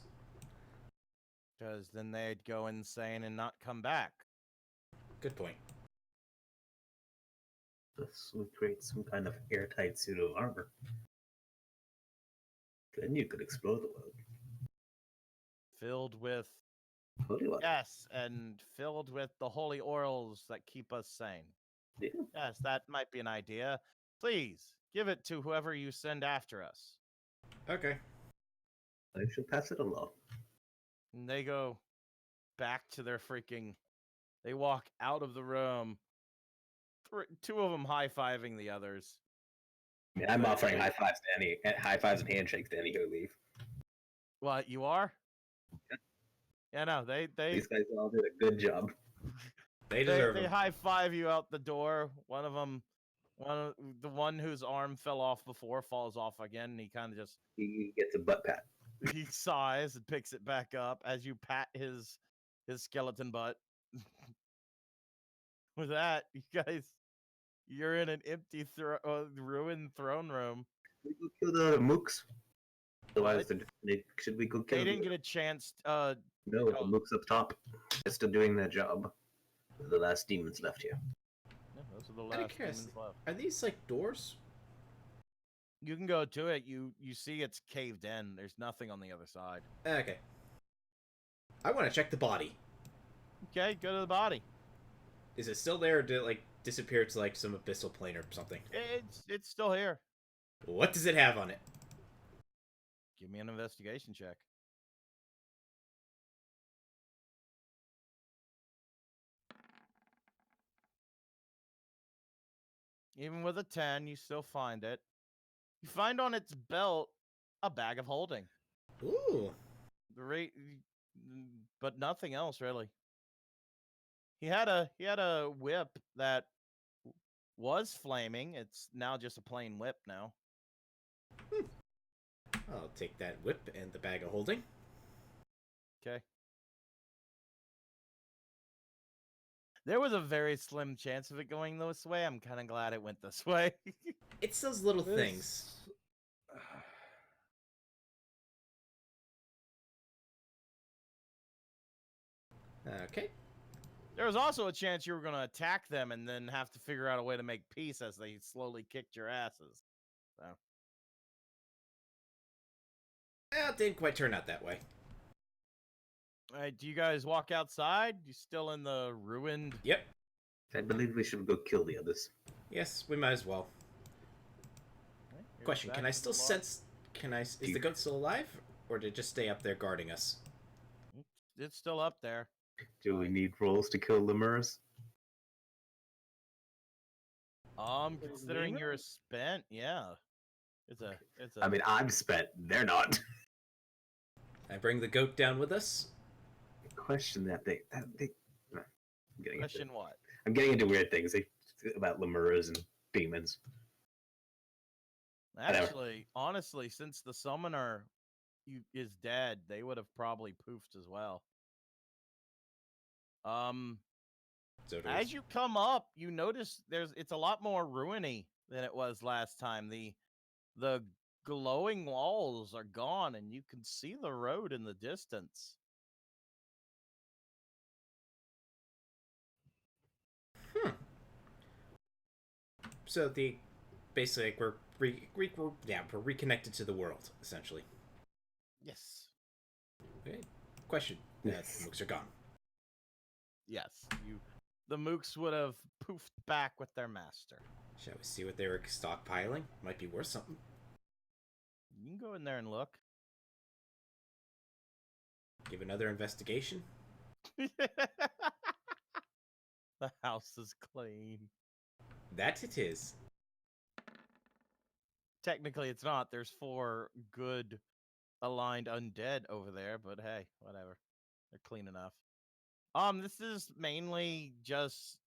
S1: Because then they'd go insane and not come back.
S3: Good point.
S5: This would create some kind of airtight suit of armor. Then you could explore the world.
S1: Filled with,
S5: Holy water.
S1: yes, and filled with the holy oils that keep us sane.
S5: Yeah.
S1: Yes, that might be an idea. Please, give it to whoever you send after us.
S3: Okay.
S5: I shall pass it along.
S1: And they go back to their freaking... They walk out of the room. Two of them high-fiving the others.
S5: I mean, I'm offering high fives and handshakes to any who leave.
S1: What, you are? Yeah, no, they
S5: These guys all did a good job.
S3: They deserve
S1: they
S3: them.
S1: high-five you out the door. One of them, the one whose arm fell off before falls off again, and he kind of just...
S5: He gets a butt pat.
S1: He sighs and picks it back up as you pat his skeleton butt. With that, you guys, you're in an empty ruined throne room.
S5: Should we go kill the mooks? Otherwise,
S1: What?
S5: should we go kill
S1: They
S5: them?
S1: didn't get a chance.
S5: No, the
S1: oh.
S5: mooks up top. They're still doing their job. The last demons left here.
S1: Yeah, those are the
S3: Out of
S1: last
S3: curiosity,
S1: demons left.
S3: Are these, like, doors?
S1: You can go to it. You see it's caved in. There's nothing on the other side.
S3: Okay. I want to check the body.
S1: Okay, go to the body.
S3: Is it still there, or did it, like, disappear to, like, some abyssal plane or something?
S1: It's still here.
S3: What does it have on it?
S1: Give me an investigation check. Even with a 10, you still find it. You find on its belt a bag of holding.
S3: Ooh.
S1: But nothing else really. He had a whip that was flaming. It's now just a plain whip now.
S3: I'll take that whip and the bag of holding.
S1: Okay. There was a very slim chance of it going this way. I'm kind of glad it went this way.
S3: It's those little things. Okay.
S1: There was also a chance you were going to attack them and then have to figure out a way to make peace as they slowly kicked your asses. So.
S3: Well, it didn't quite turn out that way.
S1: All right, do you guys walk outside? You still in the ruined?
S3: Yep.
S5: I believe we should go kill the others.
S3: Yes, we might as well.
S1: Okay, you're
S3: Question,
S1: back
S3: can I
S1: to
S3: still
S1: the lodge.
S3: sense... Is the goat still alive? Or did it just stay up there guarding us?
S1: It's still up there.
S5: Do we need rolls to kill lemurs?
S1: Considering you're spent, yeah. It's a
S5: I mean, I'm spent. They're not.
S3: I bring the goat down with us?
S5: Question that they. I'm getting
S1: question what?
S5: I'm getting into weird things about lemurs and demons.
S1: Actually, honestly, since the summoner is dead, they would have probably poofed as well.
S3: So
S1: As you come up, you notice it's a lot more ruiny than it was last time. The glowing walls are gone, and you can see the road in the distance.
S3: So basically, like, we're reconnected to the world, essentially.
S1: Yes.
S3: Okay. Question. The
S5: Yes.
S3: mooks are gone.
S1: Yes. The mooks would have poofed back with their master.
S3: Shall we see what they were stockpiling? Might be worth something.
S1: You can go in there and look.
S3: Give another investigation.
S1: The house is clean.
S3: That it is.
S1: Technically, it's not. There's 4 good aligned undead over there, but hey, whatever. They're clean enough. This is mainly just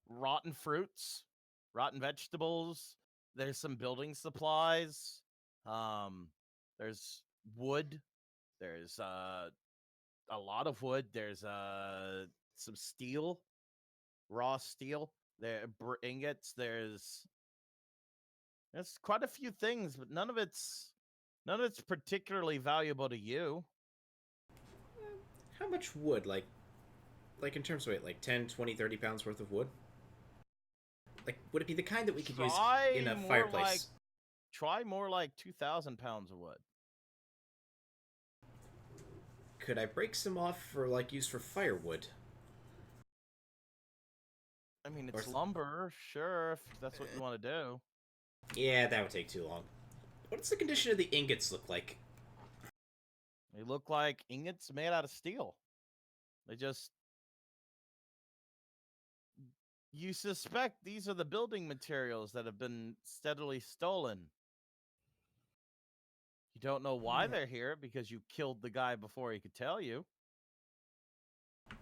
S1: rotten fruits, rotten vegetables. There's some building supplies. There's wood. There's a lot of wood. There's some steel, raw steel. There ingots. There's quite a few things, but none of it's particularly valuable to you.
S3: How much wood? Like in terms of weight, like 10, 20, 30 pounds worth of wood? Like, would it be the kind that we could use in a fireplace?
S1: Try more like 2,000 pounds of wood.
S3: Could I break some off for, like, use for firewood?
S1: I mean, it's lumber, sure, if that's what you want to do.
S3: Yeah, that would take too long. What's the condition of the ingots look like?
S1: They look like ingots made out of steel. They just... You suspect these are the building materials that have been steadily stolen. You don't know why they're here because you killed the guy before he could tell you.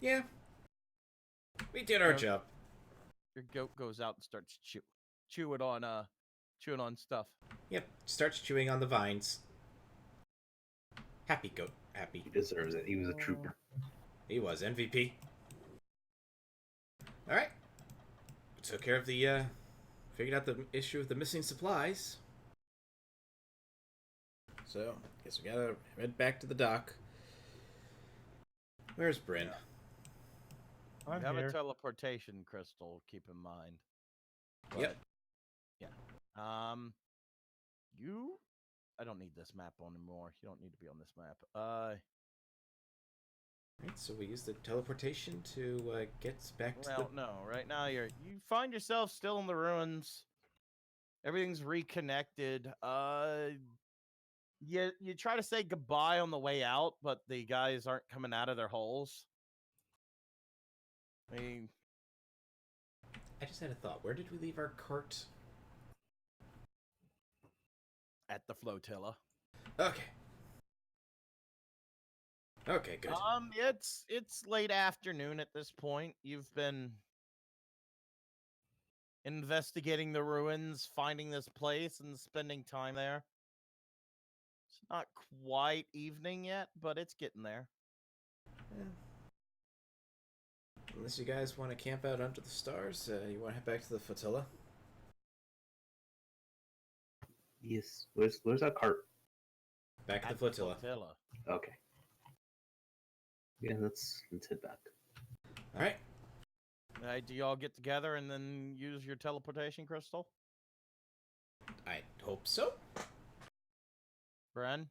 S3: Yeah. We did our job.
S1: Your goat goes out and starts chewing on stuff.
S3: Yep, starts chewing on the vines. Happy goat, happy.
S5: He deserves it. He was a trooper.
S3: He was MVP. Alright. Took care of the, figured out the issue of the missing supplies. So, guess we gotta head back to the dock. Where's Bryn?
S2: I'm
S1: You have
S2: here.
S1: a teleportation crystal, keep in mind. But,
S3: Yep.
S1: Yeah. I don't need this map anymore. You don't need to be on this map.
S3: Right, so we use the teleportation to get back to
S1: No. Right now you find yourself still in the ruins. Everything's reconnected. You try to say goodbye on the way out, but the guys aren't coming out of their holes. I
S3: just had a thought. Where did we leave our cart?
S1: At the flotilla.
S3: Okay. Okay, good.
S1: It's late afternoon at this point. You've been investigating the ruins, finding this place, and spending time there. It's not quite evening yet, but it's getting there.
S3: Yeah. Unless you guys want to camp out under the stars, you want to head back to the flotilla?
S5: Yes. Where's that cart?
S3: Back at the flotilla.
S5: Okay. Yeah, let's head back.
S3: All right.
S1: Do y'all get together and then use your teleportation crystal?
S3: I hope so.
S1: Bren?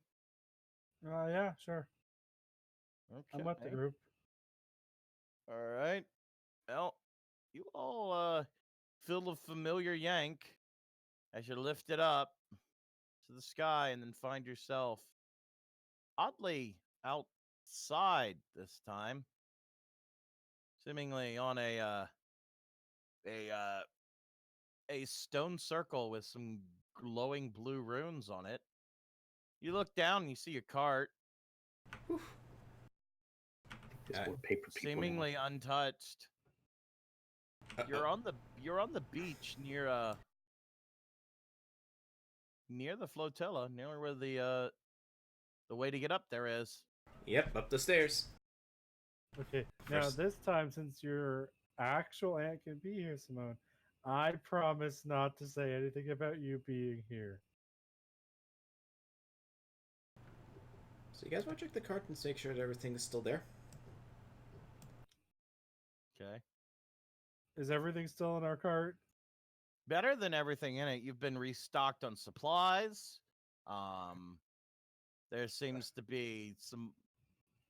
S2: Yeah, sure.
S1: Okay.
S2: I'm with the group.
S1: All right. Well, you all feel a familiar yank as you lift it up to the sky and then find yourself oddly outside this time, seemingly on a stone circle with some glowing blue runes on it. You look down and you see a cart.
S5: There's more paper people
S1: seemingly
S5: now.
S1: untouched. You're on the beach near the flotilla, near where the way to get up there is.
S3: Yep, up the stairs.
S2: Okay, now this time, since your actual aunt can be here, Simone, I promise not to say anything about you being here.
S3: So you guys want to check the cart and make sure that everything is still there?
S1: Okay.
S2: Is everything still in our cart?
S1: Better than everything in it. You've been restocked on supplies. There seems to be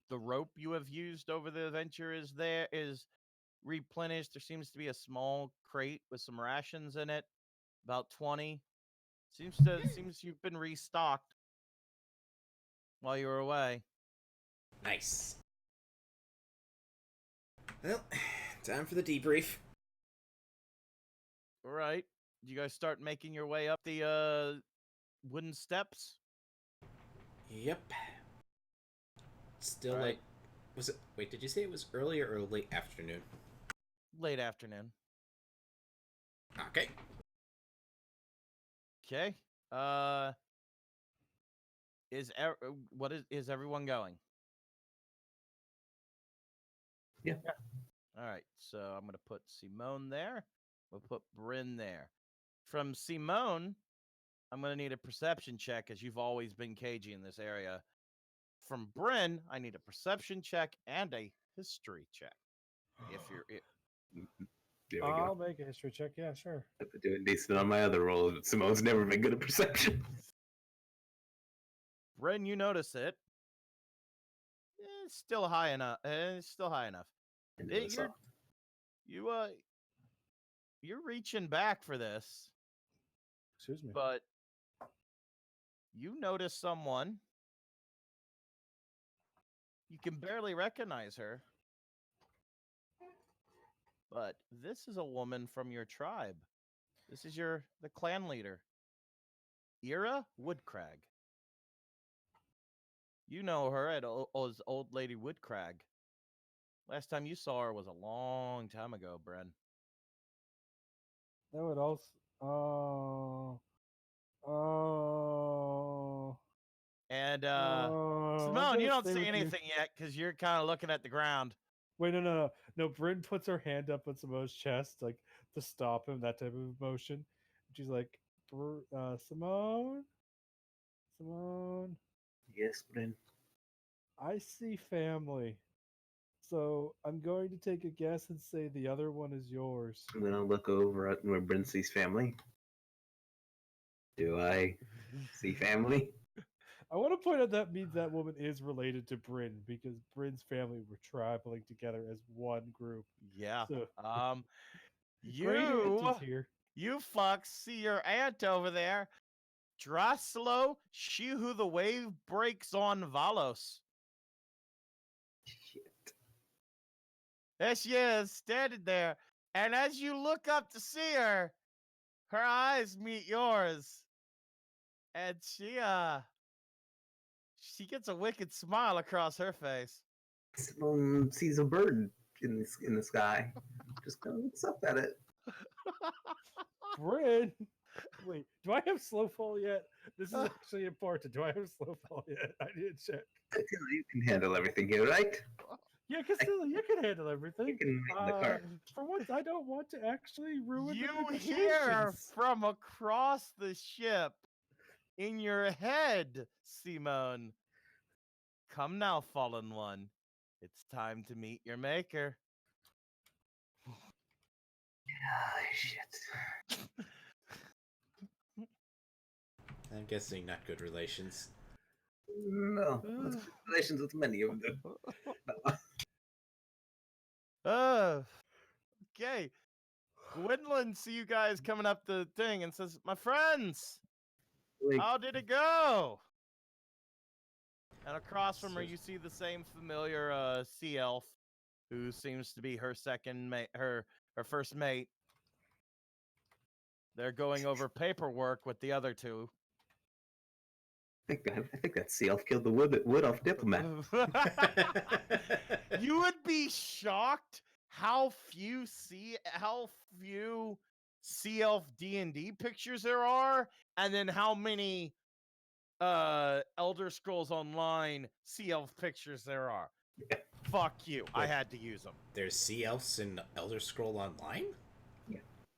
S1: the rope you have used over the adventure is replenished. There seems to be a small crate with some rations in it, about 20. Seems you've been restocked while you were away.
S3: Nice. Well, time for the debrief.
S1: All right. You guys start making your way up the wooden steps?
S3: Yep. Still
S1: All right.
S3: Was it? Wait, did you say it was early or late afternoon?
S1: Late afternoon.
S3: Okay.
S1: Okay. Is everyone going?
S5: Yeah.
S1: All right. So I'm gonna put Simone there. We'll put Bryn there. From Simone, I'm gonna need a perception check, as you've always been cagey in this area. From Bryn, I need a perception check and a history check. If you're
S5: There we
S2: I'll
S5: go.
S2: make a history check. Yeah, sure.
S5: I've been doing decent on my other rolls, but Simone's never been good at perception.
S1: Bryn, you notice it. It's still high enough. It's still high enough.
S5: And
S1: It-
S5: it's
S1: you're,
S5: soft.
S1: you're reaching back for this,
S2: Excuse me.
S1: but you notice someone. You can barely recognize her, but this is a woman from your tribe. This is the clan leader, Ira Woodcrag. You know her as Old Lady Woodcrag. Last time you saw her was a long time ago, Bren.
S2: That would also. Oh.
S1: And
S2: Oh.
S1: Simone, you don't say anything yet because you're kind of looking at the ground.
S2: Wait, no. Bryn puts her hand up on Simone's chest, like to stop him. That type of motion. She's like, Simone.
S5: Yes, Bryn.
S2: I see family. So I'm going to take a guess and say the other one is yours.
S5: I'm gonna look over at where Bryn sees family. Do I see family?
S2: I want to point out that means that woman is related to Bryn because Bryn's family were traveling together as one group.
S1: Yeah.
S2: So
S1: You
S2: is here.
S1: You fucks see your aunt over there. Draslo, she who the wave breaks on Valos.
S5: Shit.
S1: There she is, standing there. And as you look up to see her, her eyes meet yours. And she gets a wicked smile across her face.
S5: Simone sees a bird in the sky. Just kind of looks up at it.
S2: Bryn. Wait, do I have slow fall yet? This is actually important. Do I have slow fall yet? I need to check.
S5: You can handle everything here, right?
S2: Yeah, Castillo, you can handle everything.
S5: You can wait in the car.
S2: For once, I don't want to actually ruin the
S1: You hear
S2: negotiations.
S1: from across the ship in your head, Simone. Come now, fallen one. It's time to meet your maker.
S5: Ah, shit.
S3: I'm guessing not good relations.
S5: No, that's good relations with many of them.
S1: Okay. Gwendolyn see you guys coming up the thing and says, "My friends,
S5: Like,
S1: how did it go?" And across from her, you see the same familiar sea elf, who seems to be her second mate, her first mate. They're going over paperwork with the other two.
S5: I think that sea elf killed the wood off diplomat.
S1: You would be shocked how few sea elf D&D pictures there are, and then how many Elder Scrolls Online sea elf pictures there are. Fuck you. I had to use them.
S3: There's sea elves in Elder Scroll Online?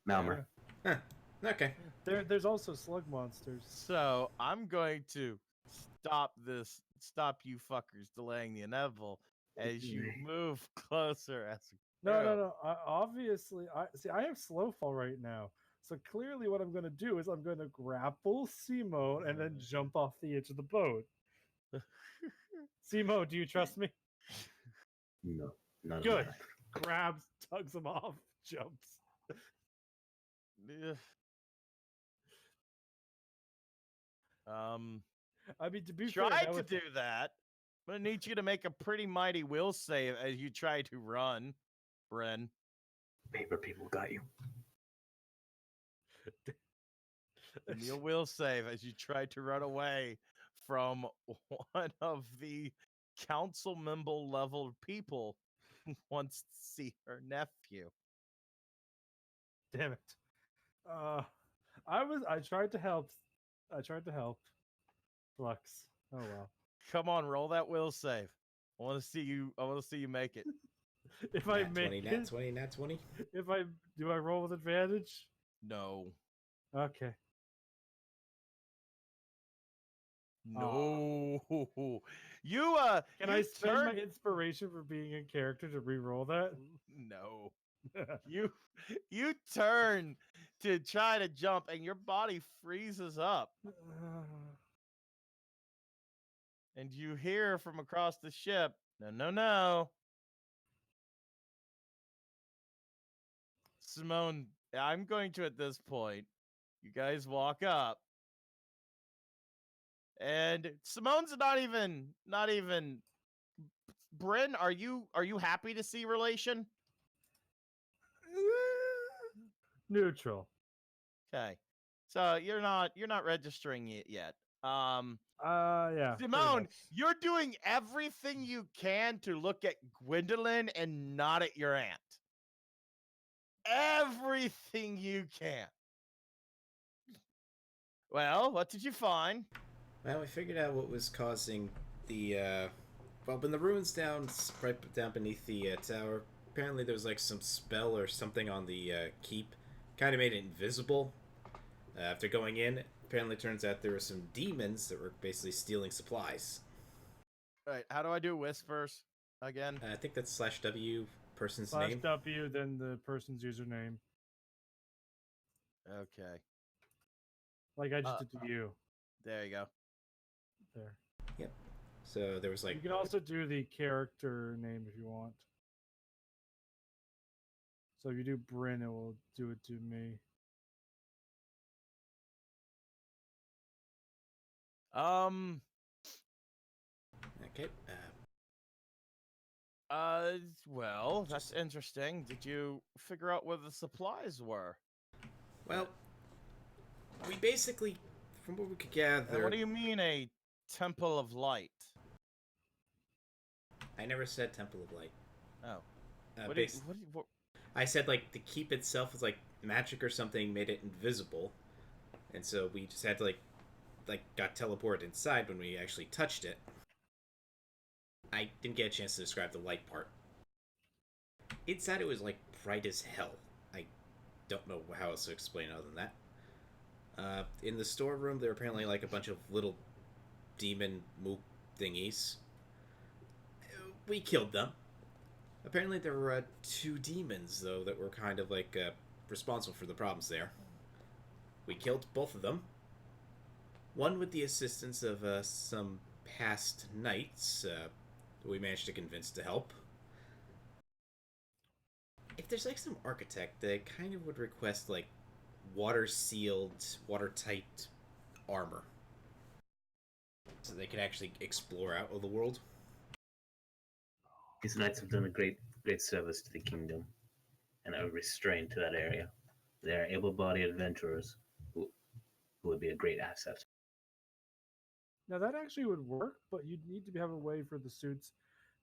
S5: Malmer.
S3: Huh. Okay.
S2: There's also slug monsters.
S1: So I'm going to stop you fuckers delaying the inevitable as you move closer as
S2: No. Obviously, I have slow fall right now. So clearly, what I'm going to do is I'm going to grapple Simo and then jump off the edge of the boat. Simo, do you trust me?
S5: No, none
S2: Good.
S5: of that.
S2: Grabs, tugs him off, jumps. I mean, to be fair,
S1: try to do that. I'm gonna need you to make a pretty mighty will save as you try to run, Bren.
S5: Paper people got you.
S1: And you will save as you try to run away from one of the council member level people wants to see her nephew.
S2: Damn it. I tried to help. I tried to help. Flux. Oh well.
S1: Come on, roll that will save. I want to see you. I want to see you make it.
S2: If I
S3: Nat
S2: make
S3: 20,
S2: it,
S3: nat 20, nat 20.
S2: if I do, I roll with advantage.
S1: No,
S2: Okay.
S1: no. You
S2: Can
S1: you
S2: I spend my
S1: turn.
S2: inspiration for being in character to re-roll that?
S1: No. You turn to try to jump, and your body freezes up, and you hear from across the ship, "No, no, no." Simone, I'm going to at this point. You guys walk up, and Simone's not even. Bryn, are you happy to see relation?
S2: Neutral.
S1: Okay, so you're not registering it yet.
S2: Yeah. pretty
S1: Simone,
S2: much.
S1: you're doing everything you can to look at Gwendolyn and not at your aunt. Everything you can. Well, what did you find?
S3: Well, we figured out what was causing the, well, when the ruins right down beneath the tower, apparently there was like some spell or something on the keep. Kind of made it invisible. After going in, apparently it turns out there were some demons that were basically stealing supplies.
S1: All right, how do I do whispers again?
S3: I think that's /W person's
S2: Slash
S3: name.
S2: W, then the person's username.
S1: Okay,
S2: Like I just did to you.
S1: there you go.
S2: There.
S3: Yep. So there was like
S2: You can also do the character name if you want. So if you do Bryn, it will do it to me.
S3: okay.
S1: Well, that's interesting. Did you figure out where the supplies were?
S3: Well, we basically, from what we could
S1: And
S3: gather,
S1: what do you mean a temple of light?
S3: I never said Temple of Light.
S1: Oh,
S3: Uh,
S1: what do you,
S3: bas-
S1: what do you, what,
S3: I said like the keep itself was like magic or something made it invisible, and so we just had to like got teleported inside when we actually touched it. I didn't get a chance to describe the light part. Inside it was like bright as hell. I don't know how else to explain it other than that. In the storeroom, there were apparently like a bunch of little demon mook thingies. We killed them. Apparently, there were 2 demons though that were kind of like responsible for the problems there. We killed both of them. One with the assistance of some past knights we managed to convince to help. If there's like some architect that kind of would request like water-sealed, watertight armor, so they could actually explore out of the world.
S5: These knights have done a great service to the kingdom, and are restrained to that area. They are able-bodied adventurers who would be a great asset.
S2: Now that actually would work, but you'd need to have a way for the suits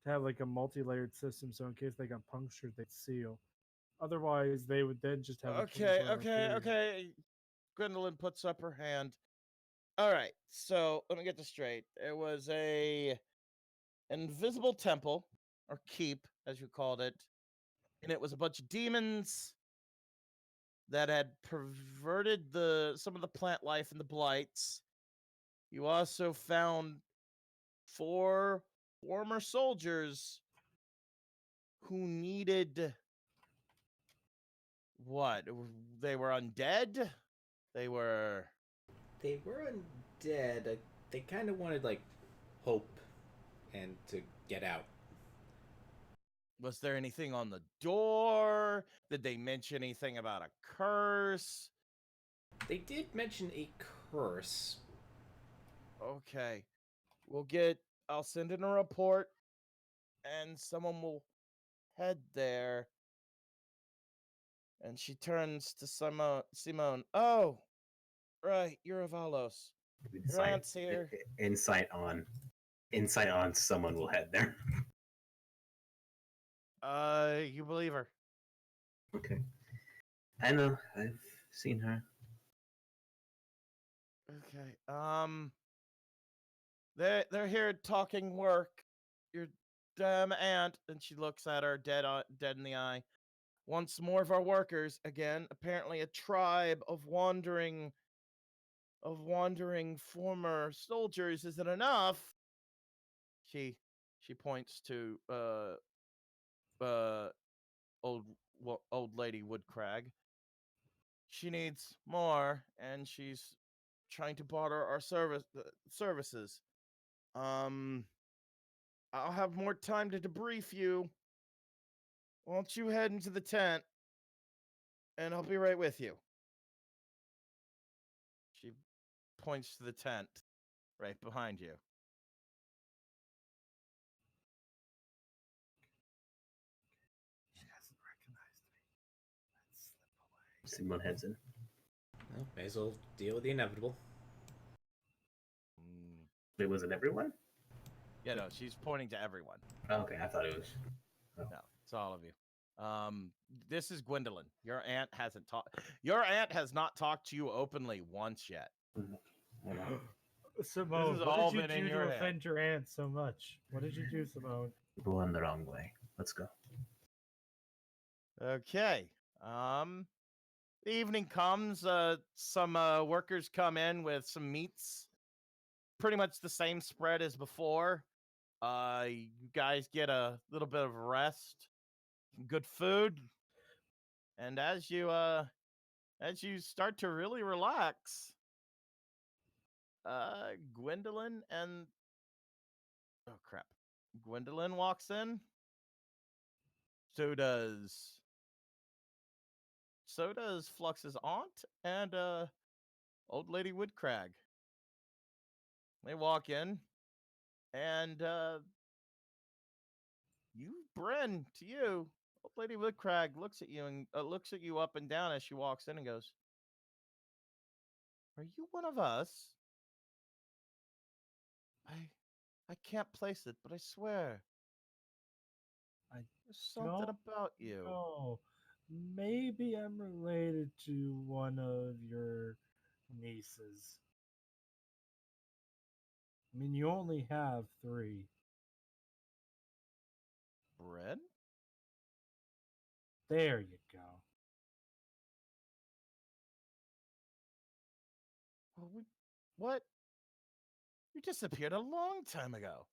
S2: to have like a multi-layered system, so in case they got punctured, they'd seal. Otherwise, they would then just have.
S1: okay. Gwendolyn puts up her hand. All right, so let me get this straight. There was a invisible temple, or keep, as you called it, and it was a bunch of demons that had perverted some of the plant life and the blights. You also found 4 former soldiers who needed what? They were undead? They were
S3: undead. They kind of wanted like hope and to get out.
S1: Was there anything on the door? Did they mention anything about a curse?
S3: They did mention a curse.
S1: Okay. I'll send in a report and someone will head there. And she turns to Simone. Oh, right, you're Avalos. Grant's here.
S5: Insight on insight on someone will head there.
S1: You believe her.
S5: Okay. I know. I've seen her.
S1: Okay. They're here talking work. Your damn aunt, and she looks at her dead in the eye. Wants more of our workers again. Apparently, a tribe of wandering former soldiers isn't enough. She points to old lady Woodcrag. She needs more, and she's trying to barter our services. I'll have more time to debrief you. Why don't you head into the tent, and I'll be right with you. She points to the tent right behind you.
S2: She hasn't recognized me. Let's slip away.
S5: Simone heads in.
S3: Well, may as well deal with the inevitable.
S5: Wait, was it everyone?
S1: Yeah, no, she's pointing to everyone.
S5: Oh, okay, I thought it was.
S1: No, it's all of you. This is Gwendolyn. Your aunt hasn't talked. Your aunt has not talked to you openly once yet.
S2: Simone,
S1: This has
S2: what
S1: all
S2: did you
S1: been in
S2: do
S1: your
S2: to
S1: head.
S2: offend your aunt so much? What did you do, Simone?
S5: Going the wrong way. Let's go.
S1: Okay. The evening comes. Some workers come in with some meats. Pretty much the same spread as before. You guys get a little bit of rest, good food, and as you start to really relax, Gwendolyn and Gwendolyn walks in. So does Flux's aunt and old lady Woodcrag. They walk in, and Bryn, to you, old lady Woodcrag looks at you and looks at you up and down as she walks in and goes, "Are you one of us? I can't place it, but I swear, there's something
S2: don't
S1: about you."
S2: Oh, maybe I'm related to one of your nieces. I mean, you only have 3.
S1: Bryn?
S2: There you go.
S1: What? You disappeared a long time ago.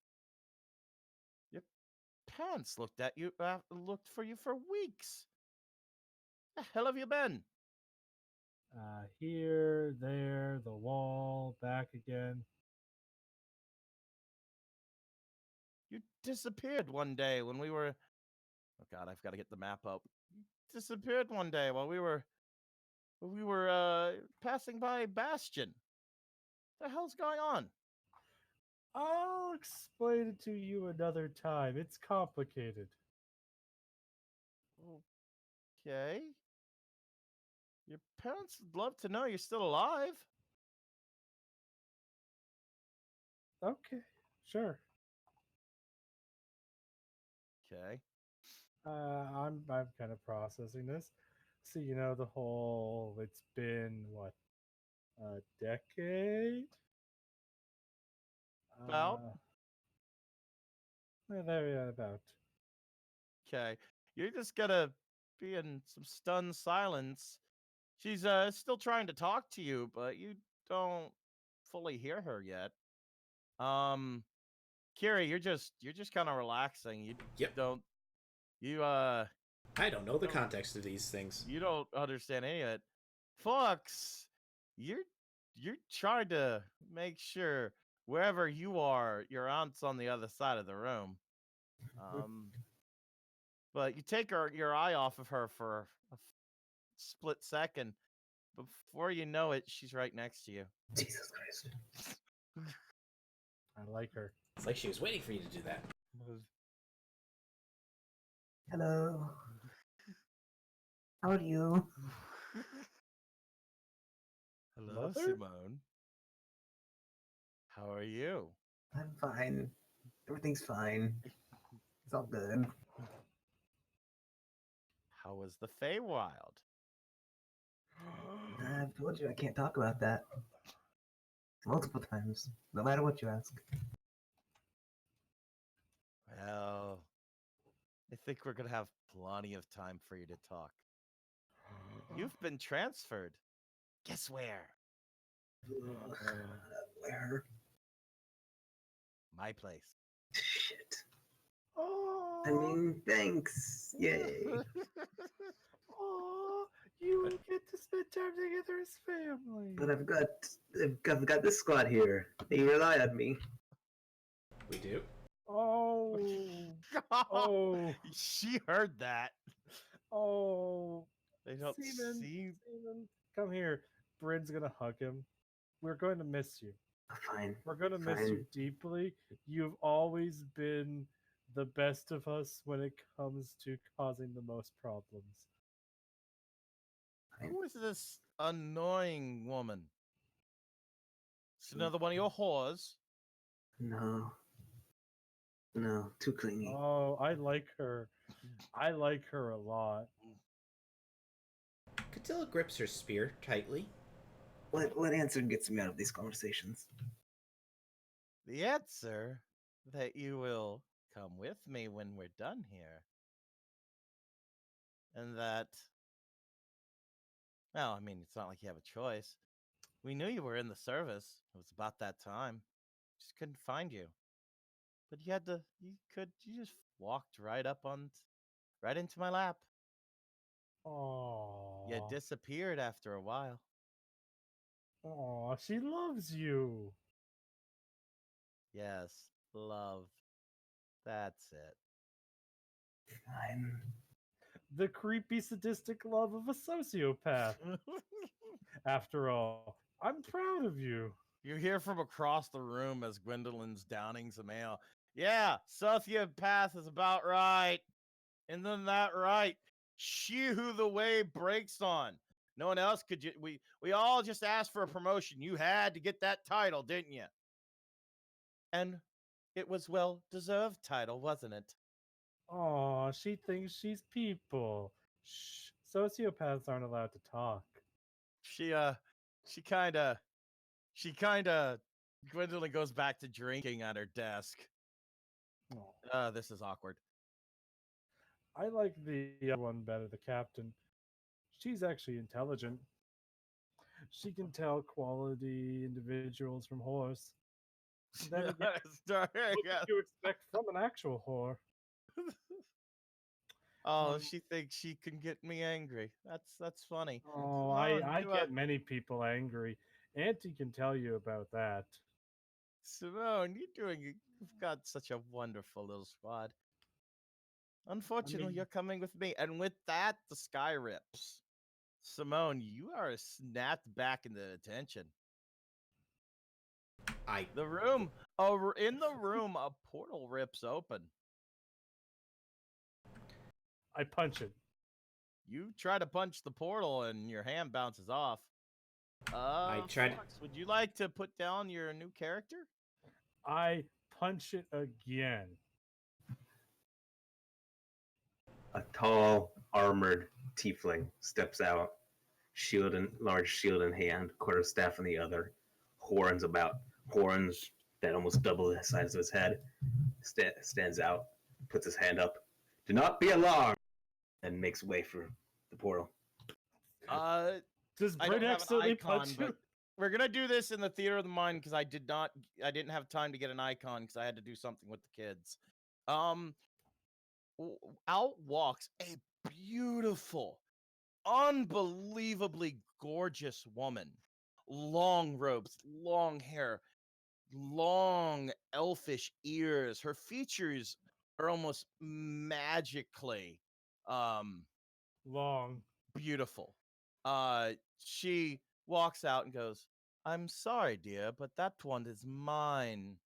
S1: Your parents looked for you for weeks. The hell have you been?
S2: Here, there, the wall, back again.
S1: You disappeared one day when we were. Oh God, I've got to get the map up. You disappeared one day while we were passing by Bastion. What the hell's going on?
S2: I'll explain it to you another time. It's complicated.
S1: Okay. Your parents would love to know you're still alive.
S2: Okay, sure.
S1: Okay.
S2: I'm kind of processing this. So the whole it's been what, a decade?
S1: About?
S2: There, about.
S1: Okay. You're just gonna be in some stunned silence. She's still trying to talk to you, but you don't fully hear her yet. Kiri, you're just kind of relaxing. You
S3: Yep.
S1: don't
S3: I don't know the context of these things.
S1: you don't understand any of it. Fox, you're trying to make sure wherever you are, your aunt's on the other side of the room. But you take your eye off of her for a split second. Before you know it, she's right next to you.
S5: Jesus Christ.
S2: I like her.
S3: It's like she was waiting for you to do that.
S4: Hello. How are you?
S1: Hello,
S2: Mother?
S1: Simone. How are you?
S4: I'm fine. Everything's fine. It's all good.
S1: How was the Feywild?
S4: I've told you I can't talk about that multiple times, no matter what you ask.
S1: Well, I think we're gonna have plenty of time for you to talk. You've been transferred. Guess where?
S4: Where?
S1: My place.
S4: Shit.
S2: Oh,
S4: I mean, thanks. Yay.
S2: oh, you get to spend time together as family.
S4: But I've got this squad here. They rely on me.
S3: We do.
S2: Oh, oh,
S1: She heard that.
S2: oh.
S1: They don't
S2: Seaman,
S1: see.
S2: Seaman, come here. Bryn's gonna hug him. We're going to miss you.
S4: Fine.
S2: We're going to miss
S4: Fine.
S2: you deeply. You've always been the best of us when it comes to causing the most problems.
S1: Who is this annoying woman? It's another one of your whores.
S4: No. No, too clingy.
S2: Oh, I like her. I like her a lot.
S3: Catilla grips her spear tightly.
S4: What answer gets me out of these conversations?
S1: The answer that you will come with me when we're done here. And that, well, I mean, it's not like you have a choice. We knew you were in the service. It was about that time. Just couldn't find you. But you just walked right right into my lap.
S2: Oh,
S1: You disappeared after a while.
S2: oh, she loves you.
S1: Yes, love. That's it.
S4: Fine.
S2: The creepy, sadistic love of a sociopath. After all, I'm proud of you.
S1: You hear from across the room as Gwendolyn's downing some ale. Yeah, sociopath is about right. And then that right. She who the way breaks on. No one else could. We all just asked for a promotion. You had to get that title, didn't you? And it was well-deserved title, wasn't it?
S2: Oh, she thinks she's people. Shh, sociopaths aren't allowed to talk.
S1: She kind of Gwendolyn goes back to drinking at her desk.
S2: Oh.
S1: This is awkward.
S2: I like the other one better, the captain. She's actually intelligent. She can tell quality individuals from whores. Then again, what would you expect from an actual whore?
S1: Oh, she thinks she can get me angry. That's funny.
S2: Oh,
S1: Simone,
S2: I get many people angry. Auntie can tell you about that.
S1: Simone, you've got such a wonderful little squad. Unfortunately, you're coming with me. And with that, the sky rips. Simone, you are snapped back into attention. In the room, a portal rips open.
S2: I punch it.
S1: You try to punch the portal and your hand bounces off. Fox, would you like to put down your new character?
S2: I punch it again.
S5: A tall, armored tiefling steps out, large shield in hand, quarterstaff in the other, horns that almost double the size of his head. Stands out, puts his hand up. Do not be alarmed, and makes way for the portal.
S2: Does Bryn accidentally punch you?
S1: We're gonna do this in the theater of the mind because I didn't have time to get an icon because I had to do something with the kids. Out walks a beautiful, unbelievably gorgeous woman. Long robes, long hair, long elfish ears. Her features are almost magically
S2: long,
S1: beautiful. She walks out and goes, "I'm sorry, dear, but that one is mine."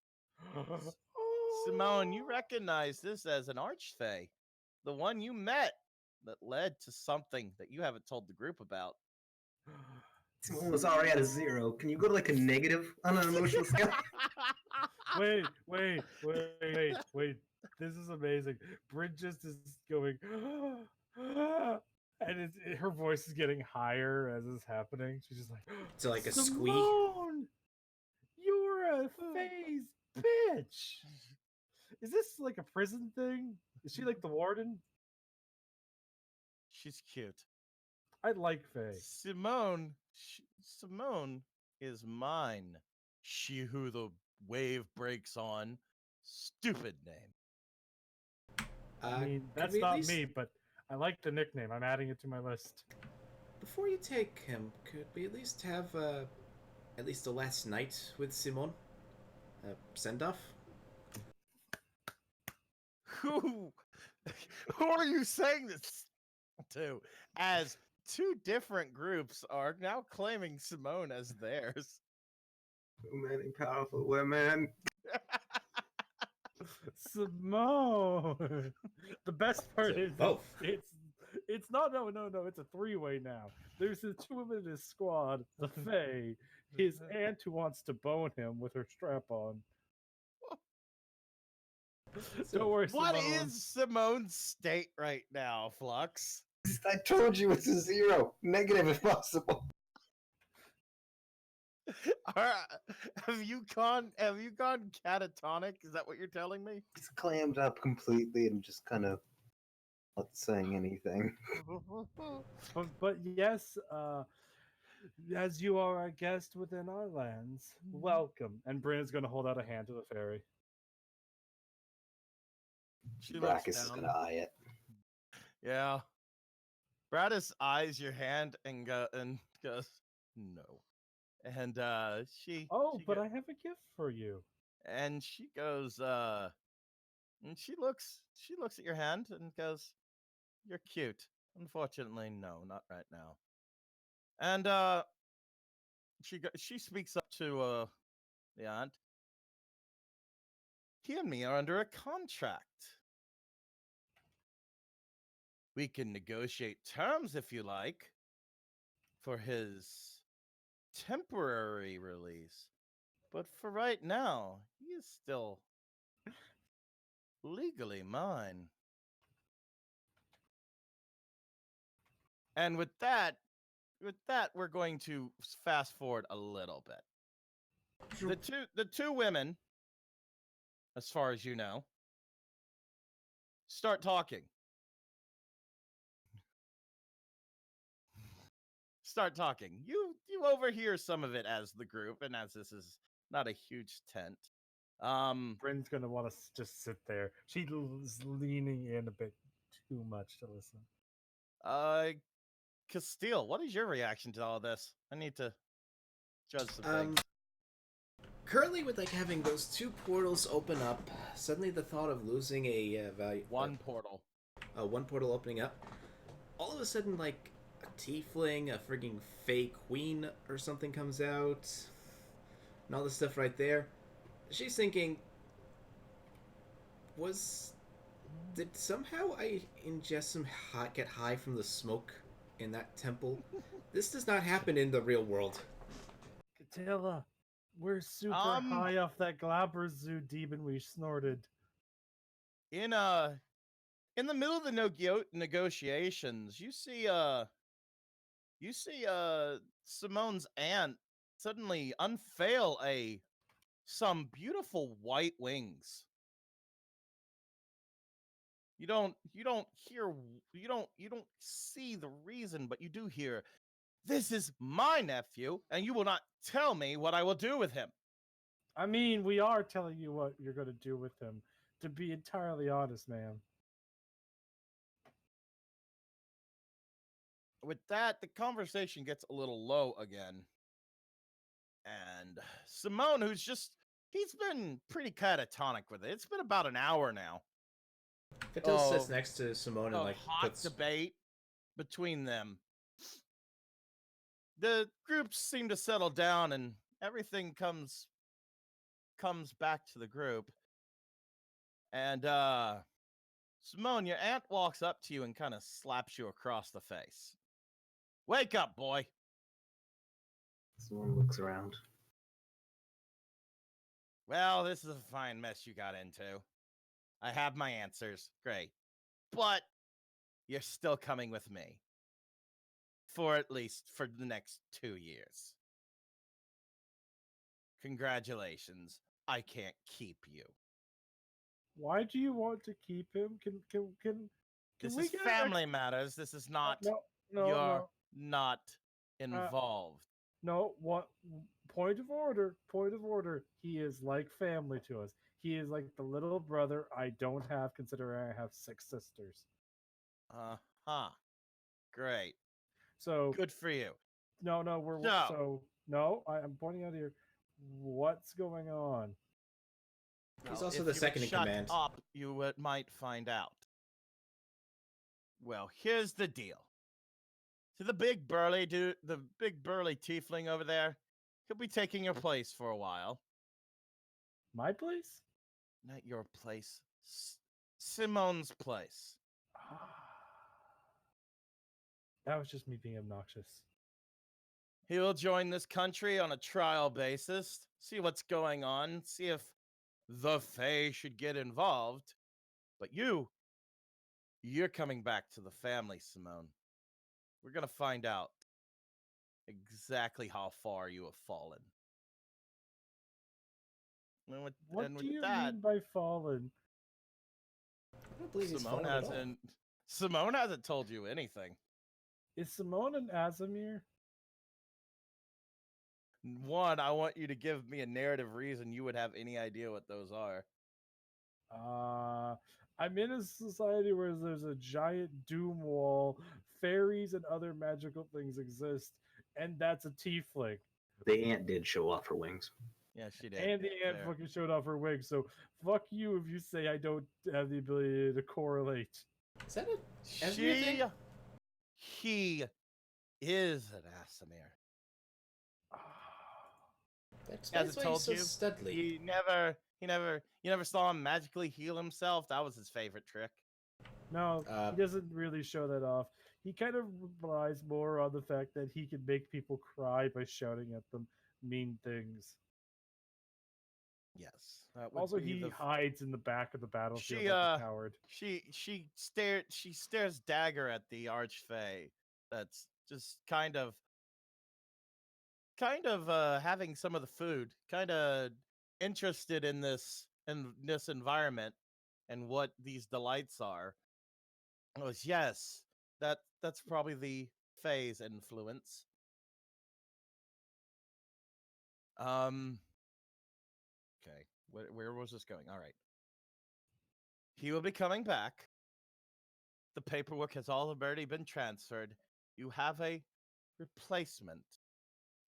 S1: Simone, you recognize this as an archfey, the one you met that led to something that you haven't told the group about.
S5: Simone was already at a 0. Can you go to like a negative on an emotional scale?
S2: Wait. This is amazing. Bryn just is going, and her voice is getting higher as it's happening. She's just like,
S3: So like a squeak.
S2: Simone, you're a phase bitch. Is this like a prison thing? Is she like the warden?
S1: She's cute.
S2: I like Faye.
S1: Simone is mine. She who the wave breaks on. Stupid name.
S2: I mean,
S3: Could
S2: that's
S3: we at
S2: not
S3: least-
S2: me, but I like the nickname. I'm adding it to my list.
S3: Before you take him, could we at least have at least a last night with Simone? Send off?
S1: Who are you saying this to? As two different groups are now claiming Simone as theirs.
S5: Too many powerful women.
S2: Simone. The best part
S3: So
S2: is
S3: both.
S2: it's not no. It's a three-way now. There's the two women in his squad, the Fae, his aunt who wants to bone him with her strap on. Don't worry,
S1: What
S2: Simone.
S1: is Simone's state right now, Flux?
S5: I told you it's a 0. Negative if possible.
S1: Have you gone catatonic? Is that what you're telling me?
S5: It's clammed up completely and just kind of not saying anything.
S2: But yes, as you are a guest within our lands, welcome. And Bryn's going to hold out a hand to the fairy.
S1: She looks
S5: Brackus is
S1: down.
S5: gonna eye it.
S1: Yeah. Bradis eyes your hand and goes, no. And she
S2: Oh,
S1: she
S2: but
S1: go-
S2: I have a gift for you.
S1: and she goes and she looks at your hand and goes, you're cute. Unfortunately, no, not right now. And she speaks up to the aunt. He and me are under a contract. We can negotiate terms if you like for his temporary release. But for right now, he is still legally mine. And with that, we're going to fast forward a little bit. The two women, as far as you know, start talking. You overhear some of it as the group, and as this is not a huge tent.
S2: Bryn's going to want to just sit there. She's leaning in a bit too much to listen.
S1: Castile, what is your reaction to all this? I need to judge some things.
S3: Currently, with like having those two portals open up, suddenly the thought of losing a value
S1: One portal.
S3: one portal opening up, all of a sudden like a tiefling, a frigging fey queen or something comes out, and all this stuff right there. She's thinking, did somehow I ingest some get high from the smoke in that temple? This does not happen in the real world.
S2: Catilla, we're super high off that Glabberzoo demon we snorted.
S1: In the middle of the negotiations, you see Simone's aunt suddenly unveil some beautiful white wings. You don't see the reason, but you do hear, this is my nephew, and you will not tell me what I will do with him.
S2: I mean, we are telling you what you're going to do with him, to be entirely honest, ma'am.
S1: With that, the conversation gets a little low again. And Simone, he's been pretty catatonic with it. It's been about an hour now.
S3: Catil sits next to Simone and like
S1: hot debate between them. The groups seem to settle down and everything comes back to the group. And Simone, your aunt walks up to you and kind of slaps you across the face. Wake up, boy.
S5: Someone looks around.
S1: Well, this is a fine mess you got into. I have my answers. Great. But you're still coming with me. For at least for the next 2 years. Congratulations. I can't keep you.
S2: Why do you want to keep him? Can
S1: This
S2: we
S1: is
S2: get
S1: family matters. This is not
S2: no
S1: you're
S2: no
S1: not involved.
S2: no what point of order, point of order. He is like family to us. He is like the little brother I don't have, considering I have 6 sisters.
S1: Uh-huh. Great.
S2: So
S1: Good for you.
S2: no
S1: So-
S2: no, I'm pointing out here what's going on.
S3: He's
S1: Well,
S3: also
S1: if
S3: the
S1: you
S3: second
S1: would
S3: in
S1: shut
S3: command.
S1: up, you might find out. Well, here's the deal. To the big burly dude, the big burly tiefling over there, he'll be taking your place for a while.
S2: My place?
S1: Not your place. Simone's place.
S2: That was just me being obnoxious.
S1: He will join this country on a trial basis, see what's going on, see if the Fae should get involved. But you're coming back to the family, Simone. We're going to find out exactly how far you have fallen. And with,
S2: What
S1: and
S2: do
S1: with
S2: you
S1: that,
S2: mean by fallen?
S3: I don't believe he's
S1: Simone
S3: fallen at all.
S1: hasn't told you anything.
S2: Is Simone an Azamir?
S1: One, I want you to give me a narrative reason you would have any idea what those are.
S2: I'm in a society where there's a giant doom wall, fairies and other magical things exist, and that's a tiefling.
S5: The ant did show off her wings.
S1: Yeah, she did.
S2: And the ant
S1: Fair.
S2: fucking showed off her wig, so fuck you if you say I don't have the ability to correlate.
S3: Is that a Esmir thing?
S1: He is an Asimir.
S3: That
S1: Has
S3: explains
S1: it
S3: why
S1: told
S3: he's so
S1: you?
S3: studly.
S1: You never saw him magically heal himself. That was his favorite trick.
S2: No,
S3: Uh,
S2: he doesn't really show that off. He kind of relies more on the fact that he can make people cry by shouting at them mean things.
S1: Yes. That would
S2: Also,
S1: be
S2: he
S1: the
S2: hides in the back of the battlefield
S1: She,
S2: like a coward.
S1: she stares dagger at the archfey. That's just kind of having some of the food, kind of interested in this environment and what these delights are. Goes, yes, that's probably the Fae's influence. Okay, where was this going? All right. He will be coming back. The paperwork has all already been transferred. You have a replacement.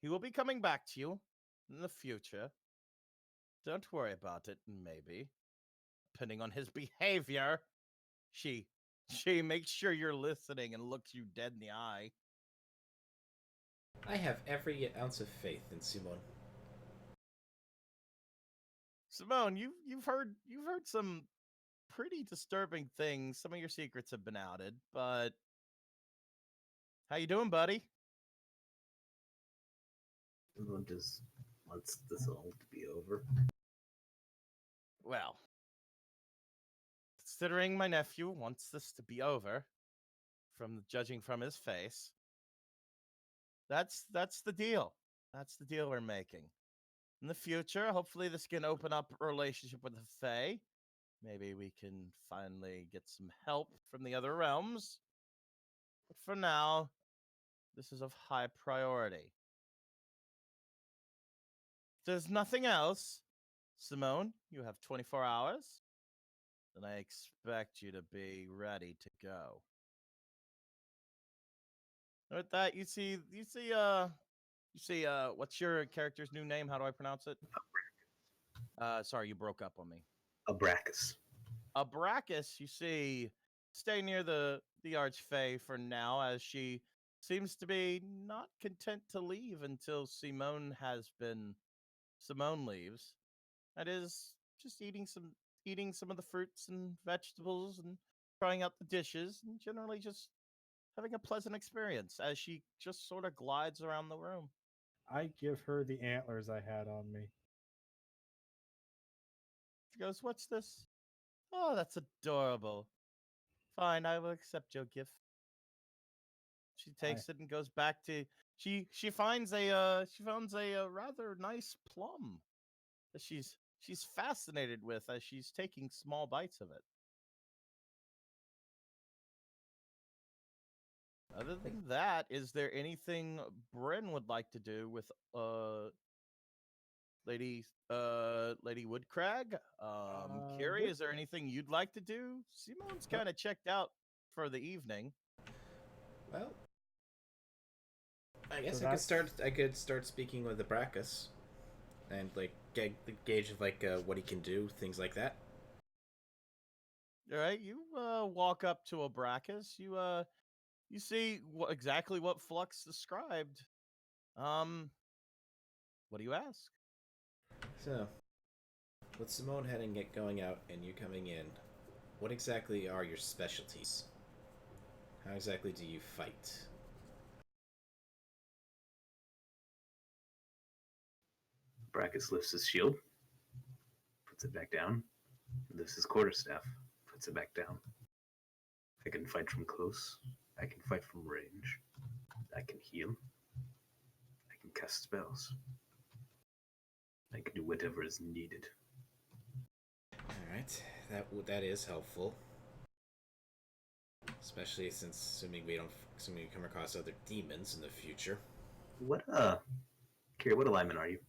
S1: He will be coming back to you in the future. Don't worry about it, maybe. Depending on his behavior. She makes sure you're listening and looks you dead in the eye.
S3: I have every ounce of faith in Simone.
S1: Simone, you've heard some pretty disturbing things. Some of your secrets have been outed, but how you doing, buddy?
S5: Everyone just wants this all to be over.
S1: Well, considering my nephew wants this to be over, from judging from his face, that's the deal. That's the deal we're making. In the future, hopefully this can open up a relationship with the Fae. Maybe we can finally get some help from the other realms. But for now, this is of high priority. If there's nothing else, Simone, you have 24 hours, and I expect you to be ready to go. And with that, you see, what's your character's new name? How do I pronounce it? Sorry, you broke up on me.
S5: Abracus.
S1: Abracus, you see, stay near the Archfey for now, as she seems to be not content to leave until Simone leaves. That is just eating some of the fruits and vegetables and trying out the dishes and generally just having a pleasant experience as she just sort of glides around the room.
S2: I give her the antlers I had on me.
S1: She goes, "What's this? Oh, that's adorable. Fine, I will accept your gift." She takes it and goes back to. She finds a rather nice plum that she's fascinated with as she's taking small bites of it. Other than that, is there anything Bryn would like to do with Lady Woodcrag? Carrie, is there anything you'd like to do? Simone's kind of checked out for the evening.
S3: Well, I guess
S2: So
S3: I could start speaking with the Brackus and like gauge like what he can do, things like that.
S1: All right, you walk up to a Brackus. You see exactly what Flux described. What do you ask?
S3: So, with Simone heading going out and you coming in, what exactly are your specialties? How exactly do you fight?
S5: Brackus lifts his shield, puts it back down, lifts his quarterstaff, puts it back down. I can fight from close. I can fight from range. I can heal. I can cast spells. I can do whatever is needed.
S3: All right, that is helpful, especially since assuming we come across other demons in the future.
S5: What Kira, what alignment are you?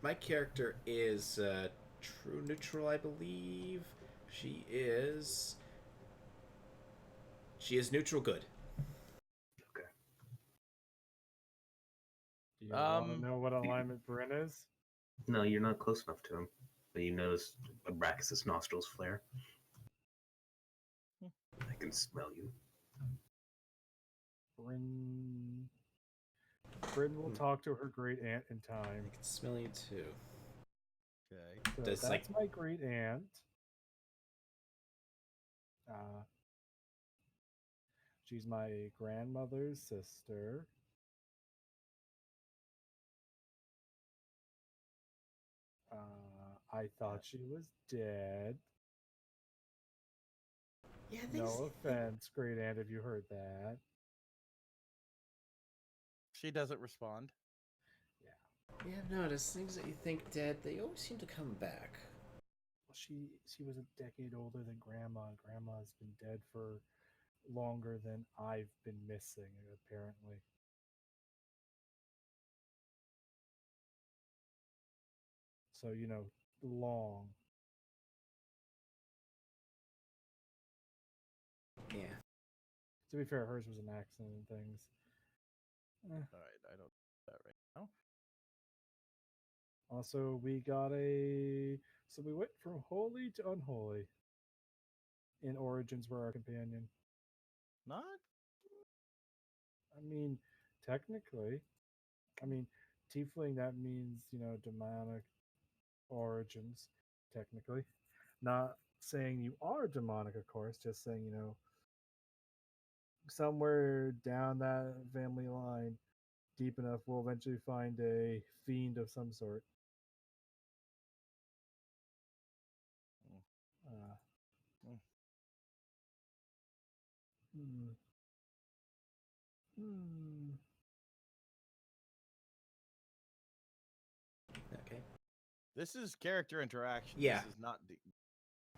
S3: My character is true neutral, I believe. She is neutral good.
S5: Okay.
S2: Do you want to know what alignment Bryn is?
S5: No, you're not close enough to him. But you notice Brackus's nostrils flare. I can smell you.
S2: Bryn will talk to her great aunt in time.
S3: I can smell you too.
S1: Okay.
S2: So
S3: Does,
S2: that's my great aunt. She's my grandmother's sister. I thought she was dead.
S3: Yeah,
S2: No offense, great aunt, if you heard that.
S1: She doesn't respond.
S3: Yeah, I've noticed things that you think dead, they always seem to come back.
S2: Well, she was a decade older than Grandma, and Grandma's been dead for longer than I've been missing, apparently. So, long.
S3: Yeah.
S2: To be fair, hers was an accident and things.
S1: All right, I don't do that right now.
S2: Also, so we went from holy to unholy in Origins for our companion.
S1: Not.
S2: I mean, technically, tiefling, that means, demonic origins, technically. Not saying you are demonic, of course, just saying, somewhere down that family line, deep enough, we'll eventually find a fiend of some sort. Hmm.
S3: Okay.
S1: This is character interaction.
S3: Yeah.
S1: This is not.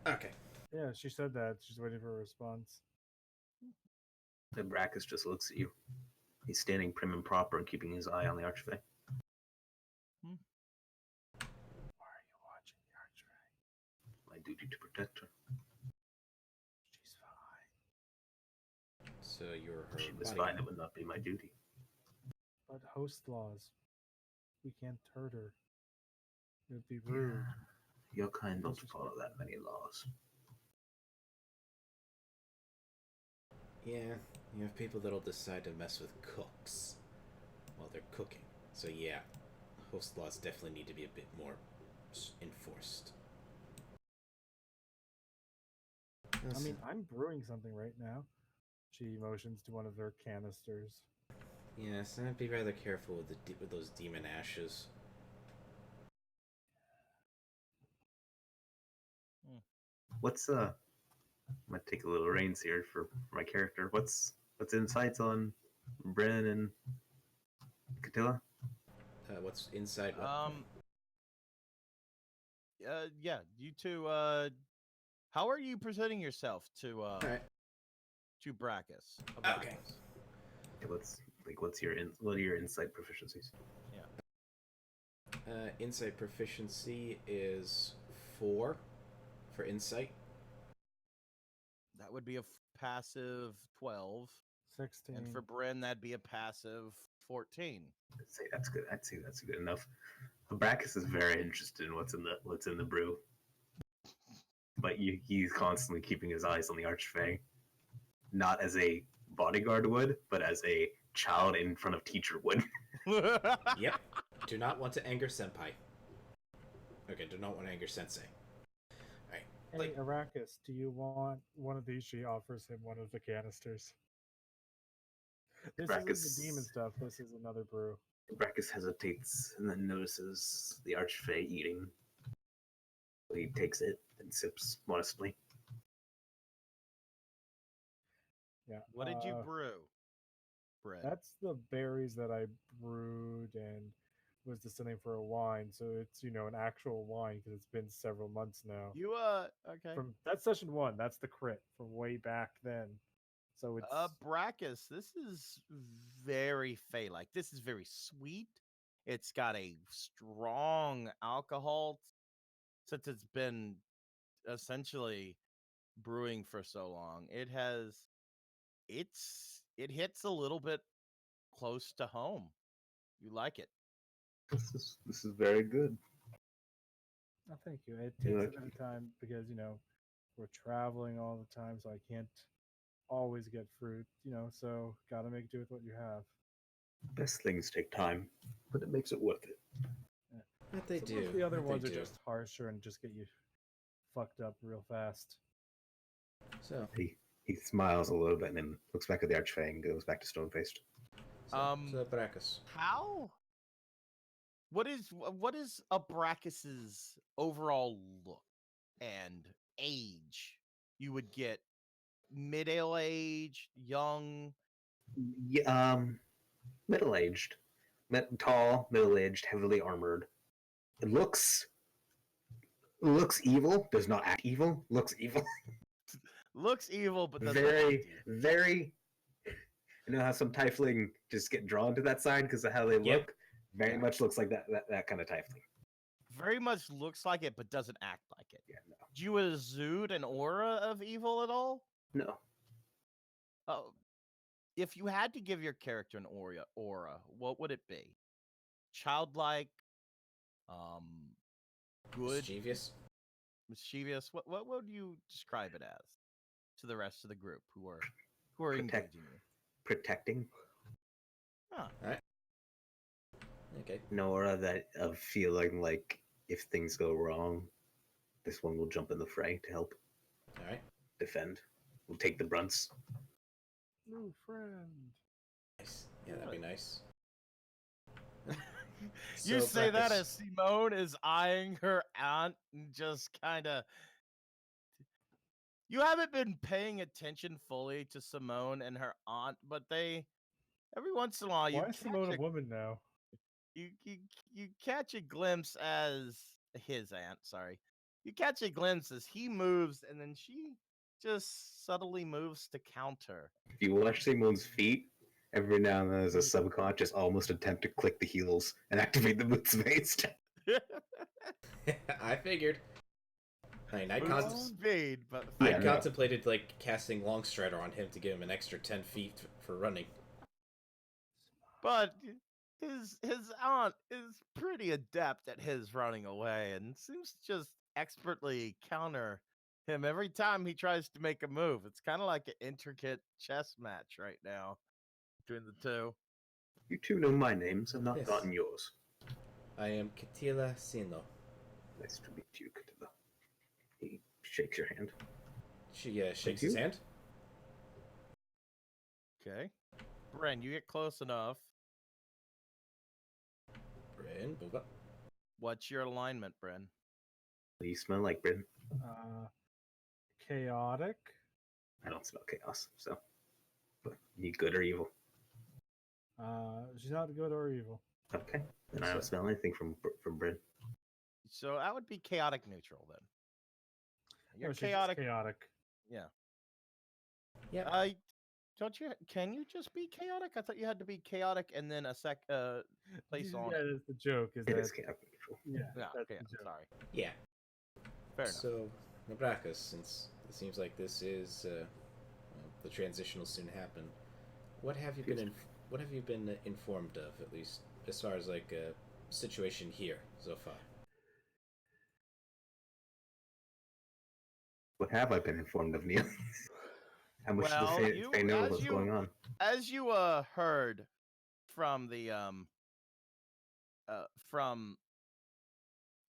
S3: Okay.
S2: Yeah, she said that. She's waiting for a response.
S5: The Brackus just looks at you. He's standing prim and proper and keeping his eye on the archway.
S2: Why are you watching the archway?
S5: My duty to protect her.
S2: She's fine.
S3: So you're her
S5: If she was
S3: bodyguard.
S5: fine, it would not be my duty.
S2: But host laws. We can't hurt her. It would be rude.
S5: Your kind don't follow that many laws.
S3: Yeah, you have people that'll decide to mess with cooks while they're cooking. So yeah, host laws definitely need to be a bit more enforced.
S2: I'm brewing something right now. She motions to one of her canisters.
S3: Yes, I'd be rather careful with with those demon ashes.
S5: What's might take a little reins here for my character. What's insights on Bren and Catilla?
S3: What's inside? What?
S1: Yeah, you two. How are you presenting yourself to
S3: All right.
S1: to Brachus?
S3: Okay.
S5: What are your insight proficiencies?
S3: Insight proficiency is 4 for insight.
S1: That would be a passive 12.
S2: 16.
S1: And for Bryn, that'd be a passive 14.
S5: I'd say that's good. I'd say that's good enough. Brachus is very interested in what's in the brew, but he's constantly keeping his eyes on the Archfey, not as a bodyguard would, but as a child in front of teacher would.
S3: Yep. Do not want to anger senpai. Okay, do not want to anger sensei. Alright.
S2: Hey, Arrakis, do you want one of these? She offers him one of the canisters. This
S5: Brachus-
S2: isn't the demon stuff. This is another brew.
S5: Brachus hesitates and then notices the Archfey eating. He takes it and sips modestly.
S2: Yeah.
S1: What did you brew, Bryn?
S2: That's the berries that I brewed and was distilling for a wine. So it's an actual wine because it's been several months now.
S1: You okay.
S2: That's session 1. That's the crit from way back then. So it's
S1: Brachus, this is very Fey-like. This is very sweet. It's got a strong alcohol since it's been essentially brewing for so long. It hits a little bit close to home. You like it.
S5: This is very good.
S2: Oh, thank you. It
S5: You
S2: takes
S5: like
S2: a bit of time because we're traveling all the time, so I can't always get fruit. So gotta make do with what you have.
S5: Best things take time, but it makes it worth it.
S3: But they
S2: Some
S3: do.
S2: of the other
S3: but they
S2: ones are
S3: do.
S2: just harsher and just get you fucked up real fast.
S3: So,
S5: He smiles a little bit and then looks back at the Archfey and goes back to Stone-Faced.
S3: so Brachus.
S1: What is a Brachus's overall look and age? You would get middle age, young.
S5: Yeah, middle-aged, tall, middle-aged, heavily armored. It looks evil. Does not act evil. Looks evil.
S1: Looks evil, but doesn't
S5: Very,
S1: act evil.
S5: very. You know how some tiefling just get drawn to that side because of how they look. Very much looks like that kind of tiefling.
S1: Very much looks like it, but doesn't act like it.
S5: Yeah, no.
S1: Do you exude an aura of evil at all?
S5: No.
S1: Oh, if you had to give your character an aura, what would it be? Childlike, good, mischievous. What would you describe it as to the rest of the group who are engaging you?
S5: Protecting.
S1: Huh.
S3: Alright. Okay.
S5: An aura that of feeling like if things go wrong, this one will jump in the fray to help
S3: Alright.
S5: defend. We'll take the brunts.
S2: New friend.
S3: Nice. Yeah, that'd be nice.
S1: You
S3: So,
S1: say that
S3: Brachus.
S1: as Simone is eyeing her aunt and just kind of. You haven't been paying attention fully to Simone and her aunt, but every once in a while
S2: Why is Simone a woman now?
S1: you catch a glimpse as his aunt. Sorry, you catch a glimpse as he moves, and then she just subtly moves to counter.
S5: If you watch Simone's feet, every now and then there's a subconscious almost attempt to click the heels and activate the boots based.
S3: I figured. I mean, I contemplated like casting Longstrider on him to give him an extra 10 feet for running.
S1: But his aunt is pretty adept at his running away and seems to just expertly counter him every time he tries to make a move. It's kind of like an intricate chess match right now between the two.
S5: You two know my names. I've not
S3: Yes.
S5: gotten yours.
S3: I am Katila Sino.
S5: Nice to meet you, Katila. He shakes your hand.
S3: She shakes his hand.
S1: Okay. Bren, you get close enough.
S3: Bryn, move up.
S1: What's your alignment, Bren?
S5: You smell like Britain.
S2: Chaotic.
S5: I don't smell chaos, so. But you good or evil?
S2: She's not good or evil.
S5: Okay. Then I don't smell anything from Britain.
S1: So that would be chaotic neutral then. You're
S2: No, she's just
S1: chaotic.
S2: chaotic.
S1: Yeah.
S3: Yeah.
S1: Don't you? Can you just be chaotic? I thought you had to be chaotic and then a place on.
S2: Yeah, that's the joke.
S5: It
S2: that,
S5: is chaotic neutral.
S2: Yeah,
S1: Yeah,
S2: that's
S1: okay,
S2: the
S1: I'm
S2: joke.
S1: sorry.
S3: Yeah.
S1: Fair enough.
S3: So, Nabracus, since it seems like this is the transition will soon happen, what have you been informed of, at least as far as like situation here so far?
S5: What have I been informed of, Neil? How much
S1: Well,
S5: do they know what's going on?
S1: As you heard from the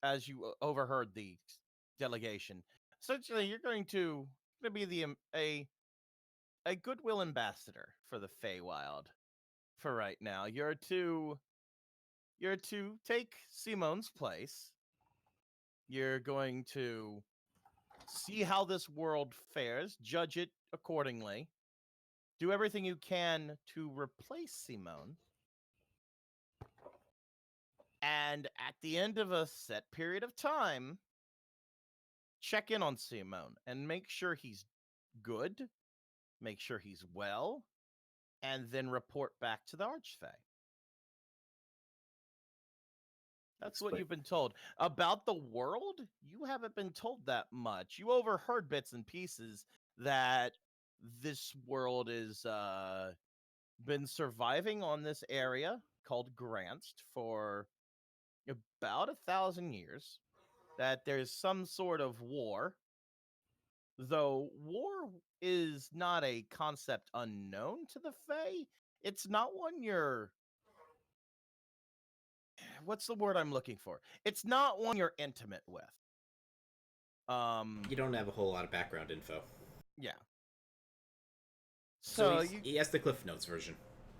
S1: as you overheard the delegation, essentially you're going to be a goodwill ambassador for the Feywild for right now. You're to take Simone's place. You're going to see how this world fares, judge it accordingly, do everything you can to replace Simone. And at the end of a set period of time, check in on Simone and make sure he's good, make sure he's well, and then report back to the Archfey. That's what you've been told. About the world, you haven't been told that much. You overheard bits and pieces that this world is been surviving on this area called Granst for about 1,000 years. That there's some sort of war, though war is not a concept unknown to the Fae. It's not one you're... What's the word I'm looking for? It's not one you're intimate with.
S3: You don't have a whole lot of background info.
S1: Yeah.
S3: So he has the Cliff Notes version.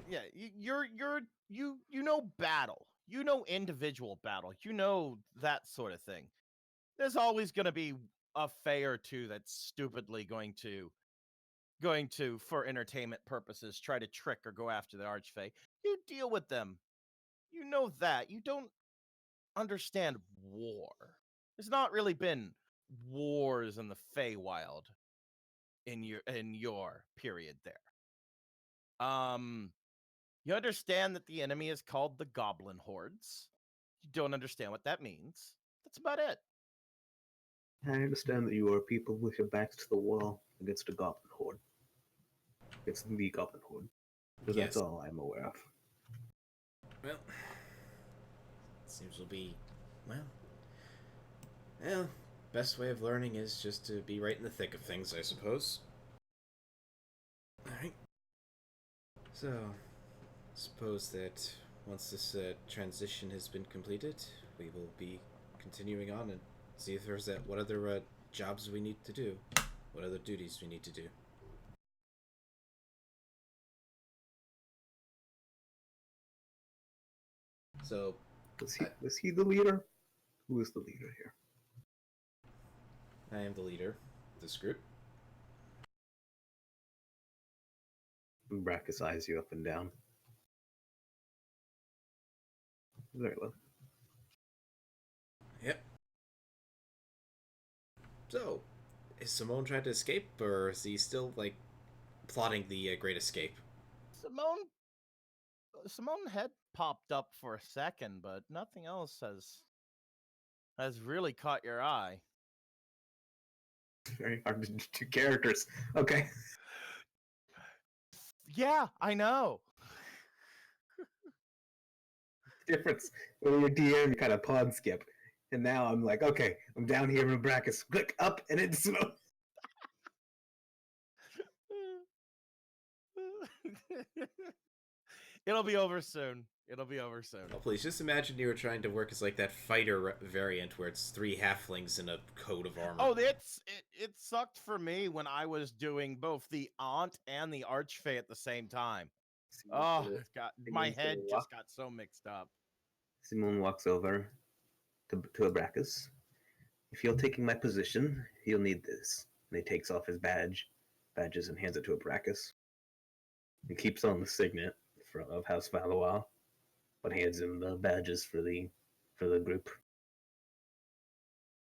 S1: Yeah, you know battle. You know individual battle. You know that sort of thing. There's always going to be a Fae or two that's stupidly going to, for entertainment purposes, try to trick or go after the Archfey. You deal with them. You know that. You don't understand war. There's not really been wars in the Feywild in your period there. You understand that the enemy is called the Goblin Hordes. You don't understand what that means. That's about it.
S5: I understand that you are people with your backs to the wall against a Goblin Horde. It's the Goblin Horde. But
S3: Yes.
S5: That's all I'm aware of.
S3: Well, seems to be, well, best way of learning is just to be right in the thick of things, I suppose. Alright. So, suppose that once this transition has been completed, we will be continuing on and see if there's what other jobs we need to do, what other duties we need to do. So,
S5: Was he the leader? Who is the leader here?
S3: I am the leader of this group.
S5: Brackus eyes you up and down. Very well.
S3: Yep. So, is Simone trying to escape, or is he still, like, plotting the Great Escape?
S1: Simone had popped up for a second, but nothing else has really caught your eye.
S5: Very hard to do characters. Okay.
S1: Yeah, I know.
S5: Difference. When you're DM, you kind of pod skip. And now I'm like, okay, I'm down here in Brackus. Click up and it's smoke.
S1: It'll be over soon. It'll be over soon.
S3: Oh, please, just imagine you were trying to work as, like, that fighter variant where it's 3 halflings in a coat of armor.
S1: Oh, it sucked for me when I was doing both the Aunt and the Archfey at the same time. Oh, God, my
S5: Simone's gonna
S1: head
S5: walk.
S1: just got so mixed up.
S5: Simone walks over to Abracus. If you're taking my position, you'll need this. And he takes off his badges, and hands it to Abracus. He keeps on the signet of House Valois, but hands him the badges for the group.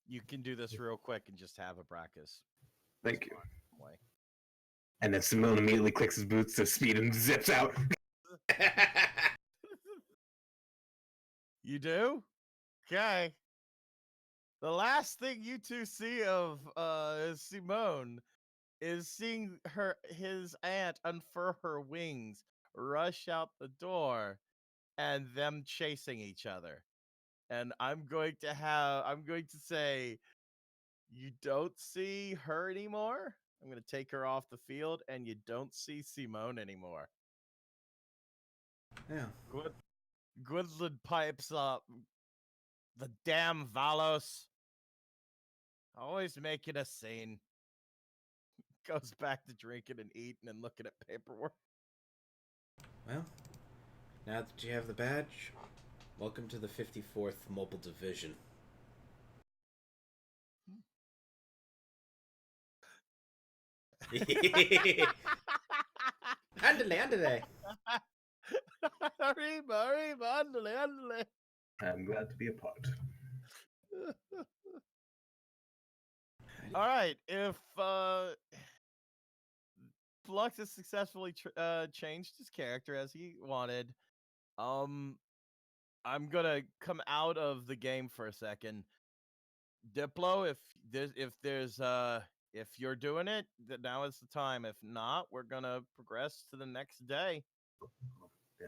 S1: You can do this real quick and just have a Brackus.
S5: Thank you.
S1: Way.
S5: And then Simone immediately clicks his boots to speed and zips out.
S1: You do? Okay. The last thing you two see of Simone is seeing his aunt unfurl her wings, rush out the door, and them chasing each other. And I'm going to say you don't see her anymore. I'm going to take her off the field, and you don't see Simone anymore.
S3: Yeah.
S1: Gwendolyn pipes up. The damn Valos. Always making a scene. Goes back to drinking and eating and looking at paperwork.
S3: Well, now that you have the badge, welcome to the 54th Mobile Division. Ándale, ándale.
S1: Arriba, arriba, ándale, ándale.
S5: I'm glad to be a part.
S1: All right, if Flux has successfully changed his character as he wanted, I'm gonna come out of the game for a second. Diplo, if you're doing it, then now is the time. If not, we're gonna progress to the next day.
S5: Yeah.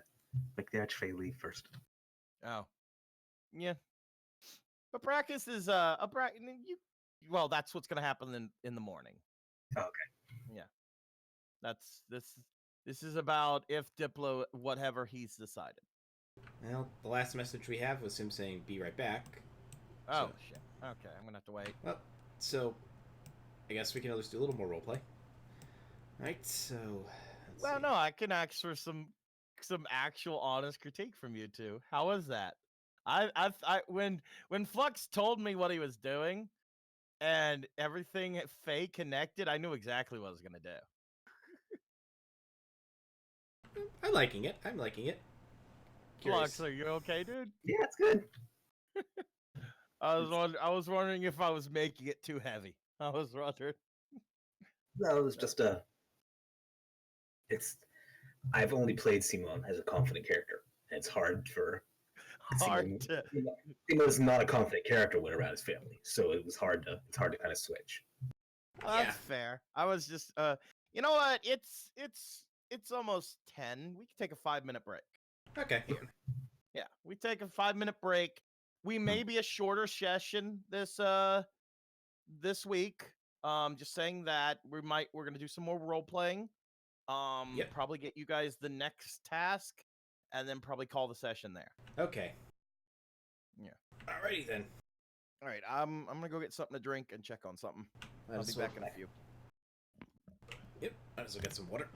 S5: Make the Archfey leave first.
S1: Oh, yeah. But practice is well, that's what's gonna happen in the morning.
S5: Oh, okay.
S1: Yeah, that's this is about if Diplo whatever he's decided.
S3: Well, the last message we have was him saying, "Be right back."
S1: Oh
S3: So-
S1: shit. Okay, I'm gonna have to wait.
S3: Well, so I guess we can at least do a little more roleplay. Right, so let's
S1: Well,
S3: see.
S1: no, I can ask for some actual honest critique from you two. How was that? When Flux told me what he was doing and everything Faye connected, I knew exactly what I was gonna do.
S3: I'm liking it. I'm liking it.
S1: Flux,
S3: Curious.
S1: are you okay, dude?
S5: Yeah, it's good.
S1: I was wondering if I was making it too heavy. I was wondering.
S5: No, it was just I've only played Simon as a confident character, and it's hard for
S1: Hard to.
S5: Simon's not a confident character when around his family, so it's hard to kind of switch.
S1: That's
S3: Yeah.
S1: fair. I was just you know what? It's almost 10. We can take a 5-minute break.
S3: Okay.
S1: Yeah, we take a 5-minute break. We may be a shorter session this week. Just saying that we're gonna do some more role playing.
S3: Yep.
S1: Probably get you guys the next task, and then probably call the session there.
S3: Okay.
S1: Yeah.
S3: Alrighty then.
S1: All right, I'm gonna go get something to drink and check on something. I'll be back in a few.
S3: Yep. I also got some water.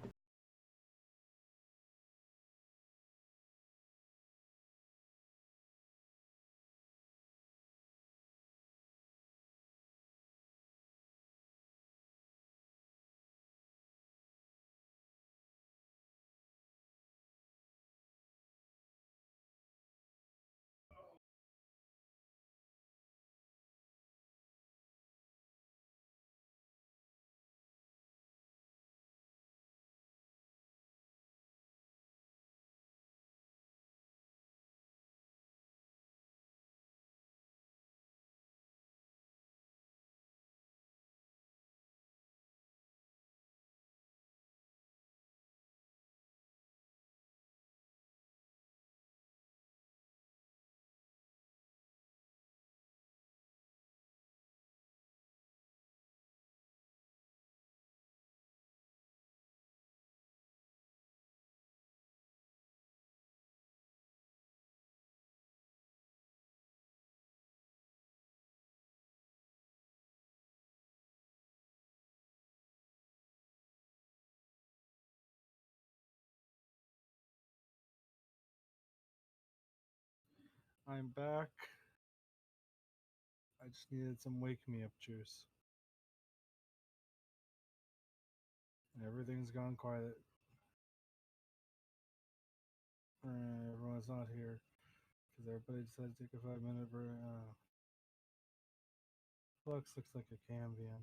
S2: I'm back. I just needed some wake me up juice. Everything's gone quiet. Everyone's not here because everybody decided to take a 5-minute break. Flux looks like a Cambion.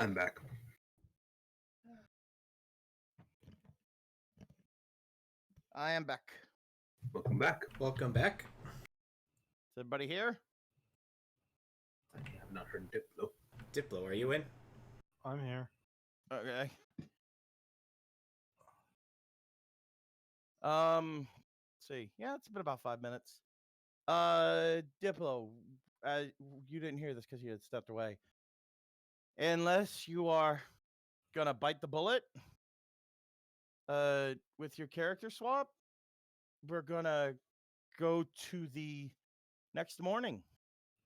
S5: I'm back.
S1: I am back.
S5: Welcome back.
S3: Welcome back.
S1: Is everybody here?
S5: I have not heard Diplo.
S3: Diplo, are you in?
S2: I'm here.
S1: Okay. Let's see. Yeah, it's been about 5 minutes. Diplo, you didn't hear this because you had stepped away. Unless you are gonna bite the bullet, with your character swap, we're gonna go to the next morning.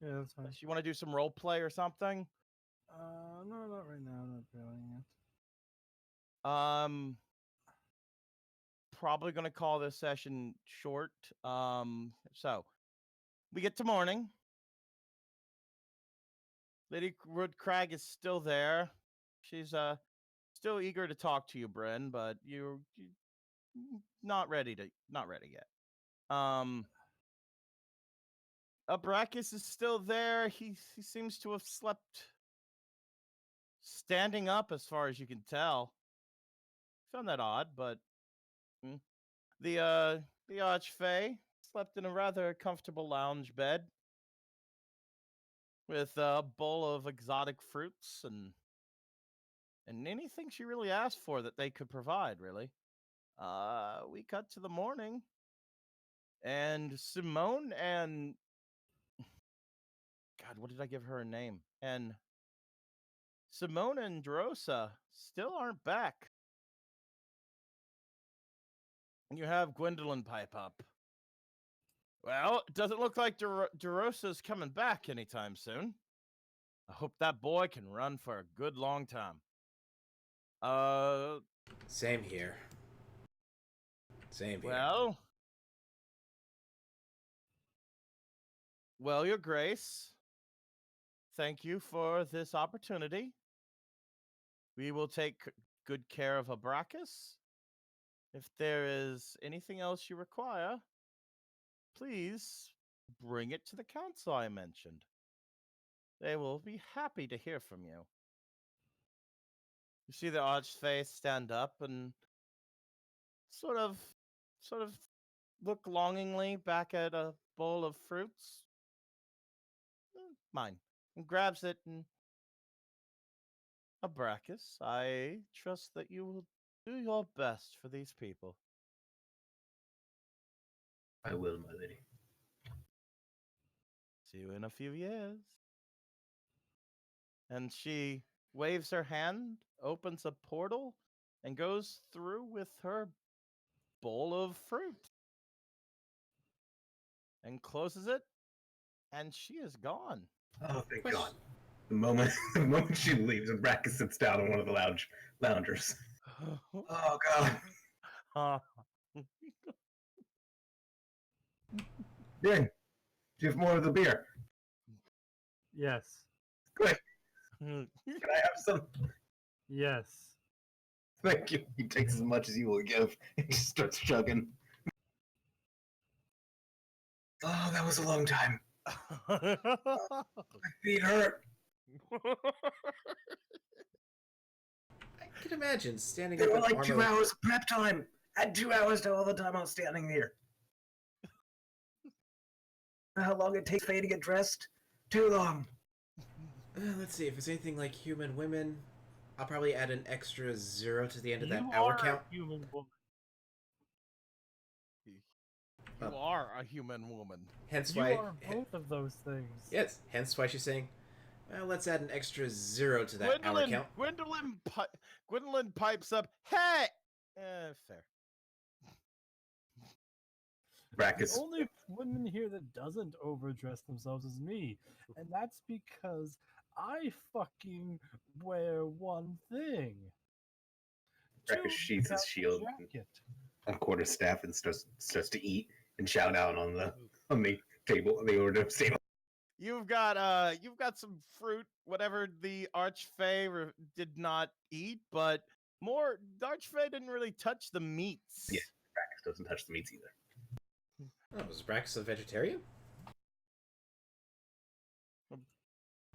S2: Yeah, that's fine.
S1: Unless you want to do some role play or something.
S2: No, not right now. I'm not feeling it.
S1: Probably gonna call this session short. So we get to morning. Lady Wood Crag is still there. She's still eager to talk to you, Bryn, but you're not ready yet. Abracus is still there. He seems to have slept standing up, as far as you can tell. Found that odd, but the Archfey slept in a rather comfortable lounge bed with a bowl of exotic fruits and anything she really asked for that they could provide, really. We cut to the morning, and Simone and God, what did I give her a name? And Simone and Drosa still aren't back. And you have Gwendolyn pipe up. Well, it doesn't look like Drosa's coming back anytime soon. I hope that boy can run for a good long time.
S3: Same here. Same here.
S1: Well, Your Grace, thank you for this opportunity. We will take good care of Abracus. If there is anything else you require, please bring it to the council I mentioned. They will be happy to hear from you. You see the Archfey stand up and sort of look longingly back at a bowl of fruits. Mine. And grabs it and Abracus, I trust that you will do your best for these people.
S5: I will, my lady.
S1: See you in a few years. And she waves her hand, opens a portal, and goes through with her bowl of fruit. And closes it, and she is gone.
S5: Oh, thank God. The moment she leaves, and Brackus sits down on one of the loungers. Oh, God. Bryn, do you have more of the beer?
S2: Yes.
S5: Good. Can I have some?
S2: Yes.
S5: Thank you. He takes as much as you will give and just starts chugging. Oh, that was a long time. My feet hurt.
S3: I can imagine standing
S5: They
S3: up
S5: were
S3: in
S5: like
S3: armor.
S5: 2 hours of prep time. I had 2 hours to all the time I was standing there. How long it takes Faye to get dressed? Too long.
S3: Let's see, if it's anything like human women, I'll probably add an extra 0 to the end of that
S2: You
S3: hour
S2: are
S3: count.
S2: a human woman.
S1: You are a human woman.
S3: Hence
S2: You
S3: why.
S2: are both of those things.
S3: Yes, hence why she's saying, well, let's add an extra 0 to that hour count.
S1: Gwendolyn pipes up, hey! Fair.
S5: Brackus.
S2: The only woman here that doesn't overdress themselves is me. And that's because I fucking wear one thing.
S5: Brackus sheathes his shield and quarterstaff and starts to eat and shout out on the table, on the hors d'oeuvres table.
S1: You've got some fruit, whatever the Archfey did not eat, but the Archfey didn't really touch the meats.
S5: Yeah, Brackus doesn't touch the meats either.
S3: Oh, was Brax a vegetarian?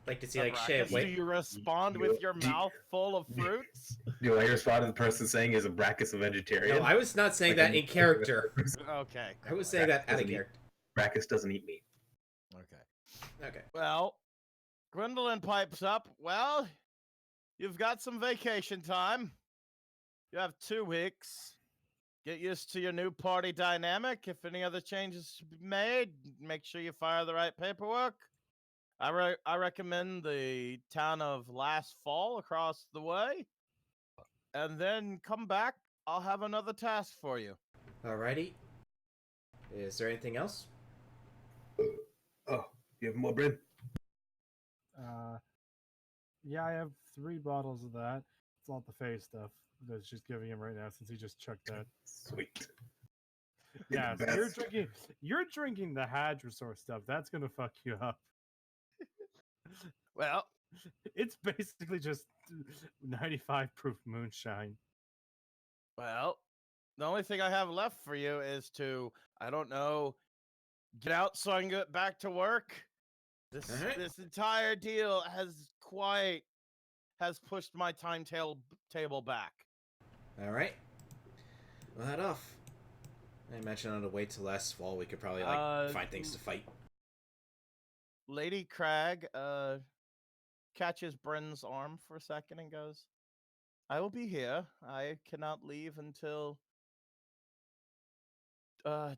S3: Like to see, like, shit,
S1: Do
S3: wait.
S1: you respond with your mouth full of fruits?
S5: Do I respond to the person saying, is a Brackus a vegetarian?
S3: No, I was not saying that in character.
S1: Okay.
S3: I was saying that out of character.
S5: Brackus doesn't eat meat.
S3: Okay.
S1: Well, Gwendolyn pipes up. Well, you've got some vacation time. You have 2 weeks. Get used to your new party dynamic. If any other changes to be made, make sure you file the right paperwork. I recommend the town of Last Fall across the way. And then come back. I'll have another task for you.
S3: Alrighty. Is there anything else?
S5: Oh, you have more bread?
S2: Yeah, I have 3 bottles of that. It's not the face stuff that she's giving him right now since he just chucked that.
S5: Sweet.
S2: Yeah, so
S5: Best.
S2: you're drinking the Hadrosaur stuff. That's gonna fuck you up.
S1: Well,
S2: It's basically just 95 proof moonshine.
S1: Well, the only thing I have left for you is to, I don't know, get out so I can get back to work. This entire deal has pushed my timetable back.
S3: All right. We'll head off. I imagine on the way to last fall, we could probably find things to fight.
S1: Lady Crag catches Bryn's arm for a second and goes, I will be here. I cannot leave until God,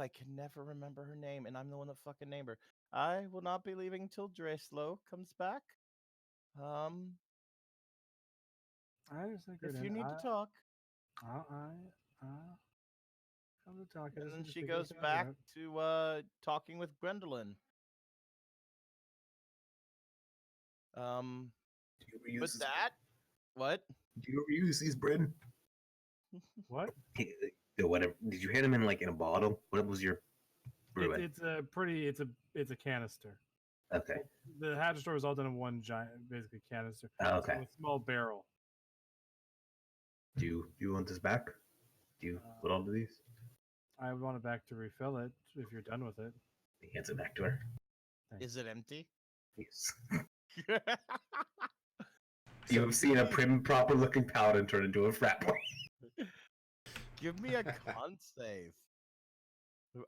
S1: I can never remember her name, and I'm the one that fucking named her. I will not be leaving till Dreslow comes back.
S2: I just
S1: If you need to talk.
S2: Come to talk.
S1: And then she goes back to talking with Gwendolyn. But that what?
S5: Do you ever use these, Bryn?
S2: What?
S5: Whatever. Did you hit him in a bottle? What was your brew?
S2: It's a canister.
S5: Okay.
S2: The hatch store was all done in one giant, basically canister.
S5: Oh, okay.
S2: So a small barrel.
S5: Do you want this back? Do you put all of these?
S2: I want it back to refill it if you're done with it.
S5: He hands it back to her.
S1: Is it empty?
S5: Yes. You have seen a prim, proper-looking paladin turn into a frat boy.
S1: Give me a con save.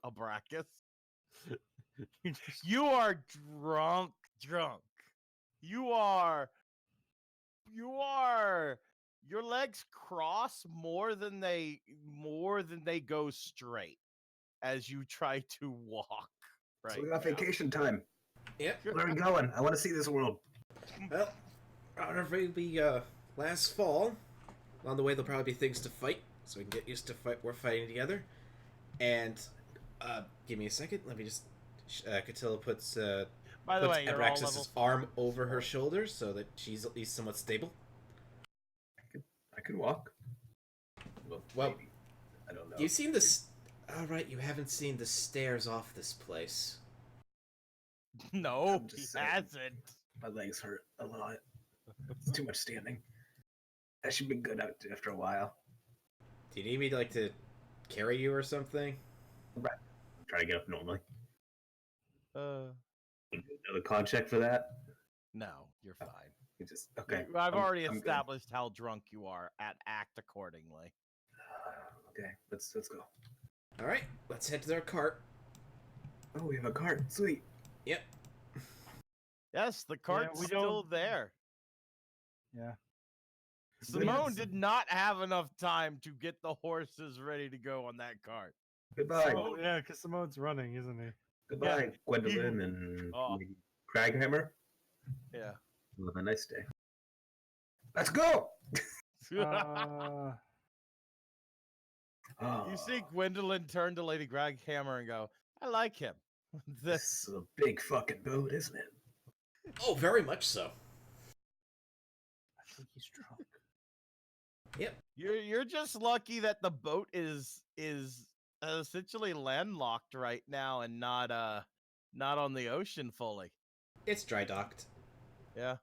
S1: Abracus. You are drunk. You are. Your legs cross more than they go straight as you try to walk. Right.
S5: So we got vacation time.
S3: Yep.
S5: Where are we going? I want to see this world.
S3: Well, however, we last fall. On the way, there'll probably be things to fight, so we can get used to we're fighting together. And give me a second. Let me just. Catilla puts
S1: By the way, you're all
S3: Abraxas'
S1: level
S3: arm over her shoulder so that she's at least somewhat stable.
S5: I could walk.
S3: Well,
S5: maybe. I don't know.
S3: You've seen this. All right, you haven't seen the stairs off this place.
S1: No,
S5: I'm just
S1: he
S5: saying.
S1: hasn't.
S5: My legs hurt a lot. It's too much standing. That should be good after a while.
S3: Do you need me to carry you or something?
S5: Right. Try to get up normally. Another con check for that?
S1: No, you're fine.
S5: You just okay.
S1: I've already
S5: I'm
S1: established how drunk you are. Act accordingly.
S5: Okay, let's go.
S3: All right, let's head to their cart.
S5: Oh, we have a cart. Sweet.
S3: Yep.
S1: Yes, the cart's still there.
S2: Yeah.
S1: Simone did not have enough time to get the horses ready to go on that cart.
S5: Goodbye.
S2: Oh, yeah, because Simone's running, isn't he?
S5: Goodbye,
S1: Yeah.
S5: Gwendolyn and
S1: Oh.
S5: Craghammer.
S1: Yeah.
S5: Have a nice day. Let's go!
S2: Uh,
S1: You see Gwendolyn turn to Lady Graghammer and go, I like him.
S5: This is a big fucking boat, isn't it?
S3: Oh, very much so.
S2: I think he's drunk.
S3: Yep.
S1: You're just lucky that the boat is essentially landlocked right now and not on the ocean fully.
S3: It's dry docked.
S1: Yeah.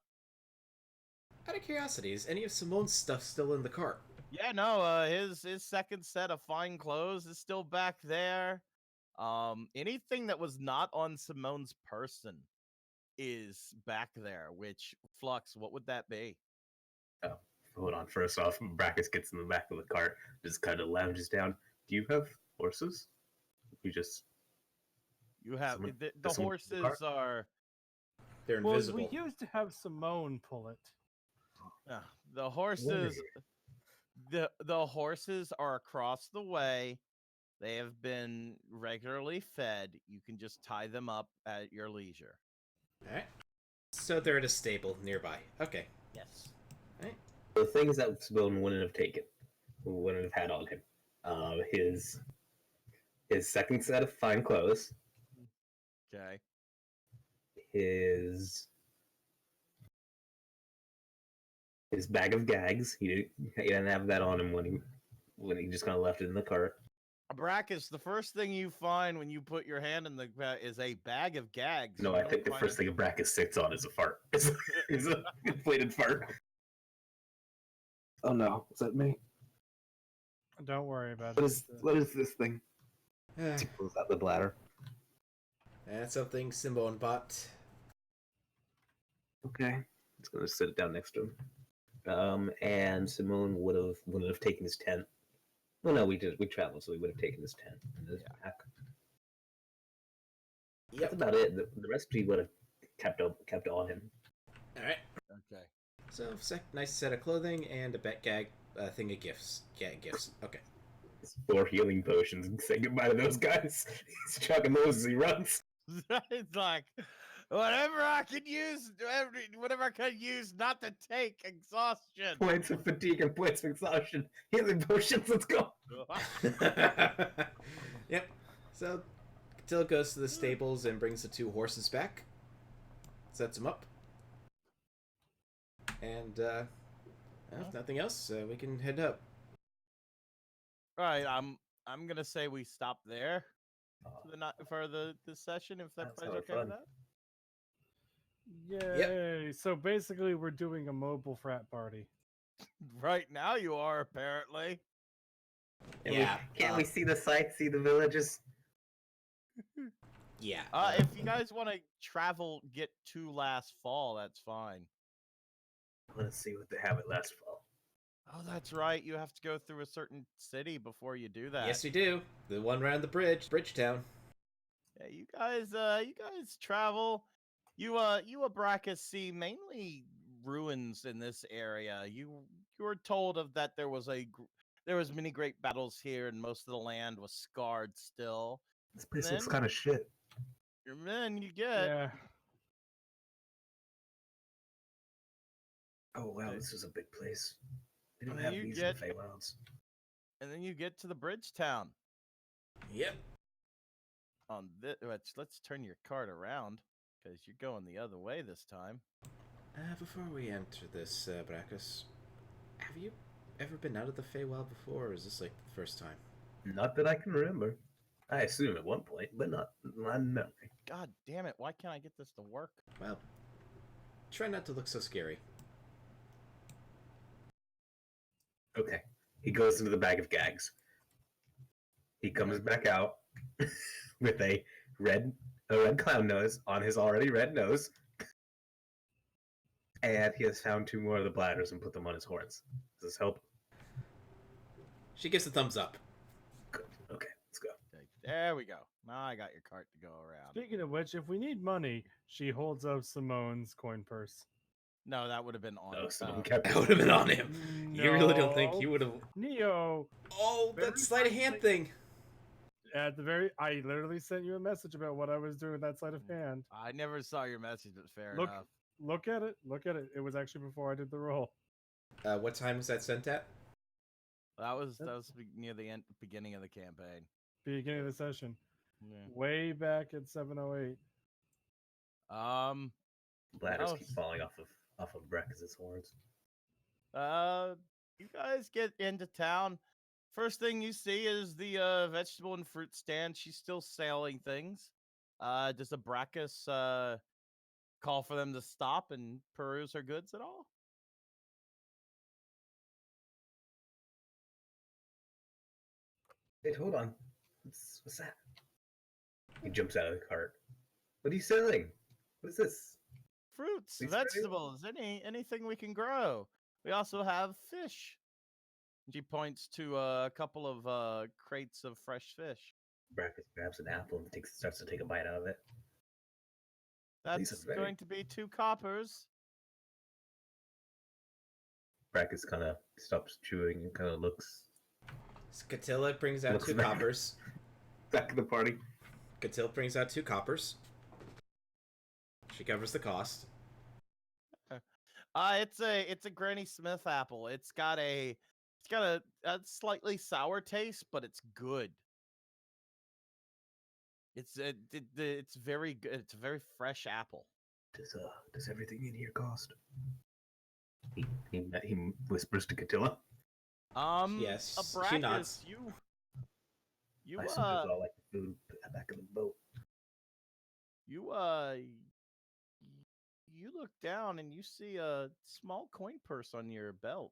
S3: Out of curiosity, is any of Simone's stuff still in the cart?
S1: Yeah, no, his second set of fine clothes is still back there. Anything that was not on Simone's person is back there, which Flux, what would that be?
S5: Oh, hold on. First off, Brackus gets in the back of the cart, just kind of lounges down. Do you have horses?
S1: You have
S5: Someone-
S1: the
S5: does someone pull the
S1: horses
S5: cart?
S1: are
S3: They're
S2: Well,
S3: invisible.
S2: we used to have Simone pull it.
S1: the horses. The horses are across the way. They have been regularly fed. You can just tie them up at your leisure.
S3: Alright. So they're at a stable nearby. Okay.
S1: Yes.
S5: The things that Simone wouldn't have taken, wouldn't have had on him. His second set of fine clothes.
S1: Okay.
S5: His bag of gags. He didn't have that on him when he just kind of left it in the cart.
S1: Brackus, the first thing you find when you put your hand in the bag is a bag of gags.
S5: No,
S1: You
S5: I
S1: don't
S5: think the
S1: find
S5: first thing a Brackus sits on is a fart. Is a inflated fart. Oh no, is that me?
S2: Don't worry about
S5: What
S2: it.
S5: is this thing?
S3: Uh,
S5: He pulls out the bladder.
S3: that's something Simone bought.
S5: Okay, it's gonna sit it down next to him. And Simone wouldn't have taken his tent. Well, no, we traveled, so we would have taken his tent and his pack.
S3: Yep.
S5: That's about it. The rest he would have kept on him.
S3: All right.
S1: Okay.
S3: So nice set of clothing and a bet gag thing of gifts. Yeah, gifts. Okay.
S5: 4 healing potions and say goodbye to those guys. He's chucking those as he runs.
S1: It's like whatever I can use not to take exhaustion.
S5: Points of fatigue and points of exhaustion. Healing potions. Let's go.
S3: Yep. So Catilla goes to the stables and brings the 2 horses back. Sets them up. And if nothing else, we can head up.
S1: Right, I'm gonna say we stop there for the session if
S5: That
S1: everybody's
S5: sounded
S1: okay with
S5: fun.
S1: that.
S2: Yay! So basically, we're doing a mobile frat party.
S1: Right now you are apparently.
S5: Can't we see the sights, see the villages?
S3: Yeah.
S1: If you guys want to get to last fall, that's fine.
S5: Let's see what they have at last fall.
S1: Oh, that's right. You have to go through a certain city before you do that.
S3: Yes, we do. The one around the bridge, Bridgetown.
S1: Yeah, you guys travel. You Abracus see mainly ruins in this area. You were told of that there was many great battles here, and most of the land was scarred still.
S5: This place
S1: Then-
S5: looks kind of shit.
S1: And then you get
S2: Yeah.
S5: Oh wow, this is a big place. They don't
S1: And
S5: have
S1: you
S5: these
S1: get-
S5: in the Feywilds.
S1: and then you get to the Bridgetown.
S3: Yep.
S1: On this, let's turn your card around because you're going the other way this time.
S3: Before we enter this, Brackus, have you ever been out of the Feywild before, or is this like the first time?
S5: Not that I can remember. I assume at one point, but not in memory.
S1: God damn it! Why can't I get this to work?
S3: Well, try not to look so scary.
S5: Okay. He goes into the bag of gags. He comes back out with a red clown nose on his already red nose. And he has found 2 more of the bladders and put them on his horns. Does this help?
S3: She gives a thumbs up.
S5: Good. Okay, let's go.
S1: There we go. Now I got your cart to go around.
S2: Speaking of which, if we need money, she holds up Simone's coin purse.
S1: No, that would have been on.
S5: No, someone kept
S3: That
S5: it.
S3: would have been on him. You really don't think
S2: No.
S3: you would have?
S2: Neo,
S3: Oh,
S2: Very
S3: that sleight of hand
S2: first
S3: thing.
S2: I literally sent you a message about what I was doing with that sleight of hand.
S1: I never saw your message, but fair
S2: Look.
S1: enough.
S2: Look at it. Look at it. It was actually before I did the roll.
S3: What time was that sent at?
S1: That was near the beginning of the campaign.
S2: Beginning of the session.
S1: Yeah.
S2: Way back at 7:08.
S5: Bladders
S1: Oh,
S5: keep falling off of Brackus' horns.
S1: You guys get into town. First thing you see is the vegetable and fruit stand. She's still selling things. Does the Brackus call for them to stop and peruse her goods at all?
S5: Wait, hold on. What's that? He jumps out of the cart. What are you selling? What is this?
S1: Fruits,
S5: These pretty?
S1: vegetables, anything we can grow. We also have fish. She points to a couple of crates of fresh fish.
S5: Brackus grabs an apple and starts to take a bite out of it. These
S1: That's
S5: are very-
S1: going to be 2 coppers.
S5: Brackus kind of stops chewing and kind of looks
S3: Catilla brings out
S5: Looks
S3: 2
S5: very-
S3: coppers.
S5: back at the party.
S3: Catilla brings out 2 coppers. She covers the cost.
S1: It's a Granny Smith apple. It's got a slightly sour taste, but it's good. It's very good. It's a very fresh apple.
S5: Does everything in here cost? He whispers to Catilla.
S3: Yes, she
S1: Abracus,
S3: nods.
S1: You
S5: I suppose all like the food back in the boat.
S1: you you look down and you see a small coin purse on your belt.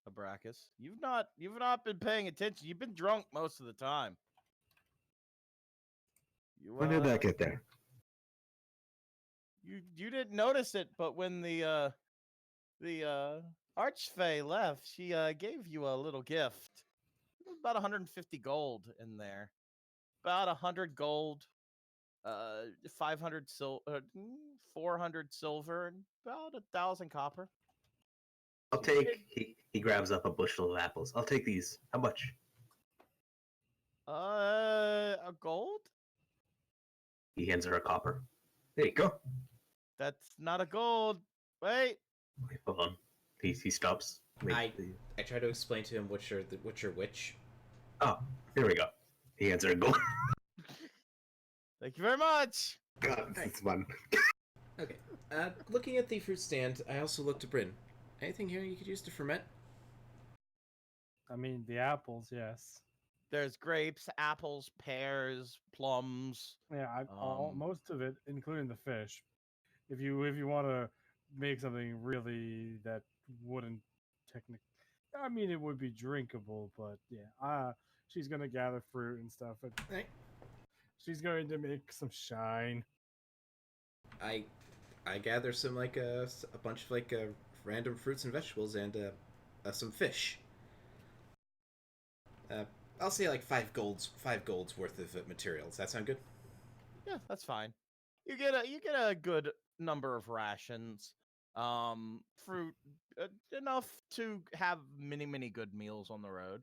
S1: Abracus. You've not been paying attention. You've been drunk most of the time. You
S5: When did that get there?
S1: you didn't notice it, but when the Archfey left, she gave you a little gift. About 150 gold in there. About 100 gold, 500 400 silver, and about 1,000 copper.
S5: I'll take. He grabs up a bushel of apples. I'll take these. How much?
S1: A gold?
S5: He hands her a copper. There you go.
S1: That's not a gold. Wait.
S5: Wait, hold on. He stops.
S3: I try to explain to him which are which.
S5: Oh, here we go. He hands her a gold.
S1: Thank you very much.
S5: God, it's fun.
S3: Okay. Looking at the fruit stand, I also looked to Bryn. Anything here you could use to ferment?
S2: I mean, the apples, yes.
S1: There's grapes, apples, pears, plums.
S2: Yeah,
S1: Um,
S2: most of it, including the fish. If you want to make something really that wouldn't technically, I mean, it would be drinkable, but yeah, she's gonna gather fruit and stuff. And
S3: Right.
S2: she's going to make some shine.
S3: I gather some like a bunch of like random fruits and vegetables and some fish. I'll say like 5 golds worth of materials. Does that sound good?
S1: Yeah, that's fine. You get a good number of rations. Fruit enough to have many good meals on the road.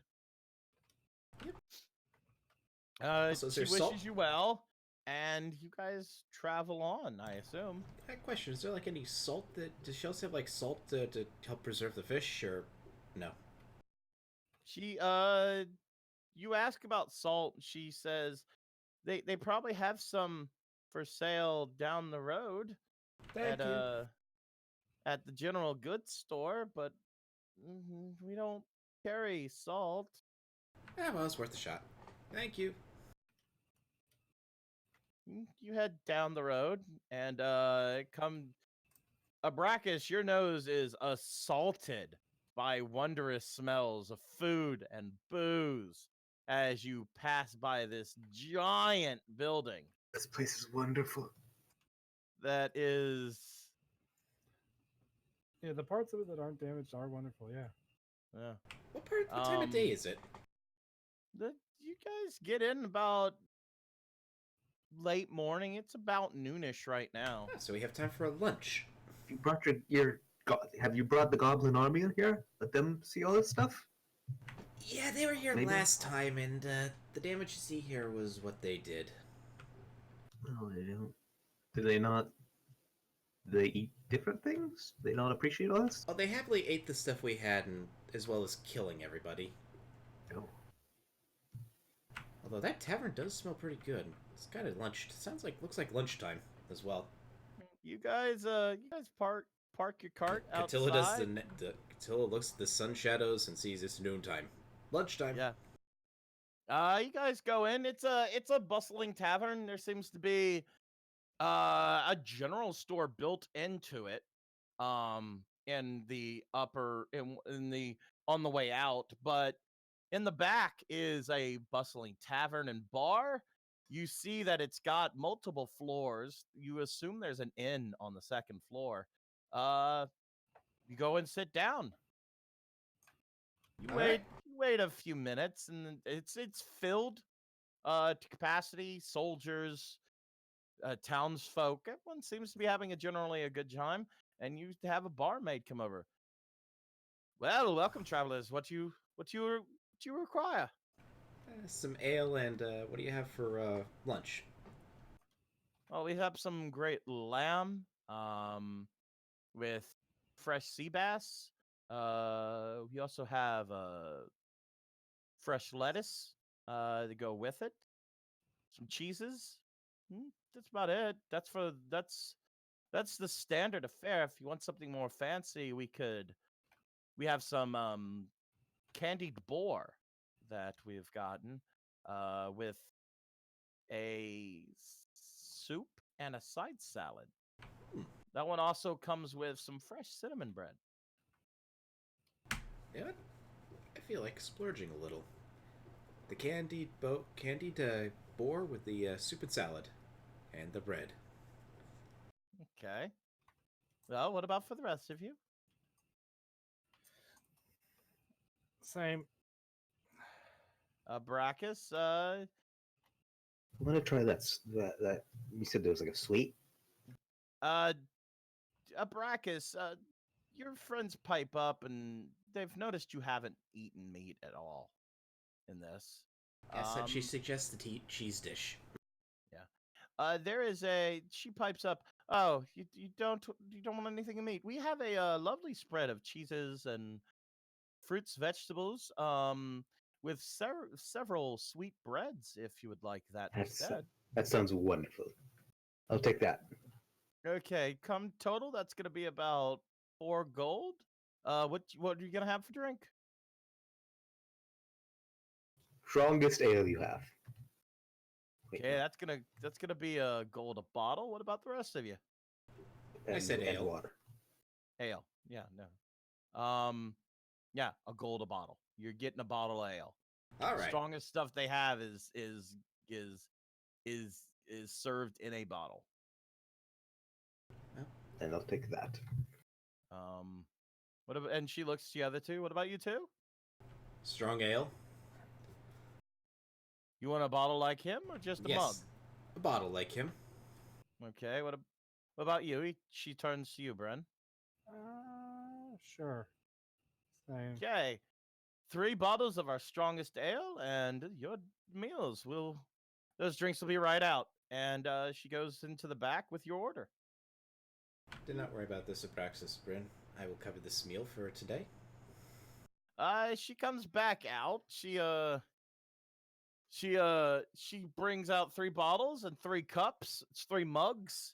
S3: Yep.
S1: She
S3: Also, is there
S1: wishes
S3: salt?
S1: you well, and you guys travel on, I assume.
S3: Question: is there like any salt does she also have like salt to help preserve the fish or no?
S1: She you ask about salt, she says they probably have some for sale down the road
S3: Thank
S1: at
S3: you.
S1: at the general goods store, but we don't carry salt.
S3: Yeah, well, it's worth a shot. Thank you.
S1: You head down the road and come Abracus, your nose is assaulted by wondrous smells of food and booze as you pass by this giant building
S5: This place is wonderful.
S1: that is
S2: Yeah, the parts of it that aren't damaged are wonderful. Yeah.
S1: yeah.
S3: What time of day is it?
S1: You guys get in about late morning. It's about noonish right now.
S3: Ah, so we have time for a lunch.
S5: You brought have you brought the goblin army in here? Let them see all this stuff?
S3: Yeah, they were here
S5: Maybe.
S3: last time, and the damage you see here was what they did.
S5: No, they don't. Do they not? Do they eat different things? Do they not appreciate all this?
S3: Oh, they happily ate the stuff we had, and as well as killing everybody.
S5: No.
S3: Although that tavern does smell pretty good. It's kind of looks like lunchtime as well.
S1: You guys park your cart outside.
S3: Catilla does Catilla looks at the sun shadows and sees it's noontime. Lunchtime.
S1: Yeah. You guys go in. It's a bustling tavern. There seems to be a general store built into it. In the upper in the on the way out, but in the back is a bustling tavern and bar. You see that it's got multiple floors. You assume there's an inn on the second floor. You go and sit down. You wait a few minutes, and it's filled to capacity. Soldiers, townsfolk. Everyone seems to be having generally a good time, and you have a barmaid come over. Well, welcome, travelers. What you require?
S3: Some ale and what do you have for lunch?
S1: Well, we have some great lamb, with fresh sea bass. We also have fresh lettuce to go with it. Some cheeses. That's about it. That's the standard affair. If you want something more fancy, we have some candied boar. that we've gotten with a soup and a side salad.
S3: Hmm.
S1: That one also comes with some fresh cinnamon bread.
S3: You know what? I feel like splurging a little. The candied boar with the soup and salad, and the bread.
S1: Okay. Well, what about for the rest of you?
S2: Same.
S1: Brachus,
S5: I'm gonna try that. You said there was like a sweet.
S1: uh, Brachus, your friends pipe up and they've noticed you haven't eaten meat at all in this.
S3: As such, she
S1: Um,
S3: suggests the cheese dish.
S1: there is a. She pipes up. Oh, you don't want anything to meat. We have a lovely spread of cheeses and fruits, vegetables. With several sweet breads, if you would like that
S5: That's
S1: instead.
S5: that sounds wonderful. I'll take that.
S1: Okay, come total. That's gonna be about 4 gold. What are you gonna have for drink?
S5: Strongest ale you have. Wait,
S1: Okay,
S5: no,
S1: that's gonna be a gold a bottle. What about the rest of you?
S3: I said
S5: and
S3: ale.
S5: water.
S1: Ale. Yeah, no. Yeah, a gold a bottle. You're getting a bottle of ale.
S3: All
S1: The
S3: right.
S1: strongest stuff they have is served in a bottle.
S5: And I'll take that.
S1: What about, and she looks to the other two. What about you two?
S3: Strong ale.
S1: You want a bottle like him or just a
S3: Yes.
S1: mug?
S3: A bottle like him.
S1: Okay. What about you? She turns to you, Bren.
S2: Sure. Same.
S1: Okay. 3 bottles of our strongest ale, and your meals will. Those drinks will be right out. And she goes into the back with your order.
S3: Do not worry about this, Abraxas, Bryn. I will cover this meal for today.
S1: She comes back out. She brings out 3 bottles and 3 cups. It's 3 mugs.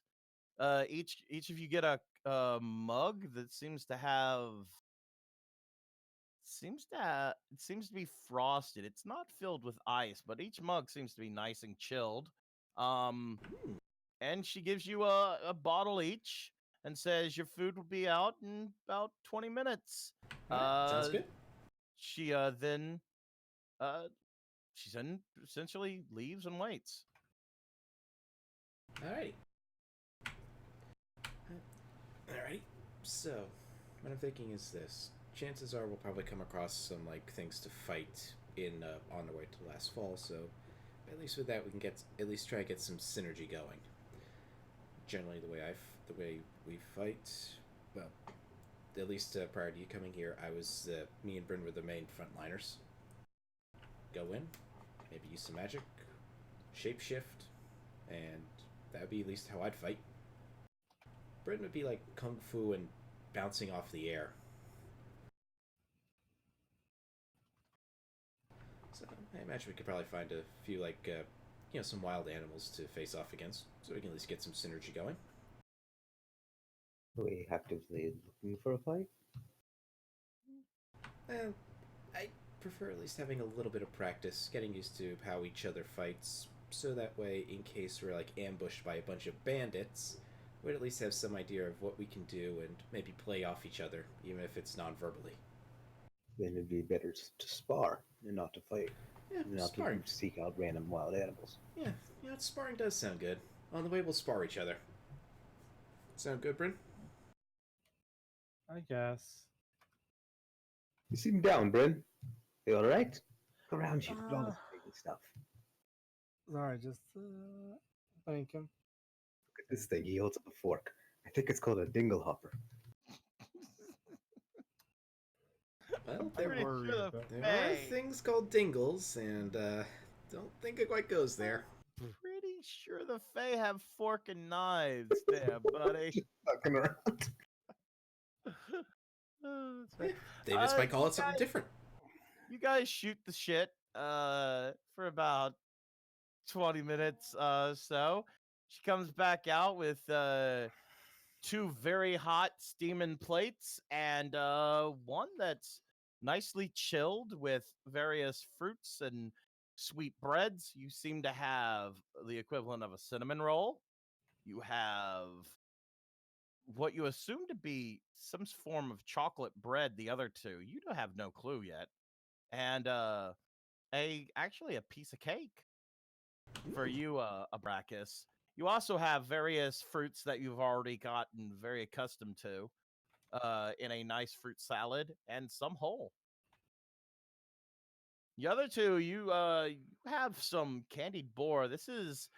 S1: Each of you get a mug that seems to be frosted. It's not filled with ice, but each mug seems to be nice and chilled. And she gives you a bottle each and says your food will be out in about 20 minutes.
S3: All right, sounds good.
S1: She then essentially leaves and waits.
S3: Alrighty. Alrighty. So, what I'm thinking is this. Chances are we'll probably come across some things to fight in on the way to last fall, so at least with that we can at least try to get some synergy going. Generally the way we fight, well, at least prior to you coming here, me and Bryn were the main frontliners. Go in, maybe use some magic, shapeshift, and that would be at least how I'd fight. Bryn would be like kung fu and bouncing off the air. So I imagine we could probably find a few some wild animals to face off against, so we can at least get some synergy going.
S5: Are we actively looking for a fight?
S3: Well, I prefer at least having a little bit of practice, getting used to how each other fights, so that way, in case we're ambushed by a bunch of bandits, we'd at least have some idea of what we can do and maybe play off each other, even if it's non-verbally.
S5: Then it'd be better to spar and not to fight.
S3: Yeah,
S5: Not
S3: sparring.
S5: to seek out random wild animals.
S3: Yeah, sparring does sound good. On the way, we'll spar each other. Sound good, Bryn?
S2: I guess.
S5: You seem down, Bryn. You alright? Look around you. Look at all this crazy stuff.
S2: Sorry, just thinking.
S5: Look at this thing. He holds up a fork. I think it's called a dingle hopper.
S3: Well,
S1: I'm pretty sure the
S3: there are
S1: Fae-
S3: things called dingles, and don't think it quite goes there.
S1: Pretty sure the Fae have fork and knives there, buddy.
S5: Fucking around.
S1: That's right.
S3: They just might call
S1: you
S3: it something
S1: guys-
S3: different.
S1: You guys shoot the shit for about 20 minutes so. She comes back out with 2 very hot steaming plates and one that's nicely chilled with various fruits and sweet breads. You seem to have the equivalent of a cinnamon roll. You have what you assume to be some form of chocolate bread. The other two, you don't have no clue yet, and actually a piece of cake for you, Abracus. You also have various fruits that you've already gotten very accustomed to, in a nice fruit salad and some whole. The other two, you have some candied boar. This is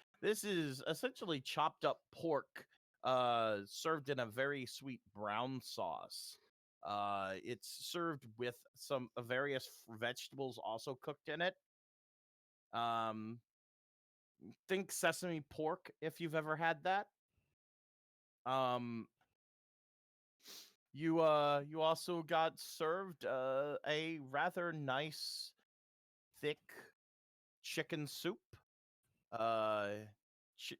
S1: essentially chopped up pork, served in a very sweet brown sauce. It's served with some various vegetables also cooked in it. Um, think sesame pork if you've ever had that. Um, you also got served a rather nice thick chicken soup. Uh, ch-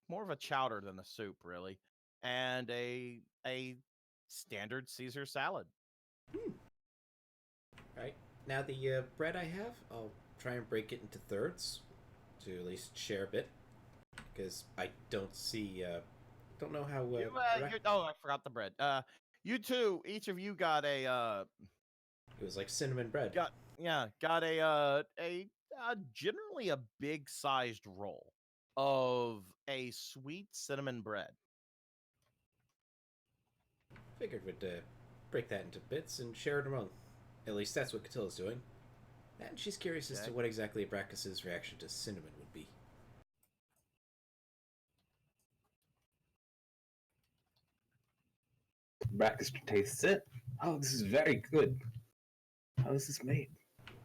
S1: More of a chowder than a soup, really, and a standard Caesar salad.
S3: Right. Now the bread I have, I'll try and break it into thirds to at least share a bit, because I don't know how.
S1: Oh, I forgot the bread. You two, each of you got
S3: It was like cinnamon bread.
S1: got a generally a big sized roll of a sweet cinnamon bread.
S3: Figured we'd break that into bits and share it among. At least that's what Catilla's doing. And she's curious as to what exactly Abracus's reaction to cinnamon would be.
S5: Brackus tastes it. Oh, this is very good. How is this made?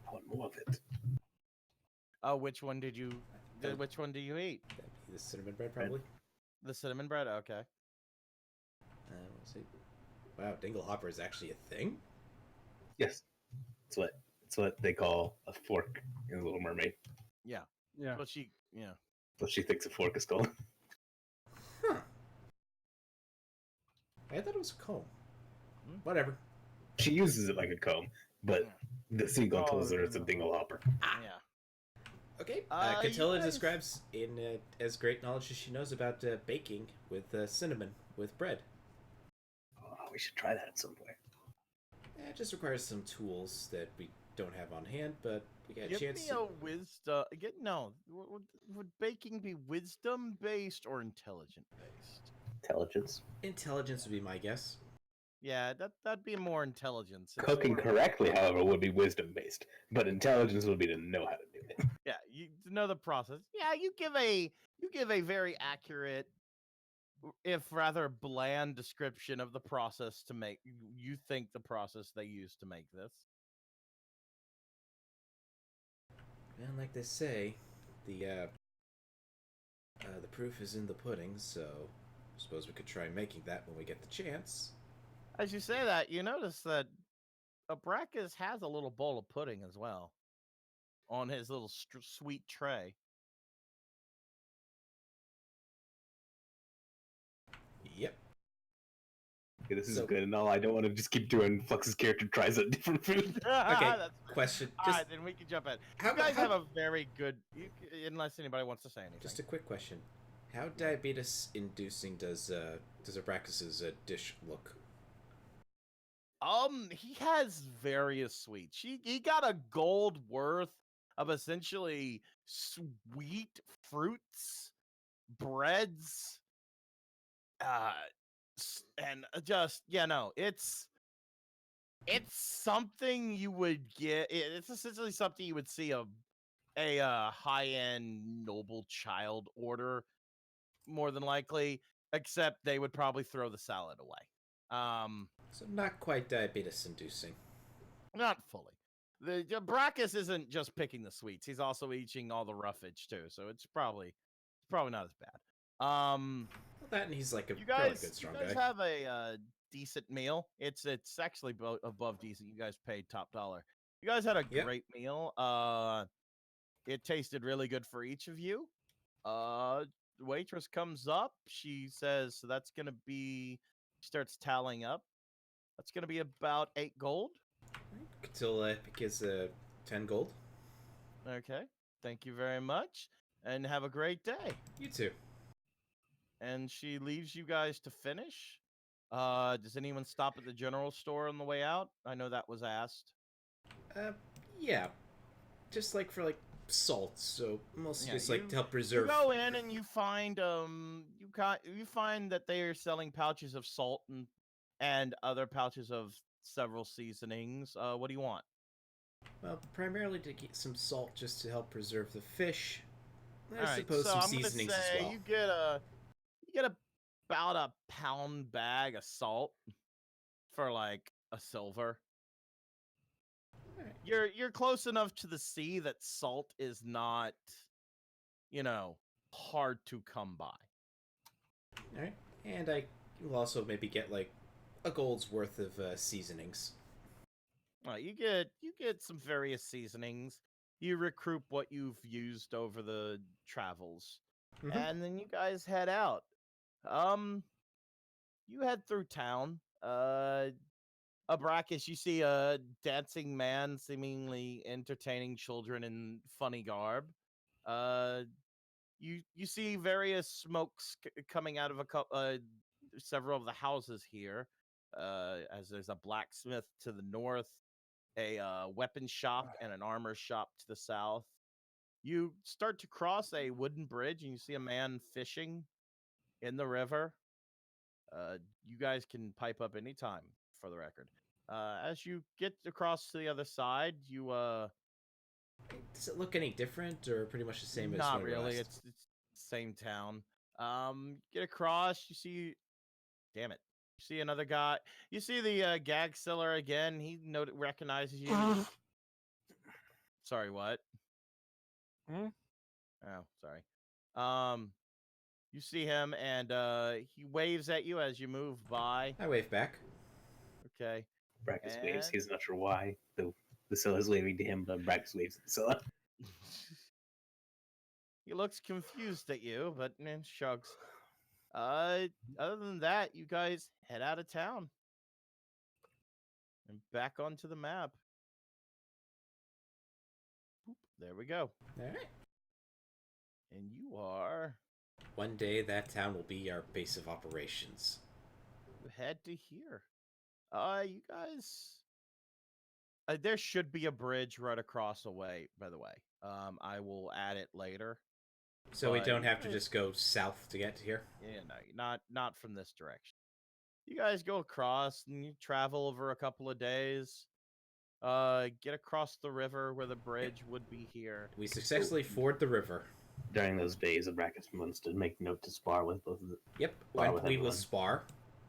S5: I want more of it.
S1: Oh, which one did you? Which one do you eat?
S3: That'd be the cinnamon bread, probably.
S1: The cinnamon bread. Okay.
S3: Let's see. Wow, dingle hopper is actually a thing?
S5: Yes, it's what they call a fork in The Little Mermaid.
S1: Yeah.
S2: Yeah.
S1: But she. Yeah.
S5: What she thinks a fork is called.
S3: Huh. I thought it was a comb. Whatever.
S5: She uses it like a comb, but the seagull tells her it's a
S2: no.
S5: dingle hopper.
S1: Yeah.
S3: Okay.
S1: You
S3: Catilla
S1: guys-
S3: describes in as great knowledge as she knows about baking with cinnamon with bread.
S5: Oh, we should try that at some point.
S3: It just requires some tools that we don't have on hand, but we got a
S1: Give
S3: chance
S1: me
S3: to...
S1: a wisdom. No. Would baking be wisdom based or intelligent based?
S5: Intelligence.
S3: Intelligence would be my guess.
S1: Yeah, that'd be more intelligence. It's
S5: Cooking
S1: more-
S5: correctly, however, would be wisdom based, but intelligence would be to know how to do it.
S1: Yeah, you know the process. Yeah, you give a very accurate, if rather bland description of the process to make you think the process they use to make this.
S3: And like they say, the proof is in the pudding, so I suppose we could try making that when we get the chance.
S1: As you say that, you notice that Abracus has a little bowl of pudding as well on his little sweet tray.
S3: Yep.
S5: Okay, this is
S3: So-
S5: good and all. I don't want to just keep doing Flux's character tries a different food.
S3: Okay,
S1: That's fair.
S3: question.
S1: All right, then we can jump in.
S3: How
S1: You guys
S3: how-
S1: have a very good, unless anybody wants to say anything.
S3: Just a quick question. How diabetes-inducing does Abracus's dish look?
S1: He has various sweets. He got a gold worth of essentially sweet fruits, breads, and just it's something you would get. It's essentially something you would see a high-end noble child order, more than likely, except they would probably throw the salad away.
S3: So not quite diabetes-inducing.
S1: Not fully. The Brachus isn't just picking the sweets; he's also eating all the roughage too. So it's probably not as bad.
S3: Well, that and he's like a
S1: You
S3: fairly
S1: guys,
S3: good strong
S1: you guys
S3: guy.
S1: have a decent meal. It's actually above decent. You guys paid top dollar. You guys had a
S3: Yep.
S1: great meal. It tasted really good for each of you. The waitress comes up. She says, "So that's gonna be." Starts tallying up. That's gonna be about 8 gold.
S3: Catilla gives 10 gold.
S1: Okay. Thank you very much, and have a great day.
S3: You too.
S1: And she leaves you guys to finish. Does anyone stop at the general store on the way out? I know that was asked.
S3: Yeah. Just like for like salt, so mostly
S1: Yeah,
S3: just like to help
S1: You
S3: preserve.
S1: go in and you find you find that they are selling pouches of salt and other pouches of several seasonings. What do you want?
S3: Well, primarily to get some salt just to help preserve the fish. I
S1: All right,
S3: suppose
S1: so
S3: some
S1: I'm gonna
S3: seasonings as
S1: say
S3: well.
S1: you get about a pound bag of salt for like a silver.
S3: Alright.
S1: You're close enough to the sea that salt is not, hard to come by.
S3: Alright. And I will also maybe get like a gold's worth of seasonings.
S1: You get some various seasonings. You recruit what you've used over the travels,
S3: Mhm.
S1: and then you guys head out. You head through town. Abracus, you see a dancing man seemingly entertaining children in funny garb. Uh, you see various smokes coming out of several of the houses here. As there's a blacksmith to the north, a weapon shop, and an armor shop to the south. You start to cross a wooden bridge, and you see a man fishing in the river. You guys can pipe up anytime, for the record. As you get across to the other side, you
S3: Does it look any different or pretty much the same as
S1: not
S3: when we were
S1: really.
S3: last?
S1: It's same town. Get across. You see, damn it. You see another guy. You see the gag seller again. He recognizes you. Sorry, what?
S2: Hmm?
S1: Oh, sorry. You see him, and he waves at you as you move by.
S3: I wave back.
S1: Okay.
S5: Brackus waves.
S1: And-
S5: He's not sure why. The Scylla's waving to him, but Brackus waves at the Scylla.
S1: He looks confused at you, but shrugs. Other than that, you guys head out of town and back onto the map. Boop, there we go.
S3: Alright.
S1: And you are
S3: One day that town will be our base of operations.
S1: head to here. You guys. There should be a bridge right across the way. By the way, I will add it later.
S3: So we
S1: But
S3: don't
S1: you
S3: have to
S1: guys-
S3: just go south to get to here?
S1: Yeah, no, not from this direction. You guys go across and you travel over a couple of days. Get across the river where the bridge would be here.
S3: We successfully ford the river.
S5: During those days, Brackus wants to make note to spar with both of the
S3: Yep,
S5: Spar
S3: and
S5: with
S3: we will
S5: everyone.
S3: spar.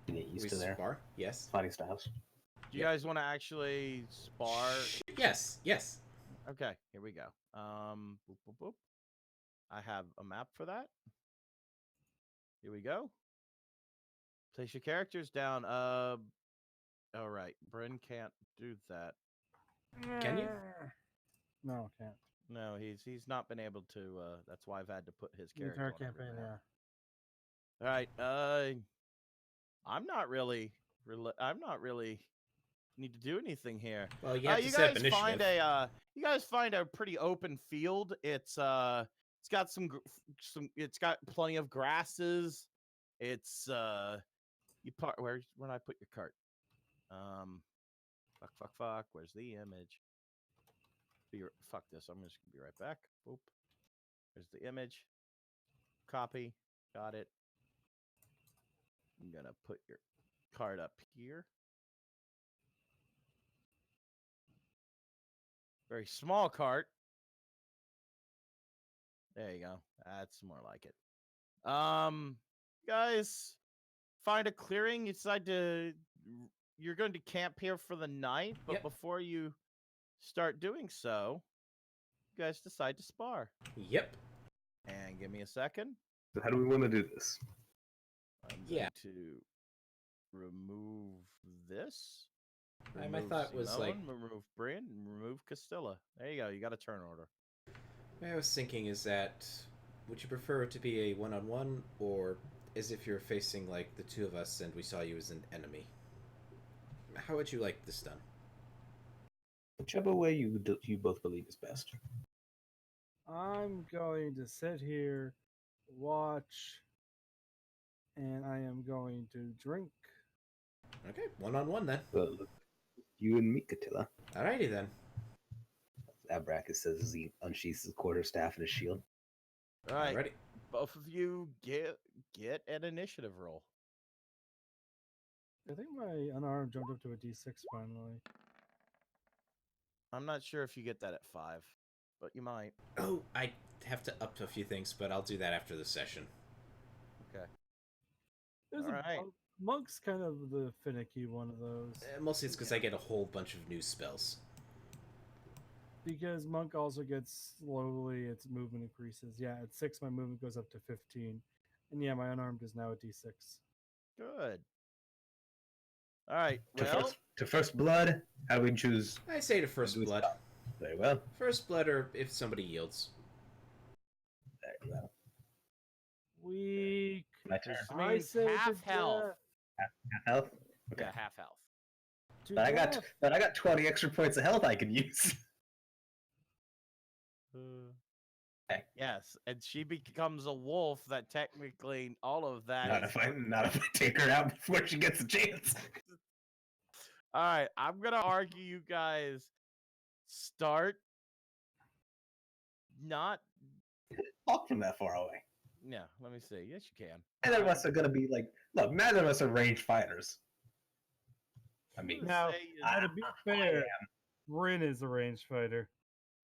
S5: to get used
S3: We
S5: to their
S3: spar, yes.
S5: fighting styles.
S1: Do you guys want to actually spar?
S3: Yes, yes.
S1: Okay, here we go. Boop, boop, boop. I have a map for that. Here we go. Place your characters down. All right. Bryn can't do that.
S3: Can you?
S2: No, can't.
S1: No, he's not been able to. That's why I've had to put his
S2: The
S1: character
S2: entire
S1: on every
S2: campaign,
S1: map.
S2: yeah.
S1: All right. I'm not really need to do anything here.
S3: Well, you have to
S1: You
S3: set up
S1: guys
S3: initiative.
S1: you guys find a pretty open field. It's got it's got plenty of grasses. It's where did I put your cart? Fuck. Where's the image? Fuck this. I'm just gonna be right back. Boop. There's the image. Copy. Got it. I'm gonna put your card up here. Very small cart. There you go. That's more like it. Guys, find a clearing. You're going to camp here for the night, but
S3: Yep.
S1: before you start doing so, you guys decide to spar.
S3: Yep.
S1: And give me a second.
S5: So how do we want to do this?
S1: I'm
S3: Yeah.
S1: going to remove this.
S3: My
S1: remove
S3: thought was like,
S1: Simone, remove Bryn, and remove Castilla. There you go. You got a turn order.
S3: what I was thinking is that, would you prefer it to be a one-on-one, or as if you're facing like the two of us and we saw you as an enemy? How would you like this done?
S5: Whichever way you both believe is best.
S2: I'm going to sit here, watch, and I am going to drink.
S3: Okay, 1-on-1 then.
S5: Well, you and me, Catilla.
S3: Alrighty then.
S5: Abracus says as he unsheathes his quarterstaff and his shield.
S1: All right,
S3: Alrighty.
S1: both of you get an initiative roll.
S2: I think my unarmed jumped up to a D6 finally.
S1: I'm not sure if you get that at 5, but you might.
S3: Oh, I have to up a few things, but I'll do that after the session.
S1: Okay.
S2: There's
S1: All right.
S2: Monk's kind of the finicky one of those.
S3: Mostly it's because I get a whole bunch of new spells.
S2: Because Monk also gets slowly, its movement increases. Yeah, at 6, my movement goes up to 15. And yeah, my unarmed is now a D6.
S1: Good. All right.
S5: To first blood, how do we choose?
S3: I say to first
S5: Do we
S3: blood.
S5: stop? Very well.
S3: First blood, or if somebody yields.
S5: Very well.
S2: Weak.
S5: My turn.
S1: I mean,
S2: say to
S1: half health.
S2: death.
S5: Half health. Okay.
S1: Yeah, half health.
S2: To
S5: But I got 20 extra points of health I can use. Okay.
S1: Yes, and she becomes a wolf. That technically all of that.
S5: Not if I take her out before she gets a chance.
S1: All right, I'm gonna argue you guys start not.
S5: Walk from that far away.
S1: Yeah, let me see. Yes, you can.
S5: Neither of us are gonna be like. Look, neither of us are ranged fighters. I mean,
S2: Now,
S1: say
S2: to be fair, Rin is a ranged fighter.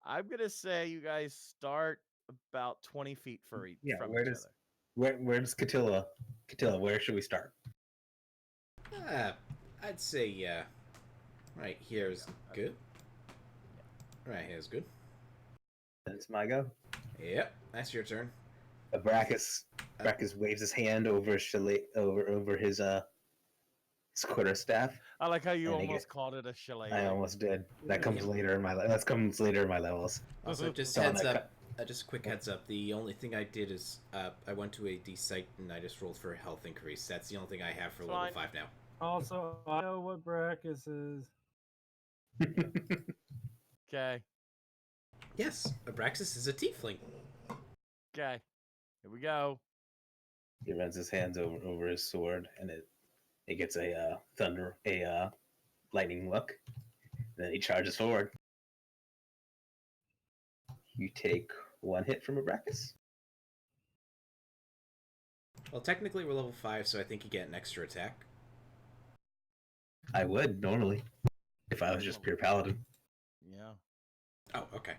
S1: I'm gonna say you guys start about 20 feet from each other.
S5: where does Catilla? Catilla, where should we start?
S3: I'd say right here is good. Right here is good.
S5: That's my go.
S3: Yep, that's your turn.
S5: Brackus waves his hand over his over his quarterstaff.
S1: I like how you
S5: And I
S1: almost called it a chalet.
S5: I almost did. That comes later in my levels.
S3: Also, just
S5: So
S3: heads
S5: on
S3: up. Just a quick heads up. The only thing I did is I went to a D site and I just rolled for a health increase. That's the only thing I have for level 5 now.
S2: Also, I know what Brackus is.
S1: Okay.
S3: Yes, Abraxas is a tiefling.
S1: Okay. Here we go.
S5: He runs his hands over his sword, and it gets a lightning look. Then he charges forward. You take 1 hit from Abracus.
S3: Well, technically we're level 5, so I think you get an extra attack.
S5: I would normally, if I was just pure paladin.
S1: Yeah.
S3: Oh, okay.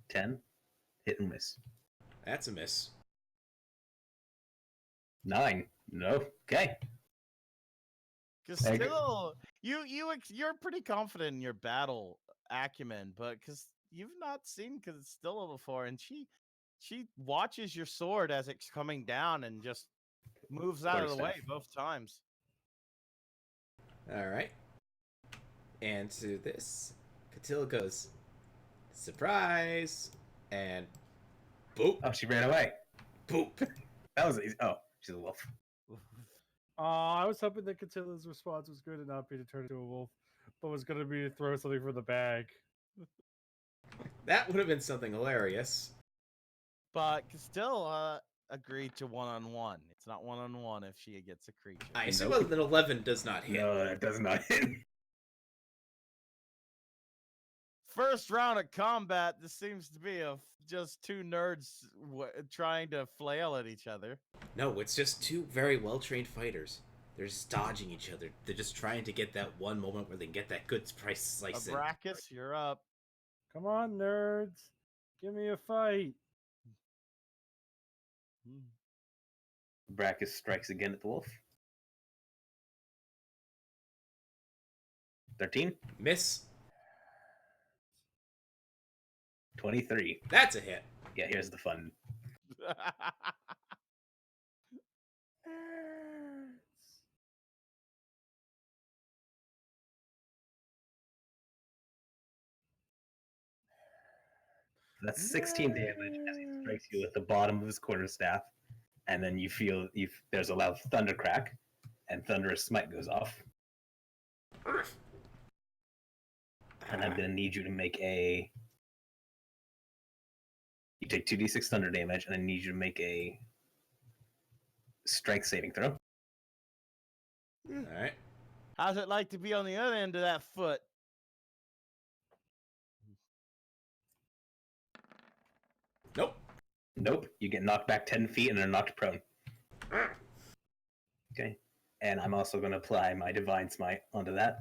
S5: 10, hit and miss.
S3: That's a miss.
S5: 9, no. Okay.
S1: Because
S5: Thank you.
S1: still, you're pretty confident in your battle acumen, but because you've not seen Castilla before, and she watches your sword as it's coming down and just moves out of the way both times.
S3: All right. And to this, Catilla goes, surprise, and boop,
S5: Oh, she ran away.
S3: boop.
S5: That was easy. Oh, she's a wolf.
S2: I was hoping that Catilla's response was going to not be to turn into a wolf, but was going to be to throw something from the bag.
S3: That would have been something hilarious.
S1: But Castilla agreed to 1-on-1. It's not 1-on-1 if she gets a creature.
S3: I assume that an 11 does not hit.
S5: No, that does not hit.
S1: First round of combat, this seems to be just two nerds trying to flail at each other.
S3: No, it's just two very well-trained fighters. They're just dodging each other. They're just trying to get that one moment where they can get that good price slice in.
S1: Abracus, you're up.
S2: Come on, nerds. Give me a fight.
S5: Brackus strikes again at the wolf. 13,
S3: Miss.
S5: 23.
S3: That's a hit.
S5: Yeah, here's the fun. That's 16 damage as he strikes you with the bottom of his quarterstaff, and then you feel there's a loud thunder crack, and thunderous smite goes off. And I'm going to need you to make a... You take 2d6 thunder damage, and I need you to make a strength saving throw.
S3: Alright.
S1: How's it like to be on the other end of that foot?
S3: Nope.
S5: Nope. You get knocked back 10 feet and are knocked prone. Okay. And I'm also going to apply my Divine Smite onto that.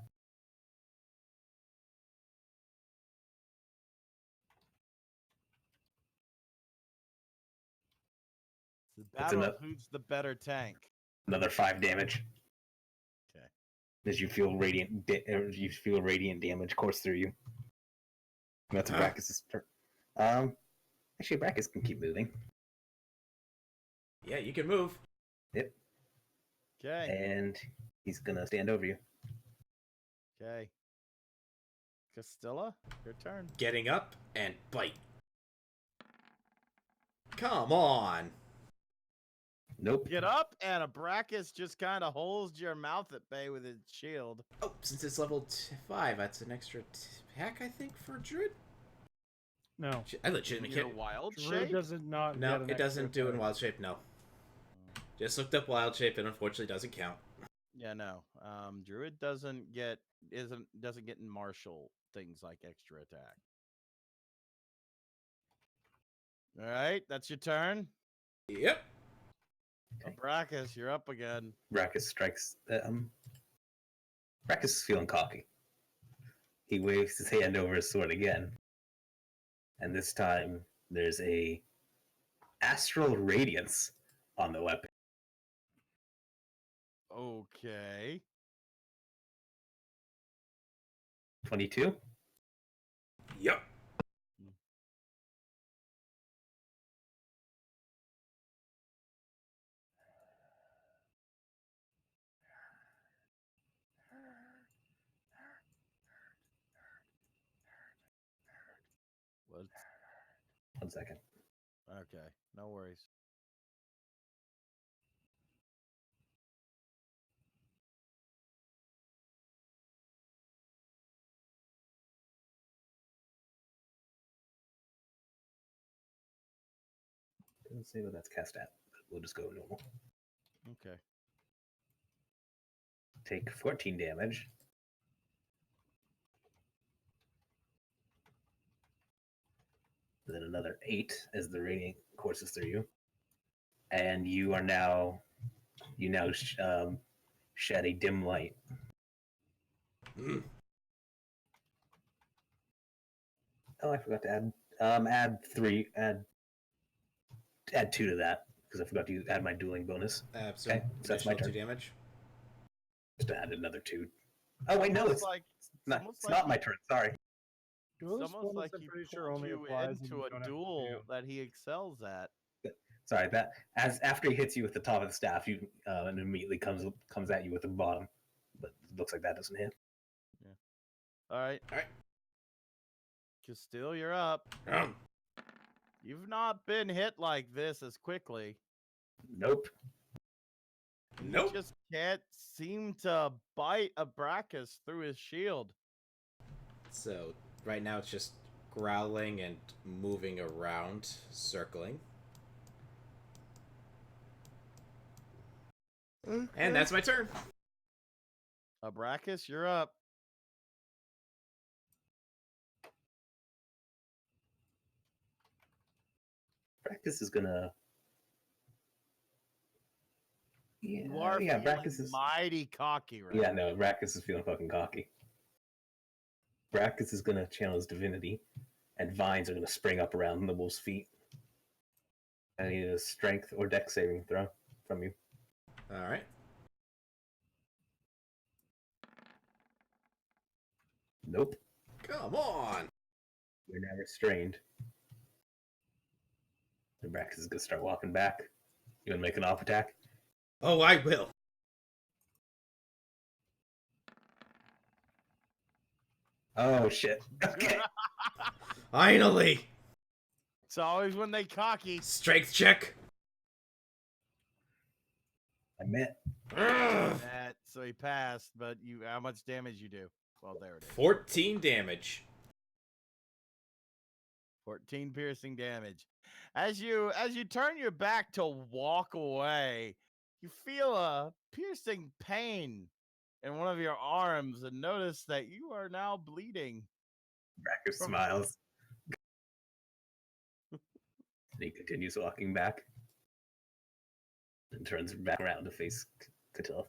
S1: The
S5: That's
S1: battle
S5: enough.
S1: of who's the better tank.
S5: Another 5 damage.
S1: Okay.
S5: As you feel radiant damage course through you. And that's a Brachus' turn. Actually, Brachus can keep moving.
S3: Yeah, you can move.
S5: Yep.
S1: Okay.
S5: And he's gonna stand over you.
S1: Okay. Castilla, your turn.
S3: Getting up and bite. Come on.
S5: Nope.
S1: Get up, and a Brachus just kind of holds your mouth at bay with its shield.
S3: Oh, since it's level 5, that's an extra attack, I think, for Druid?
S2: No.
S3: I legitimately
S1: Your
S3: can't.
S1: wild
S2: Druid
S1: shape?
S2: doesn't not.
S3: No,
S2: get an
S3: it doesn't
S2: extra
S3: do in
S2: attack.
S3: Wild Shape, no. Just looked up Wild Shape, and unfortunately doesn't count.
S1: Yeah, no. Druid doesn't get in martial things like extra attack. All right, that's your turn.
S3: Yep.
S5: Okay.
S1: Brachus, you're up again.
S5: Brachus strikes. Brachus is feeling cocky. He waves his hand over his sword again. And this time, there's a astral radiance on the weapon.
S1: Okay.
S5: 22?
S3: Yep.
S1: What?
S5: 1 second.
S1: Okay, no worries.
S5: Doesn't say what that's cast at. But we'll just go normal.
S1: Okay.
S5: Take 14 damage. Then another 8 as the radiant courses through you. And you now shed a dim light. Oh, I forgot to add 2 to that because I forgot to add my dueling bonus.
S3: So
S5: Okay, so that's my
S3: additional 2
S5: turn.
S3: damage.
S5: Just to add another 2. Oh wait, no,
S1: Almost
S5: it's
S1: like
S5: not.
S1: almost
S5: It's
S1: like
S5: not my turn. Sorry.
S2: Duelist
S1: It's almost
S2: bonus,
S1: like
S2: I'm
S1: he
S2: pretty sure
S1: pulled
S2: only
S1: you
S2: applies when
S1: into
S2: you
S1: a
S2: don't have to
S1: duel that he excels at.
S5: Sorry. That after he hits you with the top of the staff, you and immediately comes at you with the bottom. But it looks like that doesn't hit.
S1: All right.
S3: All right.
S1: Castile, you're up. You've not been hit like this as quickly.
S5: Nope.
S3: Nope.
S1: You just can't seem to bite a Brachus through his shield.
S3: So right now it's just growling and moving around, circling. And that's my turn.
S1: Brachus, you're up.
S5: Brachus is gonna.
S1: You are
S5: yeah.
S1: feeling
S5: Brachus is
S1: mighty cocky right
S5: Yeah,
S1: now.
S5: no, Brachus is feeling fucking cocky. Brachus is gonna channel his divinity, and vines are gonna spring up around the wolf's feet. I need a strength or dex saving throw from you.
S3: All right.
S5: Nope.
S3: Come on.
S5: You're now restrained. And Brachus is gonna start walking back. You wanna make an off attack?
S3: Oh, I will.
S5: Oh shit. Okay.
S3: Finally.
S1: It's always when they cocky.
S3: Strength check.
S5: I meant.
S3: Ugh.
S1: That, so he passed, but how much damage you do? Well, there it is.
S3: 14 damage.
S1: 14 piercing damage. As you turn your back to walk away, you feel a piercing pain in one of your arms and notice that you are now bleeding.
S5: Bracker smiles. He continues walking back and turns back around to face Catilla.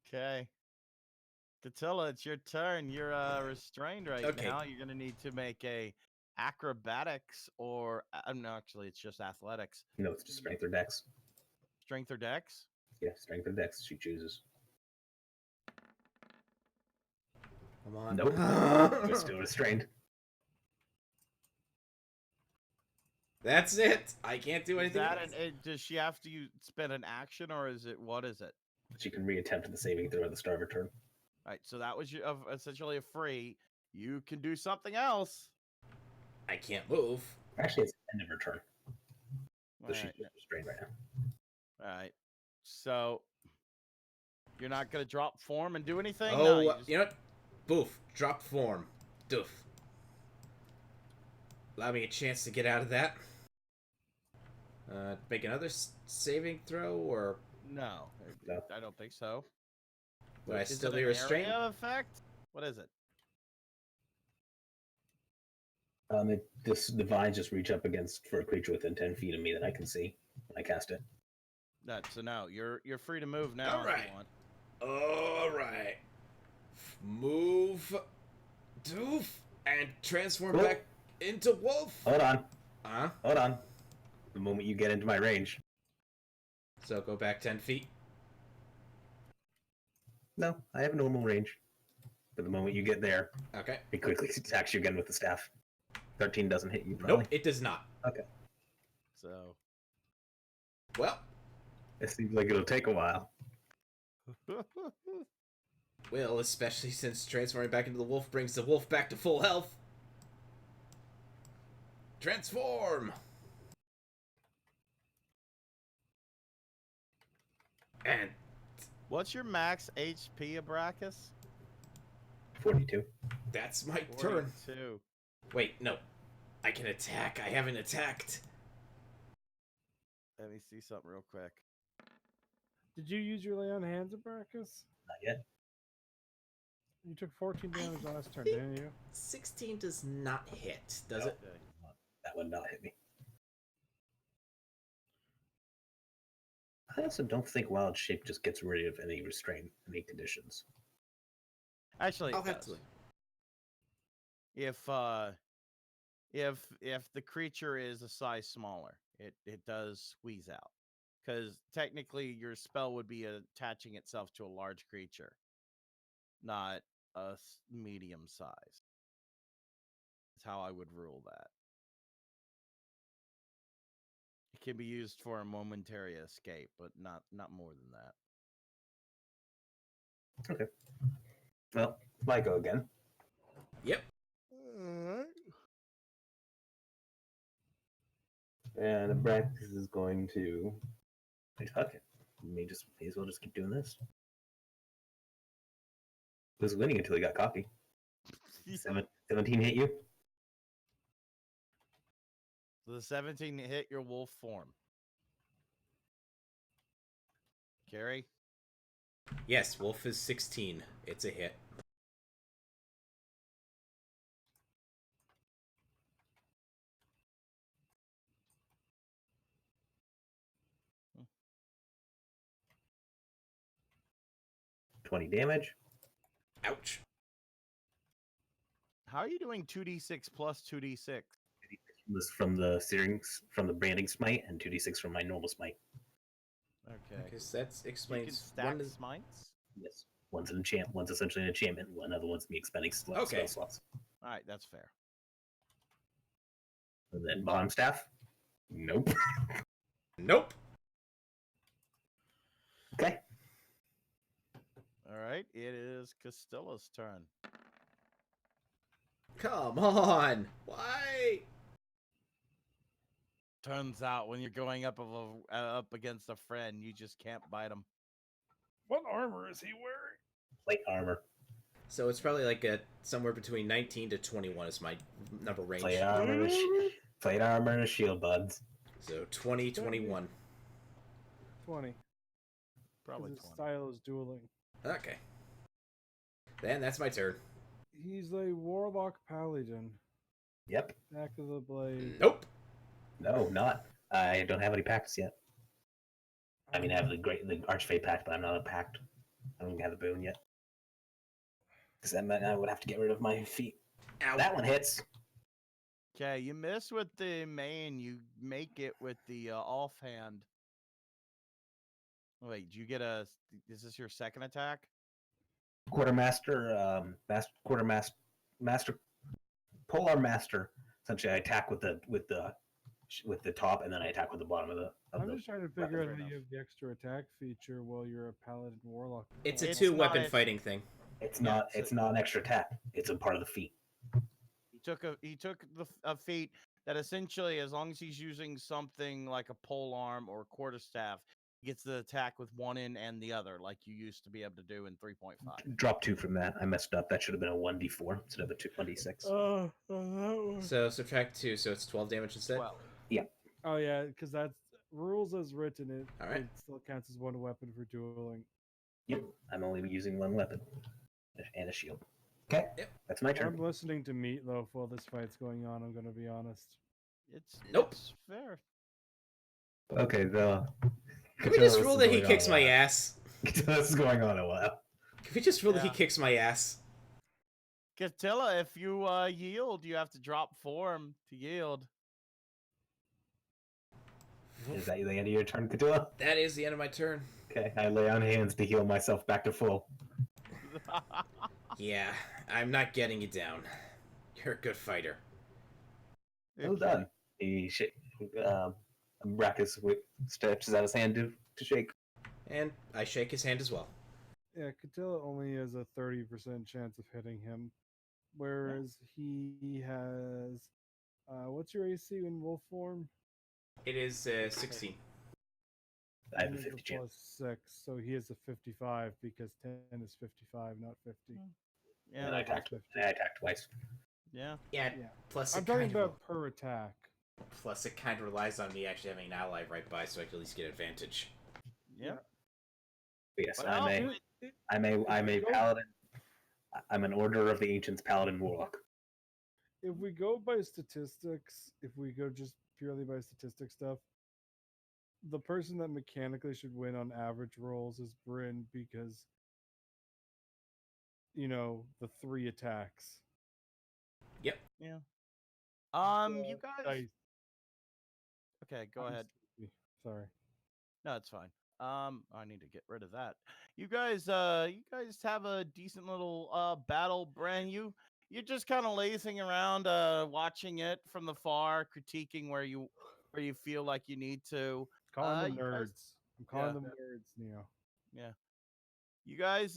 S1: Okay. Catilla, it's your turn. You're restrained right
S3: Okay.
S1: now. You're gonna need to make a acrobatics or no, actually, it's just athletics.
S5: No, it's just strength or dex.
S1: Strength or dex?
S5: Yeah, strength or dex. She chooses.
S3: Come on.
S5: Nope. We're still restrained.
S3: That's it. I can't do
S1: Is
S3: anything
S1: that
S3: else.
S1: does she have to spend an action or is it what is it?
S5: She can reattempt the saving throw at the start of her turn.
S1: All right, so that was your, essentially a free. You can do something else.
S3: I can't move.
S5: Actually, it's the end of her turn. So
S1: All
S5: she's
S1: right,
S5: just restrained right now.
S1: all right. So you're not gonna drop form and do anything.
S3: Oh,
S1: No,
S3: you know what? Boof. Drop form. Doof. Allow me a chance to get out of that. Make another saving throw, or
S1: no,
S5: No.
S1: I don't think so.
S3: would I
S1: Is
S3: still
S1: it
S3: be
S1: an
S3: restrained?
S1: area effect? What is it?
S5: This divines just reach up against for a creature within 10 feet of me that I can see when I cast it.
S1: So no, you're free to move now
S3: All
S1: if
S3: right.
S1: you want.
S3: All right. Move. Doof. And transform
S5: Whoa.
S3: back into wolf.
S5: Hold on.
S3: Huh?
S5: Hold on. The moment you get into my range.
S3: So go back 10 feet.
S5: No, I have normal range. But the moment you get there,
S3: Okay.
S5: it quickly attacks you again with the staff. 13 doesn't hit you, probably.
S3: Nope, it does not.
S5: Okay.
S1: So
S3: Well,
S5: It seems like it'll take a while.
S3: will, especially since transforming back into the wolf brings the wolf back to full health. Transform! And
S1: what's your max HP, Abracus?
S5: 42.
S3: that's my turn.
S1: 42.
S3: Wait, no. I can attack. I haven't attacked.
S1: Let me see something real quick.
S2: Did you use your lay on hands, Abracus?
S5: Not yet.
S2: You took 14 damage
S3: I
S2: last turn,
S3: think-
S2: didn't you?
S3: 16 does not hit, does
S5: No.
S3: it?
S1: Okay.
S5: That would not hit me. I also don't think Wild Shape just gets rid of any restraint, any conditions.
S1: Actually,
S3: I'll
S1: it
S3: have
S1: does.
S3: to.
S1: If the creature is a size smaller, it does squeeze out. Because technically your spell would be attaching itself to a large creature, not a medium size. That's how I would rule that. It can be used for a momentary escape, but not more than that.
S5: Okay. Well, I go again.
S3: Yep.
S5: And Abraxas is going to. Fuck it. May as well just keep doing this. He was winning until he got cocky. 17 hit you?
S1: So the 17 hit your wolf form. Carrie?
S3: Yes, wolf is 16. It's a hit.
S1: Hmm.
S5: 20 damage.
S3: Ouch.
S1: How are you doing 2d6 plus 2d6?
S5: This from the from the branding smite, and 2d6 from my normal smite.
S1: Okay.
S3: Because that
S1: You
S3: explains
S1: can stack
S3: one is...
S1: smites?
S5: Yes. One's an enchant, one's essentially an enchantment, and another one's me expending spell
S3: Okay.
S5: slots.
S1: Alright, that's fair.
S5: And then bottom staff? Nope.
S3: Nope.
S5: Okay.
S1: Alright, it is Castilla's turn.
S3: Come on. Why?
S1: Turns out when you're going up against a friend, you just can't bite them.
S2: What armor is he wearing?
S5: Plate armor.
S3: So it's probably like somewhere between 19 to 21 is my number range.
S5: Plate armor, plate armor, and a shield, buds.
S3: So 20, 21.
S2: 20.
S1: Probably
S2: His
S1: 20.
S2: style is dueling.
S3: Okay. Then that's my turn.
S2: He's a warlock paladin.
S5: Yep.
S2: Back of the blade.
S3: Nope.
S5: No, not. I don't have any pacts yet. I mean, I have the Archfey pact, but I'm not a pact. I don't have the boon yet. Because then I would have to get rid of my feet.
S3: Ow.
S5: That one hits.
S1: Okay, you miss with the main. You make it with the offhand. Wait, do you get a? Is this your second attack?
S5: Quartermaster, master, polar master. Essentially, I attack with the top, and then I attack with the bottom of the.
S2: I'm just trying to figure out
S1: fair
S2: how you
S1: enough.
S2: have the extra attack feature while you're a paladin warlock.
S3: It's a
S1: It's
S3: two-weapon
S1: not-
S3: fighting thing.
S5: It's
S1: Yeah,
S5: not.
S1: so-
S5: It's not an extra attack. It's a part of the feat.
S1: He took a feat that essentially, as long as he's using something like a pole arm or a quarterstaff, he gets the attack with one end and the other, like you used to be able to do in 3.5.
S5: Drop 2 from that. I messed up. That should have been a 1d4 instead of a 1d6.
S2: Oh, that one.
S3: So subtract 2, so it's 12 damage instead.
S1: Well,
S2: Oh yeah, because that's rules as written. It
S3: All right.
S2: It still counts as one weapon for dueling.
S5: Yep. I'm only using one weapon and a shield. Okay.
S3: Yep.
S5: That's my turn.
S2: I'm listening to Meatloaf while this fight's going on. I'm gonna be honest.
S3: Nope.
S1: It's fair.
S5: Okay.
S3: Can we just rule that he kicks my ass?
S5: This is going on a while.
S3: Can we just rule that he
S1: Yeah.
S3: kicks my ass?
S1: Catilla, if you yield, you have to drop form to yield.
S5: Is that the end of your turn, Catilla?
S3: That is the end of my turn.
S5: Okay. I lay on hands to heal myself back to full.
S3: Yeah, I'm not getting you down. You're a good fighter.
S5: Well done. He Brackus stretches out his hand to shake.
S3: And I shake his hand as well.
S2: Yeah, Catilla only has a 30% chance of hitting him, whereas he has. What's your AC in wolf form?
S3: It is 16.
S5: I have a
S2: He has
S5: 50 chance.
S2: +6, so he has a 55 because 10 is 55, not 50.
S1: Yeah,
S5: And I
S2: that's
S5: attacked twice.
S1: yeah.
S3: Yeah,
S2: Yeah.
S3: plus
S2: I'm
S3: it
S2: talking
S3: kind of
S2: about per attack.
S3: plus it kind of relies on me actually having an ally right by, so I can at least get advantage.
S1: Yeah.
S5: But yes,
S1: Well,
S5: I'm a paladin. I'm an Order of the Ancients paladin warlock.
S2: If we go by statistics, if we go just purely by statistic stuff, the person that mechanically should win on average rolls is Bryn because, the 3 attacks.
S3: Yep.
S1: Yeah. You guys.
S2: Dice.
S1: Okay, go
S2: I'm
S1: ahead.
S2: sleepy. Sorry.
S1: No, it's fine. I need to get rid of that. You guys have a decent little battle, Bran. You're just kind of lazing around, watching it from the far, critiquing where you feel like you need to.
S2: Calling them
S1: you guys-
S2: nerds. I'm calling
S1: yeah.
S2: them nerds, Neo.
S1: Yeah. You guys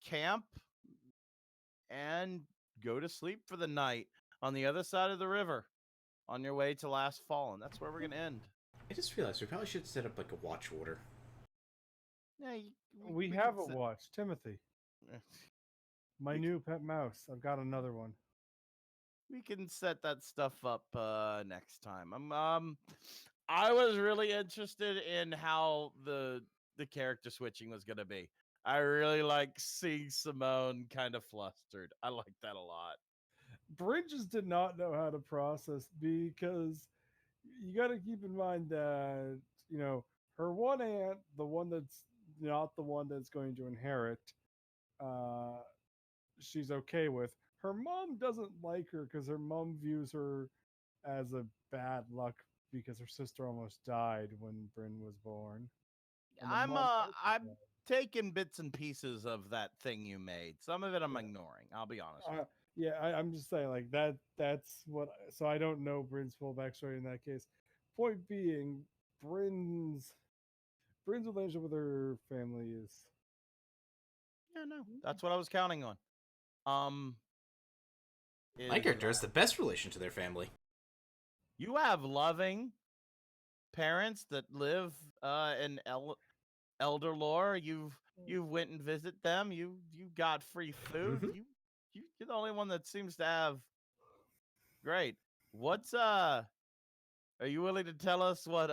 S1: camp and go to sleep for the night on the other side of the river on your way to Last Fallen. That's where we're gonna end.
S3: I just realized we probably should set up like a watch order.
S1: Yeah,
S2: We have a watch, Timothy. My new pet mouse. I've got another one.
S1: We can set that stuff up next time. I was really interested in how the character switching was gonna be. I really like seeing Simone kind of flustered. I like that a lot.
S2: Bryn just did not know how to process because you got to keep in mind that, her one aunt, the one that's not the one that's going to inherit, she's okay with. Her mom doesn't like her because her mom views her as a bad luck because her sister almost died when Bryn was born. And the
S1: I'm
S2: mom also
S1: I'm
S2: died.
S1: taking bits and pieces of that thing you made. Some of it I'm ignoring. I'll be honest. with you.
S2: Yeah, I'm just saying like that. That's what. So I don't know Bryn's full backstory in that case. Point being, Bryn's relationship with her family is.
S1: Yeah, no, that's what I was counting on.
S3: My
S1: is,
S3: character has the best relation to their family.
S1: You have loving parents that live in elder lore. You went and visit them. You got free food.
S3: Mhm.
S1: You're the only one that seems to have. Great. What's Are you willing to tell us what